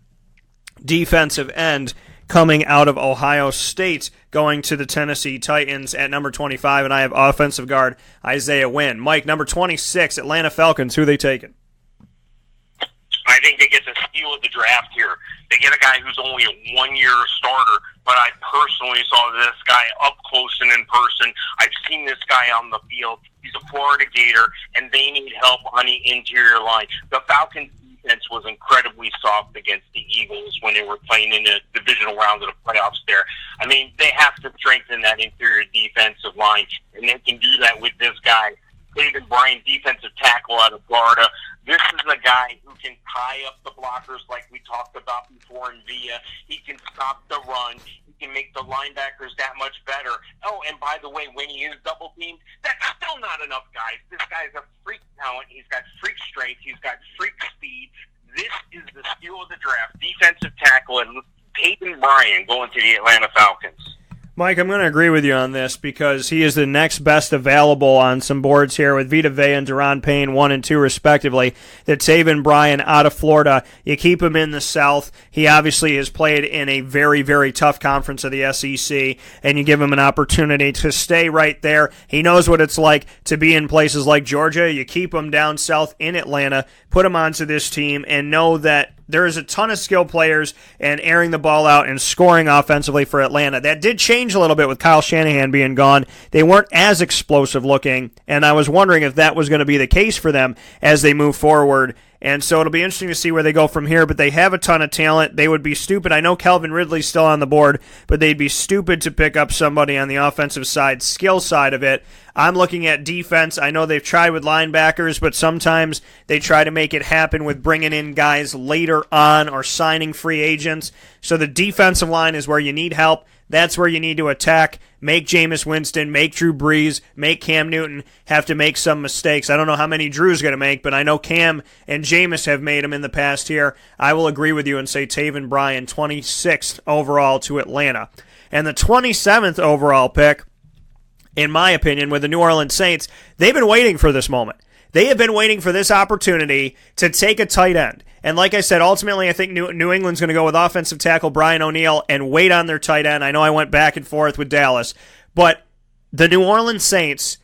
defensive end, coming out of Ohio State, going to the Tennessee Titans at number 25, and I have offensive guard Isaiah Wynn. Mike, number 26, Atlanta Falcons. Who are they taking? I think they get the steal of the draft here. They get a guy who's only a one-year starter, but I personally saw this guy up close and in person. I've seen this guy on the field. He's a Florida Gator, and they need help on the interior line. The Falcons' defense was incredibly soft against the Eagles when they were playing in the divisional round of the playoffs there. I mean, they have to strengthen that interior defensive line, and they can do that with this guy, David Bryant, defensive tackle out of Florida. This is a guy who can tie up the blockers like we talked about before in Villa. He can stop the run. He can make the linebackers that much better. Oh, and by the way, when he is double teamed, that's still not enough, guys. This guy's a freak talent. He's got freak strength. He's got freak speed. This is the steal of the draft. Defensive tackle and Peyton Bryan going to the Atlanta Falcons. Mike, I'm going to agree with you on this because he is the next best available on some boards here with Vita Vea and Deron Payne 1 and 2 respectively. The Taven Bryan out of Florida. You keep him in the South. He obviously has played in a very, very tough conference of the SEC, and you give him an opportunity to stay right there. He knows what it's like to be in places like Georgia. You keep him down south in Atlanta, put him onto this team, and know that there is a ton of skill players and airing the ball out and scoring offensively for Atlanta. That did change a little bit with Kyle Shanahan being gone. They weren't as explosive looking, and I was wondering if that was going to be the case for them as they move forward. And so it'll be interesting to see where they go from here, but they have a ton of talent. They would be stupid. I know Calvin Ridley's still on the board, but they'd be stupid to pick up somebody on the offensive side, skill side of it. I'm looking at defense. I know they've tried with linebackers, but sometimes they try to make it happen with bringing in guys later on or signing free agents. So the defensive line is where you need help. That's where you need to attack. Make Jameis Winston, make Drew Brees, make Cam Newton have to make some mistakes. I don't know how many Drew's going to make, but I know Cam and Jameis have made them in the past here. I will agree with you and say Taven Bryan, 26th overall to Atlanta. And the 27th overall pick, in my opinion, with the New Orleans Saints, they've been waiting for this moment. They have been waiting for this opportunity to take a tight end. And like I said, ultimately I think New England's going to go with offensive tackle Brian O'Neill and wait on their tight end. I know I went back and forth with Dallas. But the New Orleans Saints,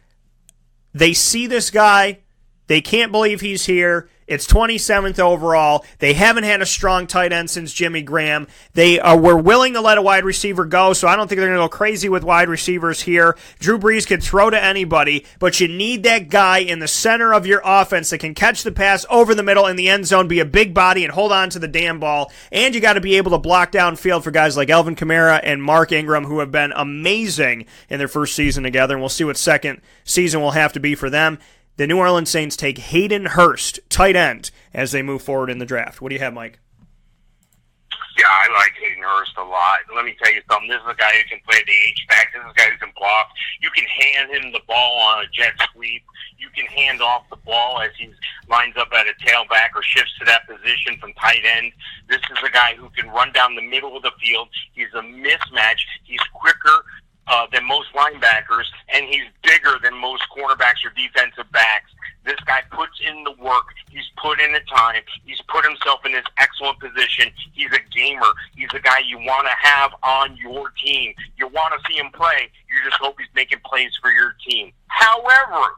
they see this guy. They can't believe he's here. It's 27th overall. They haven't had a strong tight end since Jimmy Graham. They were willing to let a wide receiver go, so I don't think they're going to go crazy with wide receivers here. Drew Brees can throw to anybody, but you need that guy in the center of your offense that can catch the pass over the middle in the end zone, be a big body, and hold on to the damn ball. And you got to be able to block downfield for guys like Alvin Kamara and Mark Ingram, who have been amazing in their first season together, and we'll see what second season will have to be for them. The New Orleans Saints take Hayden Hurst, tight end, as they move forward in the draft. What do you have, Mike? Yeah, I like Hayden Hurst a lot. Let me tell you something. This is a guy who can play the H-back. This is a guy who can block. You can hand him the ball on a jet sweep. You can hand off the ball as he lines up at a tailback or shifts to that position from tight end. This is a guy who can run down the middle of the field. He's a mismatch. He's quicker than most linebackers, and he's bigger than most cornerbacks or defensive backs. This guy puts in the work. He's put in the time. He's put himself in this excellent position. He's a gamer. He's a guy you want to have on your team. You want to see him play. You just hope he's making plays for your team. However,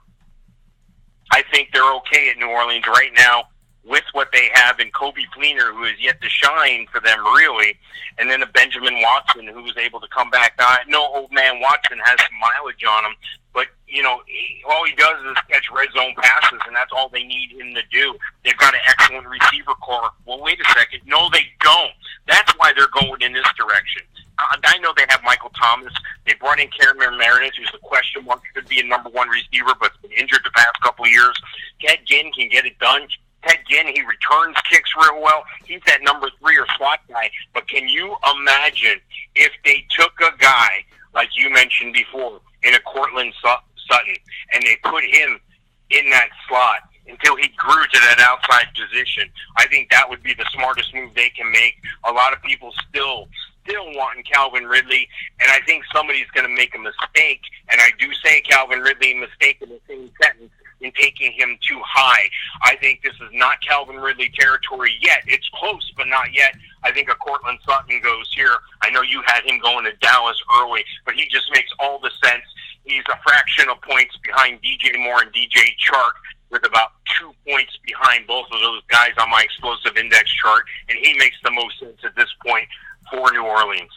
I think they're okay at New Orleans right now with what they have in Kobe Fleener, who is yet to shine for them, really, and then a Benjamin Watson, who was able to come back. Now, I know old man Watson has some mileage on him, but, you know, all he does is catch red zone passes, and that's all they need him to do. They've got an excellent receiver core. Well, wait a second. No, they don't. That's why they're going in this direction. I know they have Michael Thomas. They brought in Cameron Meredith, who's a question mark, could be a number one receiver, but been injured the past couple of years. Ted Ginn can get it done. Ted Ginn, he returns kicks real well. He's that number 3 or slot guy. But can you imagine if they took a guy, like you mentioned before, in a Cortland Sutton, and they put him in that slot until he grew to that outside position? I think that would be the smartest move they can make. A lot of people still wanting Calvin Ridley, and I think somebody's going to make a mistake, and I do say Calvin Ridley mistake in the same sentence, in taking him too high. I think this is not Calvin Ridley territory yet. It's close, but not yet. I think a Cortland Sutton goes here. I know you had him going to Dallas early, but he just makes all the sense. He's a fraction of points behind DJ Moore and DJ Chark, with about 2 points behind both of those guys on my explosive index chart, and he makes the most sense at this point for New Orleans.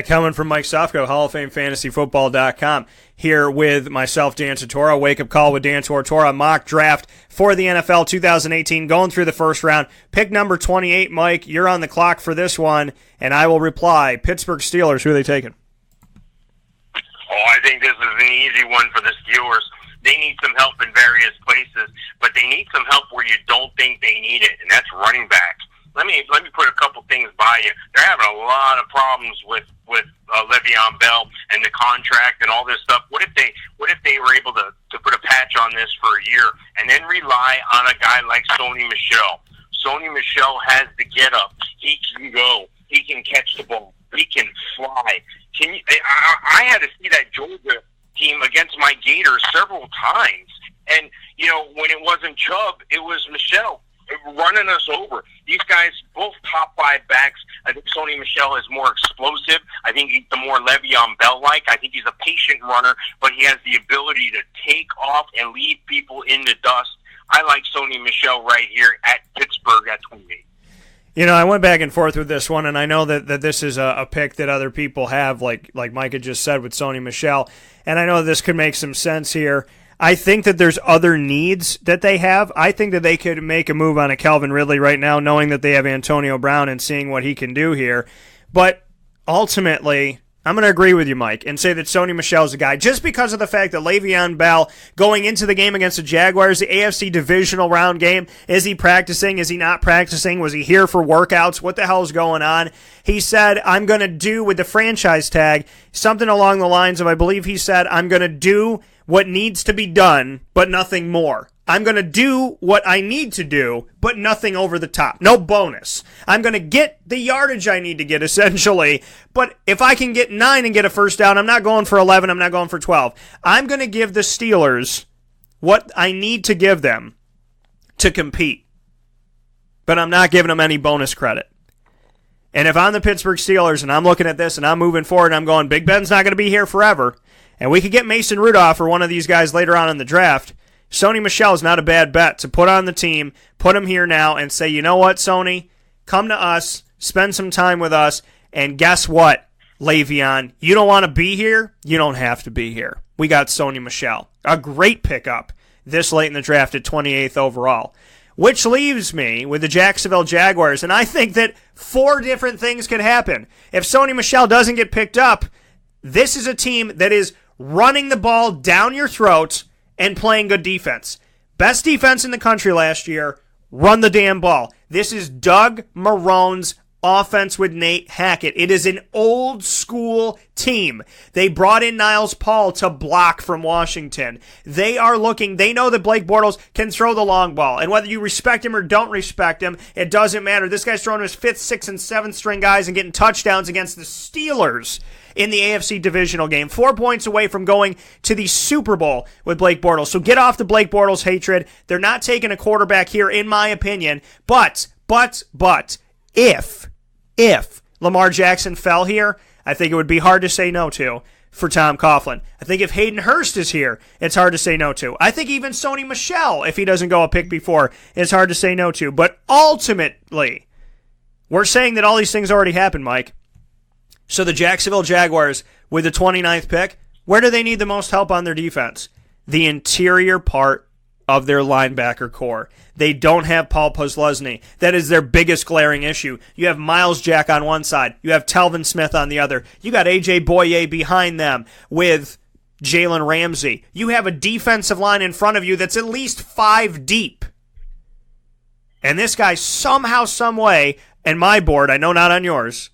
Coming from Mike Sofka, Hall of Fame FantasyFootball.com, here with myself, Dan Tortora. Wake up call with Dan Tortora. Mock draft for the NFL 2018, going through the first round. Pick number 28, Mike. You're on the clock for this one, and I will reply. Pittsburgh Steelers, who are they taking? Oh, I think this is an easy one for the Steelers. They need some help in various places, but they need some help where you don't think they need it, and that's running backs. Let me put a couple things by you. They're having a lot of problems with Le'Veon Bell and the contract and all this stuff. What if they were able to put a patch on this for a year and then rely on a guy like Sony Michel? Sony Michel has the get up. He can go. He can catch the ball. He can fly. I had to see that Georgia team against my Gators several times. And, when it wasn't Chubb, it was Michelle running us over. These guys, both top 5 backs. I think Sony Michel is more explosive. I think he's the more Le'Veon Bell-like. I think he's a patient runner, but he has the ability to take off and leave people in the dust. I like Sony Michel right here at Pittsburgh at 28. I went back and forth with this one, and I know that this is a pick that other people have, like Mike had just said with Sony Michel, and I know this could make some sense here. I think that there's other needs that they have. I think that they could make a move on a Calvin Ridley right now, knowing that they have Antonio Brown and seeing what he can do here. But ultimately, I'm going to agree with you, Mike, and say that Sony Michel's a guy just because of the fact that Le'Veon Bell, going into the game against the Jaguars, the AFC divisional round game, is he practicing? Is he not practicing? Was he here for workouts? What the hell is going on? He said, I'm going to do with the franchise tag something along the lines of, I believe he said, I'm going to do what needs to be done, but nothing more. I'm going to do what I need to do, but nothing over the top. No bonus. I'm going to get the yardage I need to get, essentially. But if I can get 9 and get a first down, I'm not going for 11. I'm not going for 12. I'm going to give the Steelers what I need to give them to compete. But I'm not giving them any bonus credit. And if I'm the Pittsburgh Steelers and I'm looking at this and I'm moving forward and I'm going, Big Ben's not going to be here forever, and we could get Mason Rudolph or one of these guys later on in the draft, Sony Michel is not a bad bet to put on the team, put him here now, and say, you know what, Sony? Come to us, spend some time with us, and guess what, Le'Veon? You don't want to be here? You don't have to be here. We got Sony Michel. A great pickup this late in the draft at 28th overall. Which leaves me with the Jacksonville Jaguars, and I think that 4 different things could happen. If Sony Michel doesn't get picked up, this is a team that is running the ball down your throat and playing good defense. Best defense in the country last year, run the damn ball. This is Doug Marrone's offense with Nate Hackett. It is an old school team. They brought in Niles Paul to block from Washington. They know that Blake Bortles can throw the long ball. And whether you respect him or don't respect him, it doesn't matter. This guy's throwing his 5th, 6th, and 7th string guys and getting touchdowns against the Steelers in the AFC divisional game. 4 points away from going to the Super Bowl with Blake Bortles. So get off the Blake Bortles hatred. They're not taking a quarterback here, in my opinion. But, if Lamar Jackson fell here, I think it would be hard to say no to for Tom Coughlin. I think if Hayden Hurst is here, it's hard to say no to. I think even Sony Michel, if he doesn't go a pick before, it's hard to say no to. But ultimately, we're saying that all these things already happened, Mike. So the Jacksonville Jaguars, with the 29th pick, where do they need the most help on their defense? The interior part of their linebacker core. They don't have Paul Posluszny. That is their biggest glaring issue. You have Miles Jack on one side. You have Telvin Smith on the other. You got A.J. Boye behind them with Jalen Ramsey. You have a defensive line in front of you that's at least 5 deep. And this guy somehow, some way, and my board, I know not on yours,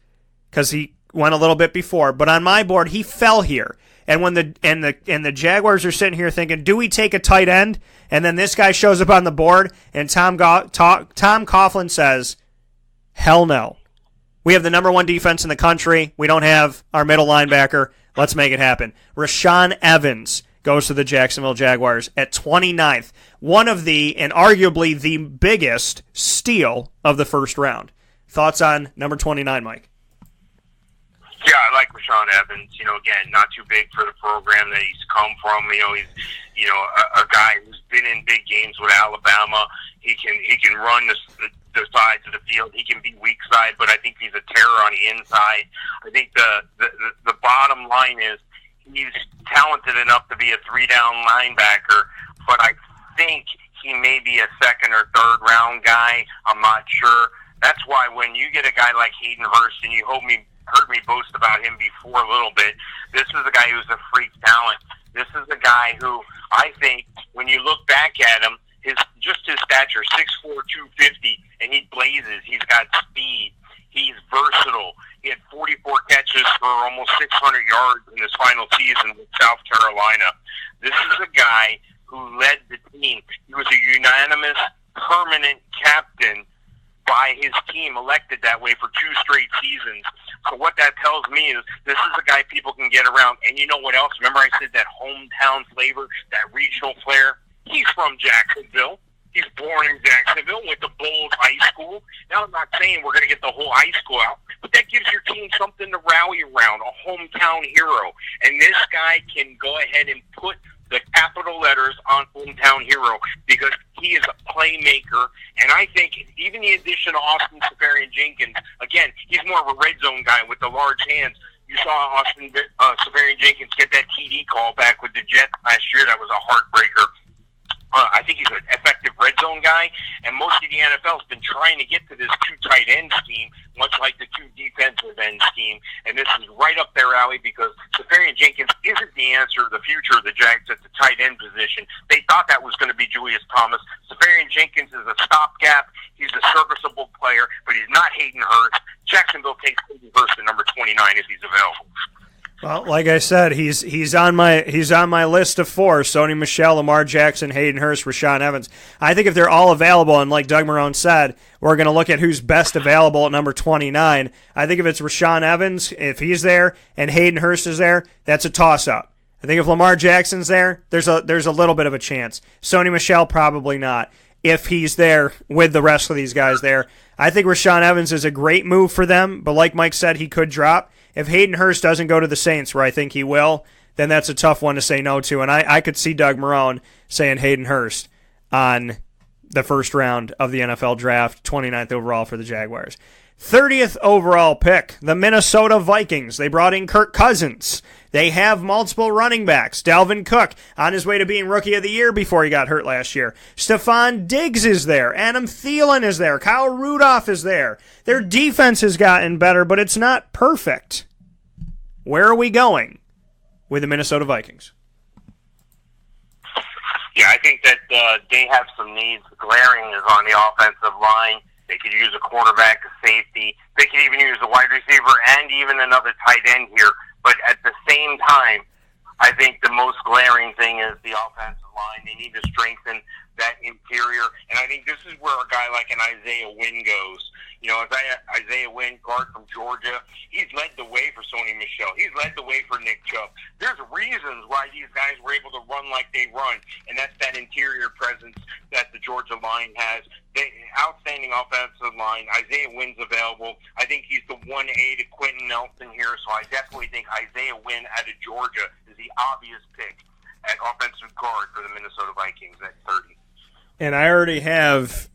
because he went a little bit before, but on my board, he fell here. And when the Jaguars are sitting here thinking, do we take a tight end? And then this guy shows up on the board, and Tom Coughlin says, hell no. We have the number 1 defense in the country. We don't have our middle linebacker. Let's make it happen. Rashaan Evans goes to the Jacksonville Jaguars at 29th. One of the, and arguably the biggest, steal of the first round. Thoughts on number 29, Mike? Yeah, I like Rashaan Evans. Again, not too big for the program that he's come from. He's, a guy who's been in big games with Alabama. He can run the sides of the field. He can be weak side, but I think he's a terror on the inside. I think the bottom line is he's talented enough to be a 3-down linebacker, but I think he may be a 2nd or 3rd round guy. I'm not sure. That's why when you get a guy like Hayden Hurst, and you heard me boast about him before a little bit, this is a guy who's a freak talent. This is a guy who I think when you look back at him, his stature, 6'4", 250, and he blazes. He's got speed. He's versatile. He had 44 catches for almost 600 yards in his final season with South Carolina. This is a guy who led the team. He was a unanimous, permanent captain by his team, elected that way for 2 straight seasons. So what that tells me is this is a guy people can get around. And you know what else? Remember I said that hometown flavor, that regional flair? He's from Jacksonville. He's born in Jacksonville, went to Bulls High School. Now, I'm not saying we're going to get the whole high school out, but that gives your team something to rally around, a hometown hero. And this guy can go ahead and put the capital letters on hometown hero because he is a playmaker. And I think even the addition of Austin Safarian-Jenkins, again, he's more of a red zone guy with the large hands. You saw Austin Safarian-Jenkins get that TD call back with the Jets last year. That was a heartbreaker. I think he's an effective red zone guy, and most of the NFL has been trying to get to this two tight end scheme, much like the two defensive end scheme, and this is right up their alley because Safarian-Jenkins isn't the answer to the future of the Jags at the tight end position. They thought that was going to be Julius Thomas. Safarian-Jenkins is a stopgap. He's a serviceable player, but he's not Hayden Hurst. Jacksonville takes Hayden Hurst at number 29 if he's available. Well, like I said, he's on my list of 4: Sony Michel, Lamar Jackson, Hayden Hurst, Rashaan Evans. I think if they're all available, and like Doug Marrone said, we're going to look at who's best available at number 29. I think if it's Rashaan Evans, if he's there, and Hayden Hurst is there, that's a toss-up. I think if Lamar Jackson's there, there's a little bit of a chance. Sony Michel, probably not. If he's there with the rest of these guys there, I think Rashaan Evans is a great move for them, but like Mike said, he could drop. If Hayden Hurst doesn't go to the Saints, where I think he will, then that's a tough one to say no to. And I could see Doug Marrone saying Hayden Hurst on the first round of the NFL Draft, 29th overall for the Jaguars. 30th overall pick, the Minnesota Vikings. They brought in Kirk Cousins. They have multiple running backs. Dalvin Cook on his way to being Rookie of the Year before he got hurt last year. Stephon Diggs is there. Adam Thielen is there. Kyle Rudolph is there. Their defense has gotten better, but it's not perfect. Where are we going with the Minnesota Vikings? Yeah, I think that they have some needs. Glaring is on the offensive line. They could use a quarterback, a safety. They could even use a wide receiver and even another tight end here. But at the same time, I think the most glaring thing is the offensive line. They need to strengthen that interior. And I think this is where a guy like an Isaiah Wynn goes. You know, Isaiah Wynn, guard from Georgia, he's led the way for Sony Michel. He's led the way for Nick Chubb. There's reasons why these guys were able to run like they run, and that's that interior presence that the Georgia line has. Outstanding offensive line. Isaiah Wynn's available. I think he's the 1A to Quentin Nelson here, so I definitely think Isaiah Wynn out of Georgia is the obvious pick at offensive guard for the Minnesota Vikings at 30. And I already have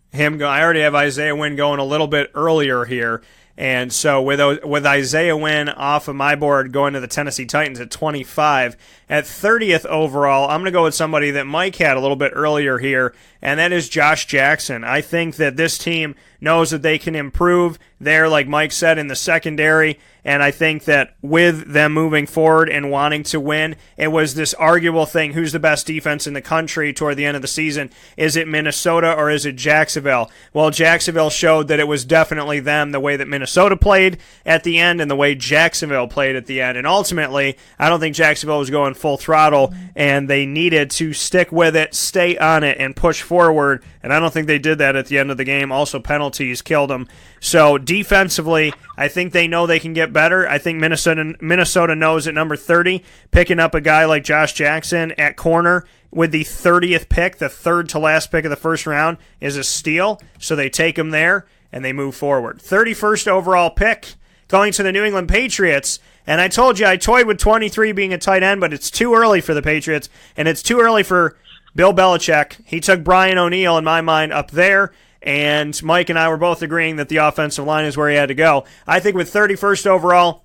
Isaiah Wynn going a little bit earlier here. And so with Isaiah Wynn off of my board going to the Tennessee Titans at 25, at 30th overall, I'm going to go with somebody that Mike had a little bit earlier here, and that is Josh Jackson. I think that this team knows that they can improve there, like Mike said, in the secondary, and I think that with them moving forward and wanting to win, it was this arguable thing, who's the best defense in the country toward the end of the season? Is it Minnesota or is it Jacksonville? Well, Jacksonville showed that it was definitely them, the way that Minnesota played at the end and the way Jacksonville played at the end. And ultimately, I don't think Jacksonville was going full throttle, and they needed to stick with it, stay on it, and push forward, and I don't think they did that at the end of the game. Also, penalties killed them. So defensively, I think they know they can get better. I think Minnesota knows at number 30, picking up a guy like Josh Jackson at corner with the 30th pick, the third to last pick of the first round, is a steal. So they take him there, and they move forward. 31st overall pick, going to the New England Patriots. And I told you I toyed with 23 being a tight end, but it's too early for the Patriots, and it's too early for Bill Belichick. He took Brian O'Neill, in my mind, up there, and Mike and I were both agreeing that the offensive line is where he had to go. I think with 31st overall,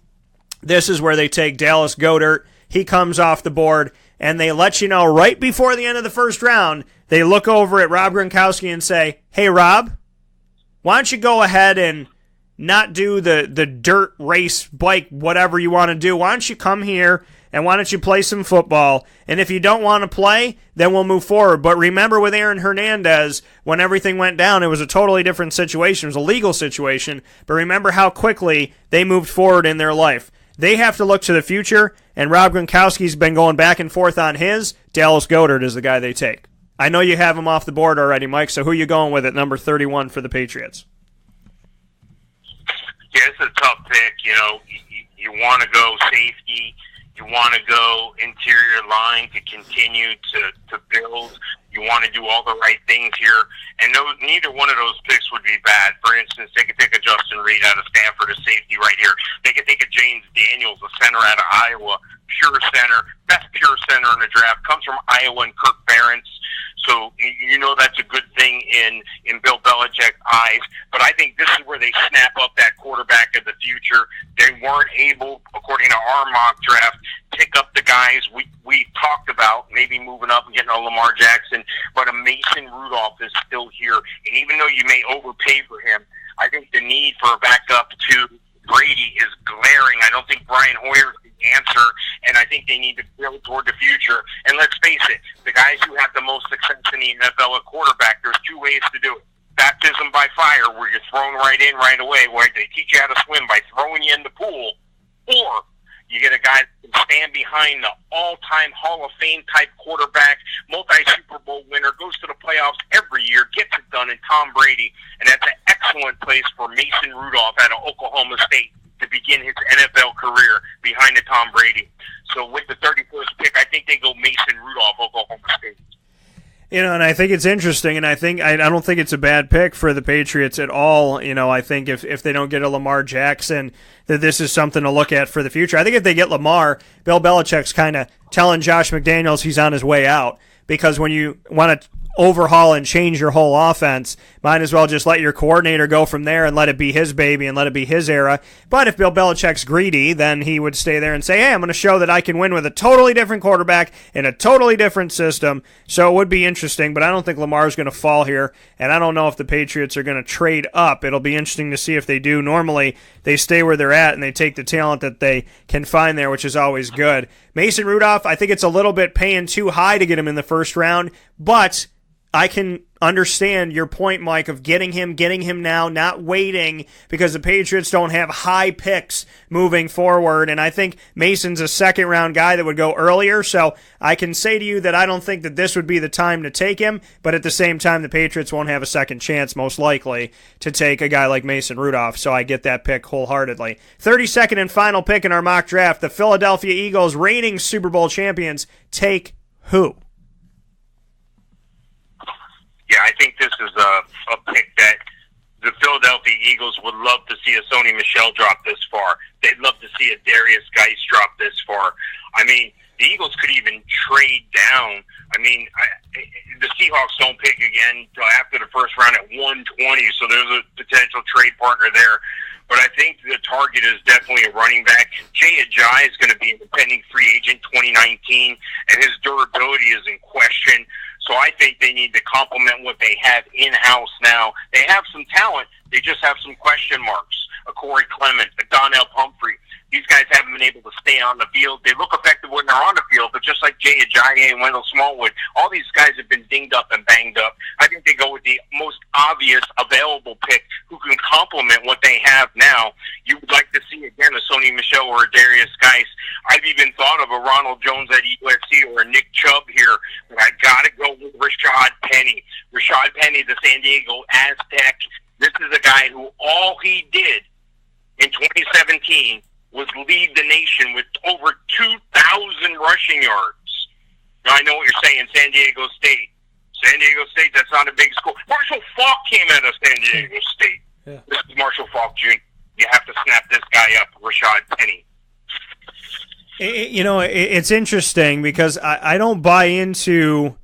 this is where they take Dallas Goedert. He comes off the board, and they let you know right before the end of the first round, they look over at Rob Gronkowski and say, hey, Rob, why don't you go ahead and not do the dirt race, bike, whatever you want to do. Why don't you come here and why don't you play some football? And if you don't want to play, then we'll move forward. But remember with Aaron Hernandez, when everything went down, it was a totally different situation. It was a legal situation. But remember how quickly they moved forward in their life. They have to look to the future, and Rob Gronkowski's been going back and forth on his. Dallas Goedert is the guy they take. I know you have him off the board already, Mike, so who are you going with at number 31 for the Patriots? Yeah, it's a tough pick. You want to go safety. You want to go interior line to continue to build. You want to do all the right things here. And neither one of those picks would be bad. For instance, they could take a Justin Reed out of Stanford, a safety right here. They could take a James Daniels, a center out of Iowa, pure center, best pure center in the draft, comes from Iowa and Kirk Ferentz. So that's a good thing in Bill Belichick's eyes. But I think this is where they snap up that quarterback of the future. They weren't able, according to our mock draft, pick up the guys we talked about, maybe moving up and getting a Lamar Jackson. But a Mason Rudolph is still here. And even though you may overpay for him, I think the need for a backup to Brady is glaring. I don't think Brian Hoyer is the answer, and I think they need to build toward the future. And let's face it, the guys who have the most success in the NFL at quarterback, there's two ways to do it. Baptism by fire, where you're thrown right in right away, where they teach you how to swim by throwing you in the pool, or you get a guy that can stand behind the all-time Hall of Fame type quarterback, multi-Super Bowl winner, goes to the playoffs every year, gets it done in Tom Brady, and that's an excellent place for Mason Rudolph out of Oklahoma State to begin his NFL career behind the Tom Brady. So with the 31st pick, I think they go Mason Rudolph, Oklahoma State. And I think it's interesting, and I don't think it's a bad pick for the Patriots at all. I think if they don't get a Lamar Jackson, that this is something to look at for the future. I think if they get Lamar, Bill Belichick's kind of telling Josh McDaniels he's on his way out, because when you want to overhaul and change your whole offense, might as well just let your coordinator go from there and let it be his baby and let it be his era. But if Bill Belichick's greedy, then he would stay there and say, hey, I'm going to show that I can win with a totally different quarterback in a totally different system. So it would be interesting, but I don't think Lamar's going to fall here, and I don't know if the Patriots are going to trade up. It'll be interesting to see if they do. Normally, they stay where they're at and they take the talent that they can find there, which is always good. Mason Rudolph, I think it's a little bit paying too high to get him in the first round, but I can understand your point, Mike, of getting him now, not waiting, because the Patriots don't have high picks moving forward, and I think Mason's a second-round guy that would go earlier, so I can say to you that I don't think that this would be the time to take him, but at the same time, the Patriots won't have a second chance, most likely, to take a guy like Mason Rudolph, so I get that pick wholeheartedly. 32nd and final pick in our mock draft, the Philadelphia Eagles, reigning Super Bowl champions, take who? Yeah, I think this is a pick that the Philadelphia Eagles would love to see a Sony Michel drop this far. They'd love to see a Darius Geis drop this far. I mean, the Eagles could even trade down. I mean, the Seahawks don't pick again until after the first round at 120, so there's a potential trade partner there. But I think the target is definitely a running back. Jay Ajayi is going to be an pending free agent 2019, and his durability is in question. So I think they need to complement what they have in-house now. They have some talent. They just have some question marks. A Corey Clement, a Donnell Pumphrey. These guys haven't been able to stay on the field. They look effective when they're on the field, but just like Jay Ajayi and Wendell Smallwood, all these guys have been dinged up and banged up. I think they go with the most obvious available pick who can complement what they have now. You would like to see, again, a Sony Michel or a Darius Geis. I've even thought of a Ronald Jones at USC or a Nick Chubb here, but I got to go with Rashad Penny. Rashad Penny, the San Diego Aztec. This is a guy who all he did in 2017 was lead the nation with over 2,000 rushing yards. Now, I know what you're saying, San Diego State. San Diego State, that's not a big school. Marshall Faulk came out of San Diego State. Yeah. This is Marshall Faulk Jr. You have to snap this guy up, Rashad Penny. It's interesting because I don't buy into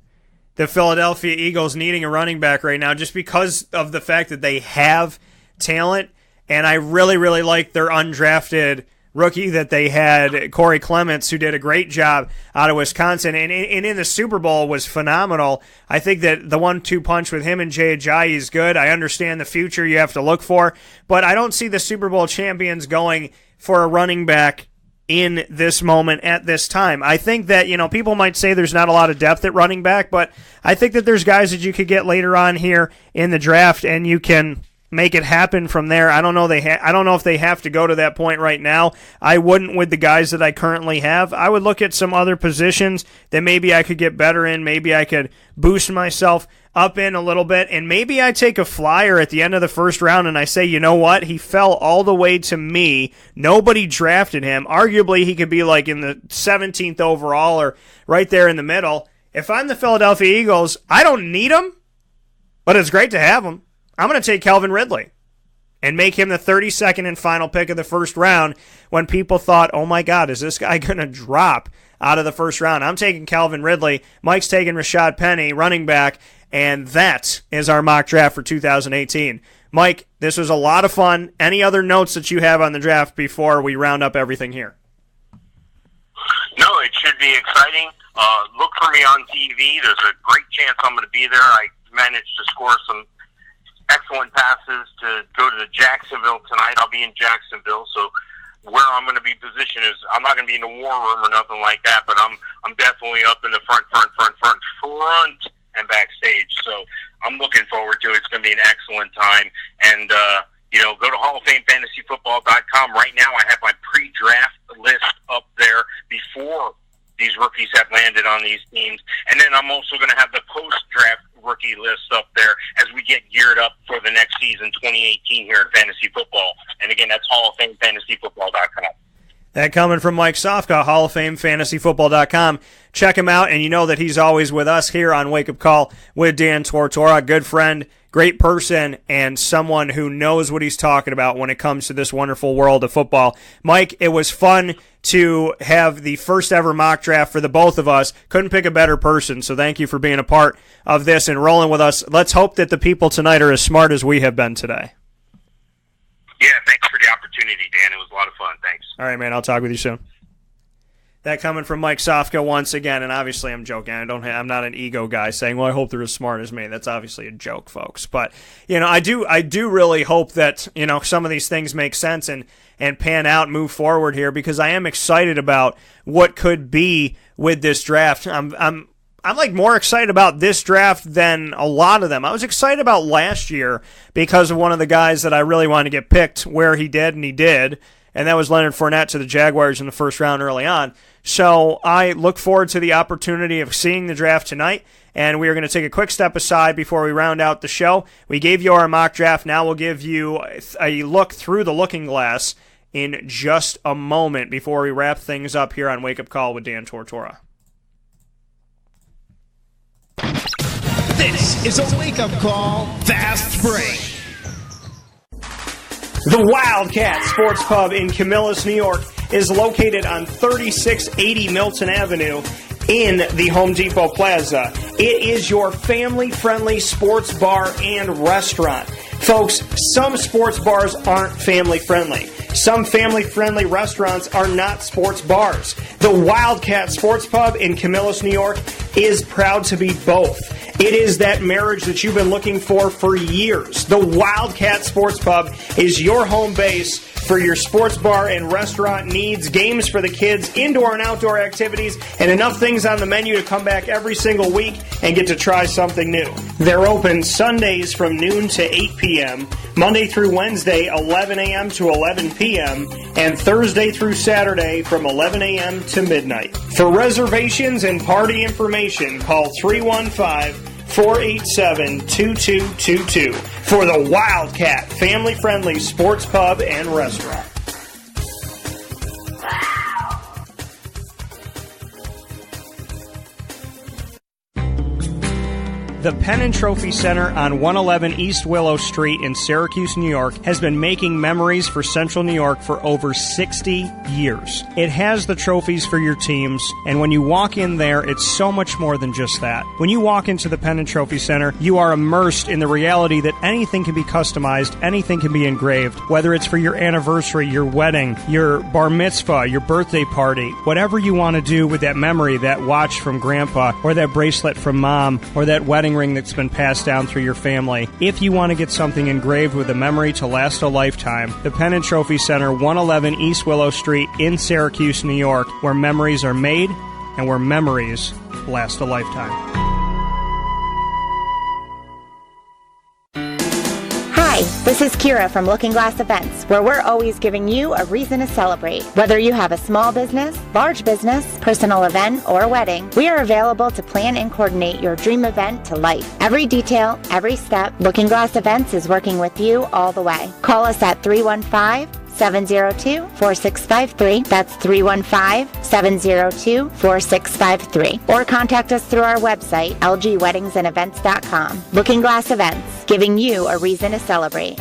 the Philadelphia Eagles needing a running back right now just because of the fact that they have talent, and I really, really like their undrafted rookie that they had, Corey Clements, who did a great job out of Wisconsin, and in the Super Bowl was phenomenal. I think that the 1-2 punch with him and Jay Ajayi is good. I understand the future you have to look for, but I don't see the Super Bowl champions going for a running back in this moment at this time. I think that, people might say there's not a lot of depth at running back, but I think that there's guys that you could get later on here in the draft and you can make it happen from there. I don't know I don't know if they have to go to that point right now. I wouldn't with the guys that I currently have. I would look at some other positions that maybe I could get better in. Maybe I could boost myself up in a little bit, and maybe I take a flyer at the end of the first round and I say, you know what? He fell all the way to me. Nobody drafted him. Arguably, he could be like in the 17th overall or right there in the middle. If I'm the Philadelphia Eagles, I don't need him, but it's great to have him. I'm going to take Calvin Ridley and make him the 32nd and final pick of the first round when people thought, oh my God, is this guy going to drop out of the first round? I'm taking Calvin Ridley. Mike's taking Rashad Penny, running back, and that is our mock draft for 2018. Mike, this was a lot of fun. Any other notes that you have on the draft before we round up everything here? No, it should be exciting. Look for me on TV. There's a great chance I'm going to be there. I managed to score some excellent passes to go to Jacksonville tonight. I'll be in Jacksonville, so where I'm going to be positioned is I'm not going to be in the war room or nothing like that, but I'm definitely up in the front and backstage. So I'm looking forward to it. It's going to be an excellent time. And go to HallOfFameFantasyFootball.com. Right now I have my pre-draft list up there before these rookies have landed on these teams. And then I'm also going to have the post-draft rookie list up there as we get geared up for the next season, 2018, here in fantasy football. And again, that's HallOfFameFantasyFootball.com. That coming from Mike Sofka, HallOfFameFantasyFootball.com. Check him out, and you know that he's always with us here on Wake Up Call with Dan Tortora. Good friend, great person, and someone who knows what he's talking about when it comes to this wonderful world of football. Mike, it was fun to have the first ever mock draft for the both of us. Couldn't pick a better person, so thank you for being a part of this and rolling with us. Let's hope that the people tonight are as smart as we have been today. Yeah, thanks for the opportunity, Dan. It was a lot of fun. Thanks. All right, man. I'll talk with you soon. That coming from Mike Sofka once again, and obviously I'm joking. I'm not an ego guy saying, well, I hope they're as smart as me. That's obviously a joke, folks. But, I do really hope that, some of these things make sense and pan out and move forward here, because I am excited about what could be with this draft. I'm like more excited about this draft than a lot of them. I was excited about last year because of one of the guys that I really wanted to get picked where he did, and he did, and that was Leonard Fournette to the Jaguars in the first round early on. So I look forward to the opportunity of seeing the draft tonight, and we are going to take a quick step aside before we round out the show. We gave you our mock draft. Now we'll give you a look through the looking glass in just a moment before we wrap things up here on Wake Up Call with Dan Tortora. This is a wake-up call fast break. The Wildcat Sports Pub in Camillus, New York is located on 3680 Milton Avenue in the Home Depot Plaza. It is your family-friendly sports bar and restaurant. Folks, some sports bars aren't family-friendly. Some family-friendly restaurants are not sports bars. The Wildcat Sports Pub in Camillus, New York is proud to be both. It is that marriage that you've been looking for years. The Wildcat Sports Pub is your home base for your sports bar and restaurant needs, games for the kids, indoor and outdoor activities, and enough things on the menu to come back every single week and get to try something new. They're open Sundays from noon to 8 p.m., Monday through Wednesday, 11 a.m. to 11 p.m., and Thursday through Saturday from 11 a.m. to midnight. For reservations and party information, call 315-487-2222 for the Wildcat family-friendly sports pub and restaurant. The Penn and Trophy Center on 111 East Willow Street in Syracuse, New York has been making memories for Central New York for over 60 years. It has the trophies for your teams, and when you walk in there, it's so much more than just that. When you walk into the Penn and Trophy Center, you are immersed in the reality that anything can be customized, anything can be engraved, whether it's for your anniversary, your wedding, your bar mitzvah, your birthday party, whatever you want to do with that memory, that watch from grandpa, or that bracelet from mom, or that wedding ring that's been passed down through your family. If you want to get something engraved with a memory to last a lifetime, the Penn and Trophy Center, 111 East Willow Street in Syracuse, New York, where memories are made and where memories last a lifetime. Hi, This is Kira from Looking Glass Events, where we're always giving you a reason to celebrate. Whether you have a small business, large business, personal event, or wedding, we are available to plan and coordinate your dream event to life. Every detail, every step, Looking Glass Events is working with you all the way. Call us at 315-702-4653. That's 315-702-4653. Or contact us through our website, lgweddingsandevents.com. Looking Glass Events, giving you a reason to celebrate.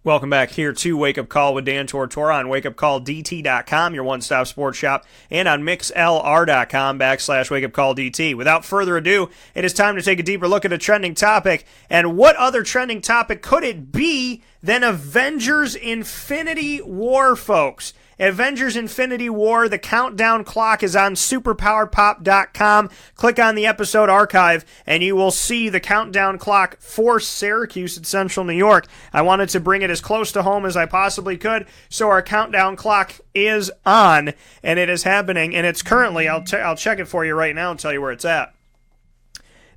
Welcome back here to Wake Up Call with Dan Tortora on wakeupcalldt.com, your one-stop sports shop, and on mixlr.com/wakeupcalldt. Without further ado, it is time to take a deeper look at a trending topic. And what other trending topic could it be than Avengers Infinity War, folks? Avengers Infinity War, the countdown clock is on superpowerpop.com. Click on the episode archive, and you will see the countdown clock for Syracuse in central New York. I wanted to bring it as close to home as I possibly could, so our countdown clock is on, and it is happening, and it's currently, I'll check it for you right now and tell you where it's at.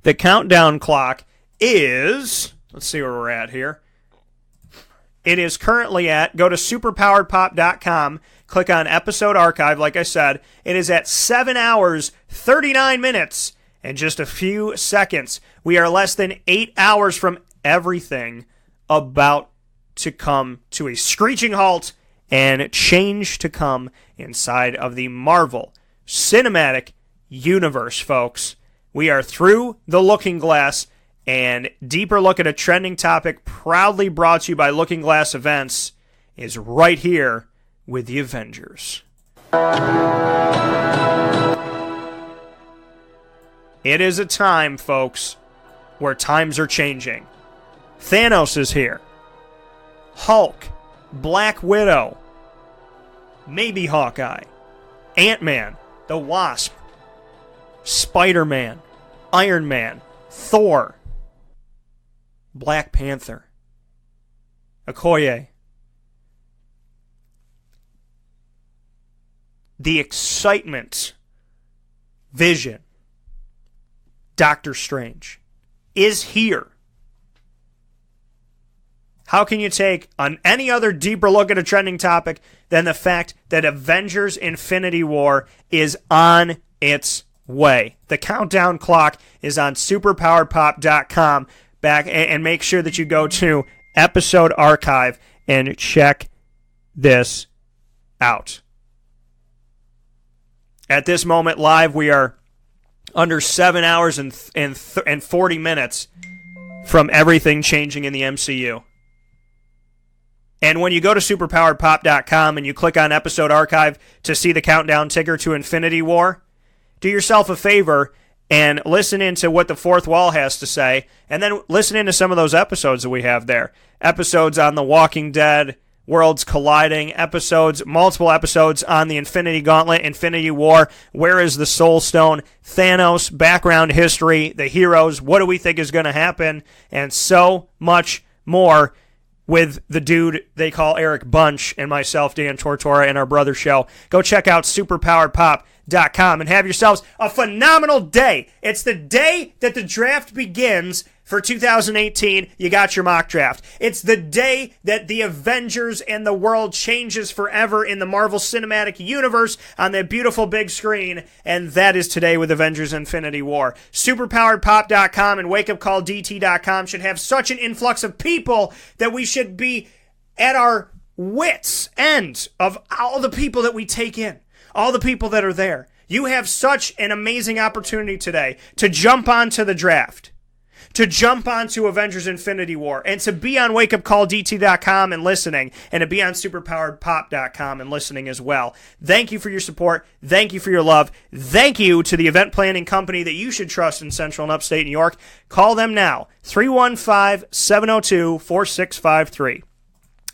The countdown clock is, let's see where we're at here. It is currently at, go to superpowerpop.com, click on episode archive, like I said. It is at 7 hours, 39 minutes, and just a few seconds. We are less than 8 hours from everything about to come to a screeching halt and change to come inside of the Marvel Cinematic Universe, folks. We are through the looking glass. And deeper look at a trending topic proudly brought to you by Looking Glass Events is right here with the Avengers. It is a time, folks, where times are changing. Thanos is here. Hulk, Black Widow, maybe Hawkeye, Ant-Man, the Wasp, Spider-Man, Iron Man, Thor, Black Panther, Okoye. The excitement, Vision, Doctor Strange is here. How can you take on any other deeper look at a trending topic than the fact that Avengers Infinity War is on its way? The countdown clock is on superpowerpop.com. Back and make sure that you go to episode archive and check this out. At this moment live, we are under 7 hours and 40 minutes from everything changing in the MCU. And when you go to superpowerpop.com and you click on episode archive to see the countdown ticker to Infinity War, do yourself a favor and listen into what the fourth wall has to say, and then listen into some of those episodes that we have there. Episodes on The Walking Dead, Worlds Colliding, multiple episodes on the Infinity Gauntlet, Infinity War, Where is the Soul Stone, Thanos, background history, the heroes, what do we think is going to happen, and so much more with the dude they call Eric Bunch and myself, Dan Tortora, and our brother show. Go check out superpowerpop.com and have yourselves a phenomenal day. It's the day that the draft begins for 2018. You got your mock draft. It's the day that the Avengers and the world changes forever in the Marvel Cinematic Universe on that beautiful big screen, and that is today with Avengers Infinity War. Superpoweredpop.com and wakeupcalldt.com should have such an influx of people that we should be at our wits' end of all the people that we take in. All the people that are there. You have such an amazing opportunity today to jump onto the draft, to jump onto Avengers Infinity War, and to be on wakeupcalldt.com and listening, and to be on superpoweredpop.com and listening as well. Thank you for your support. Thank you for your love. Thank you to the event planning company that you should trust in Central and Upstate New York. Call them now, 315-702-4653.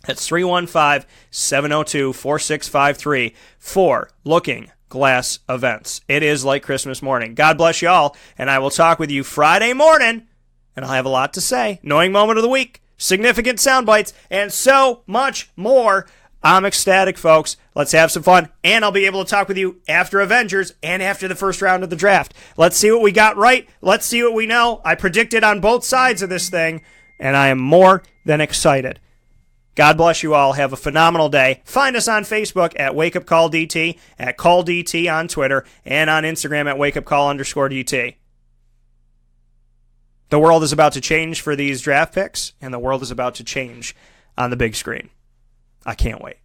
That's 315-702-4653 for Looking Glass Events. It is like Christmas morning. God bless you all, and I will talk with you Friday morning, and I'll have a lot to say. Annoying moment of the week, significant sound bites, and so much more. I'm ecstatic, folks. Let's have some fun, and I'll be able to talk with you after Avengers and after the first round of the draft. Let's see what we got right. Let's see what we know. I predicted on both sides of this thing. and I am more than excited. God bless you all. Have a phenomenal day. Find us on Facebook at WakeUpCallDT, at CallDT on Twitter, and on Instagram at WakeUpCall_DT. The world is about to change for these draft picks, and the world is about to change on the big screen. I can't wait.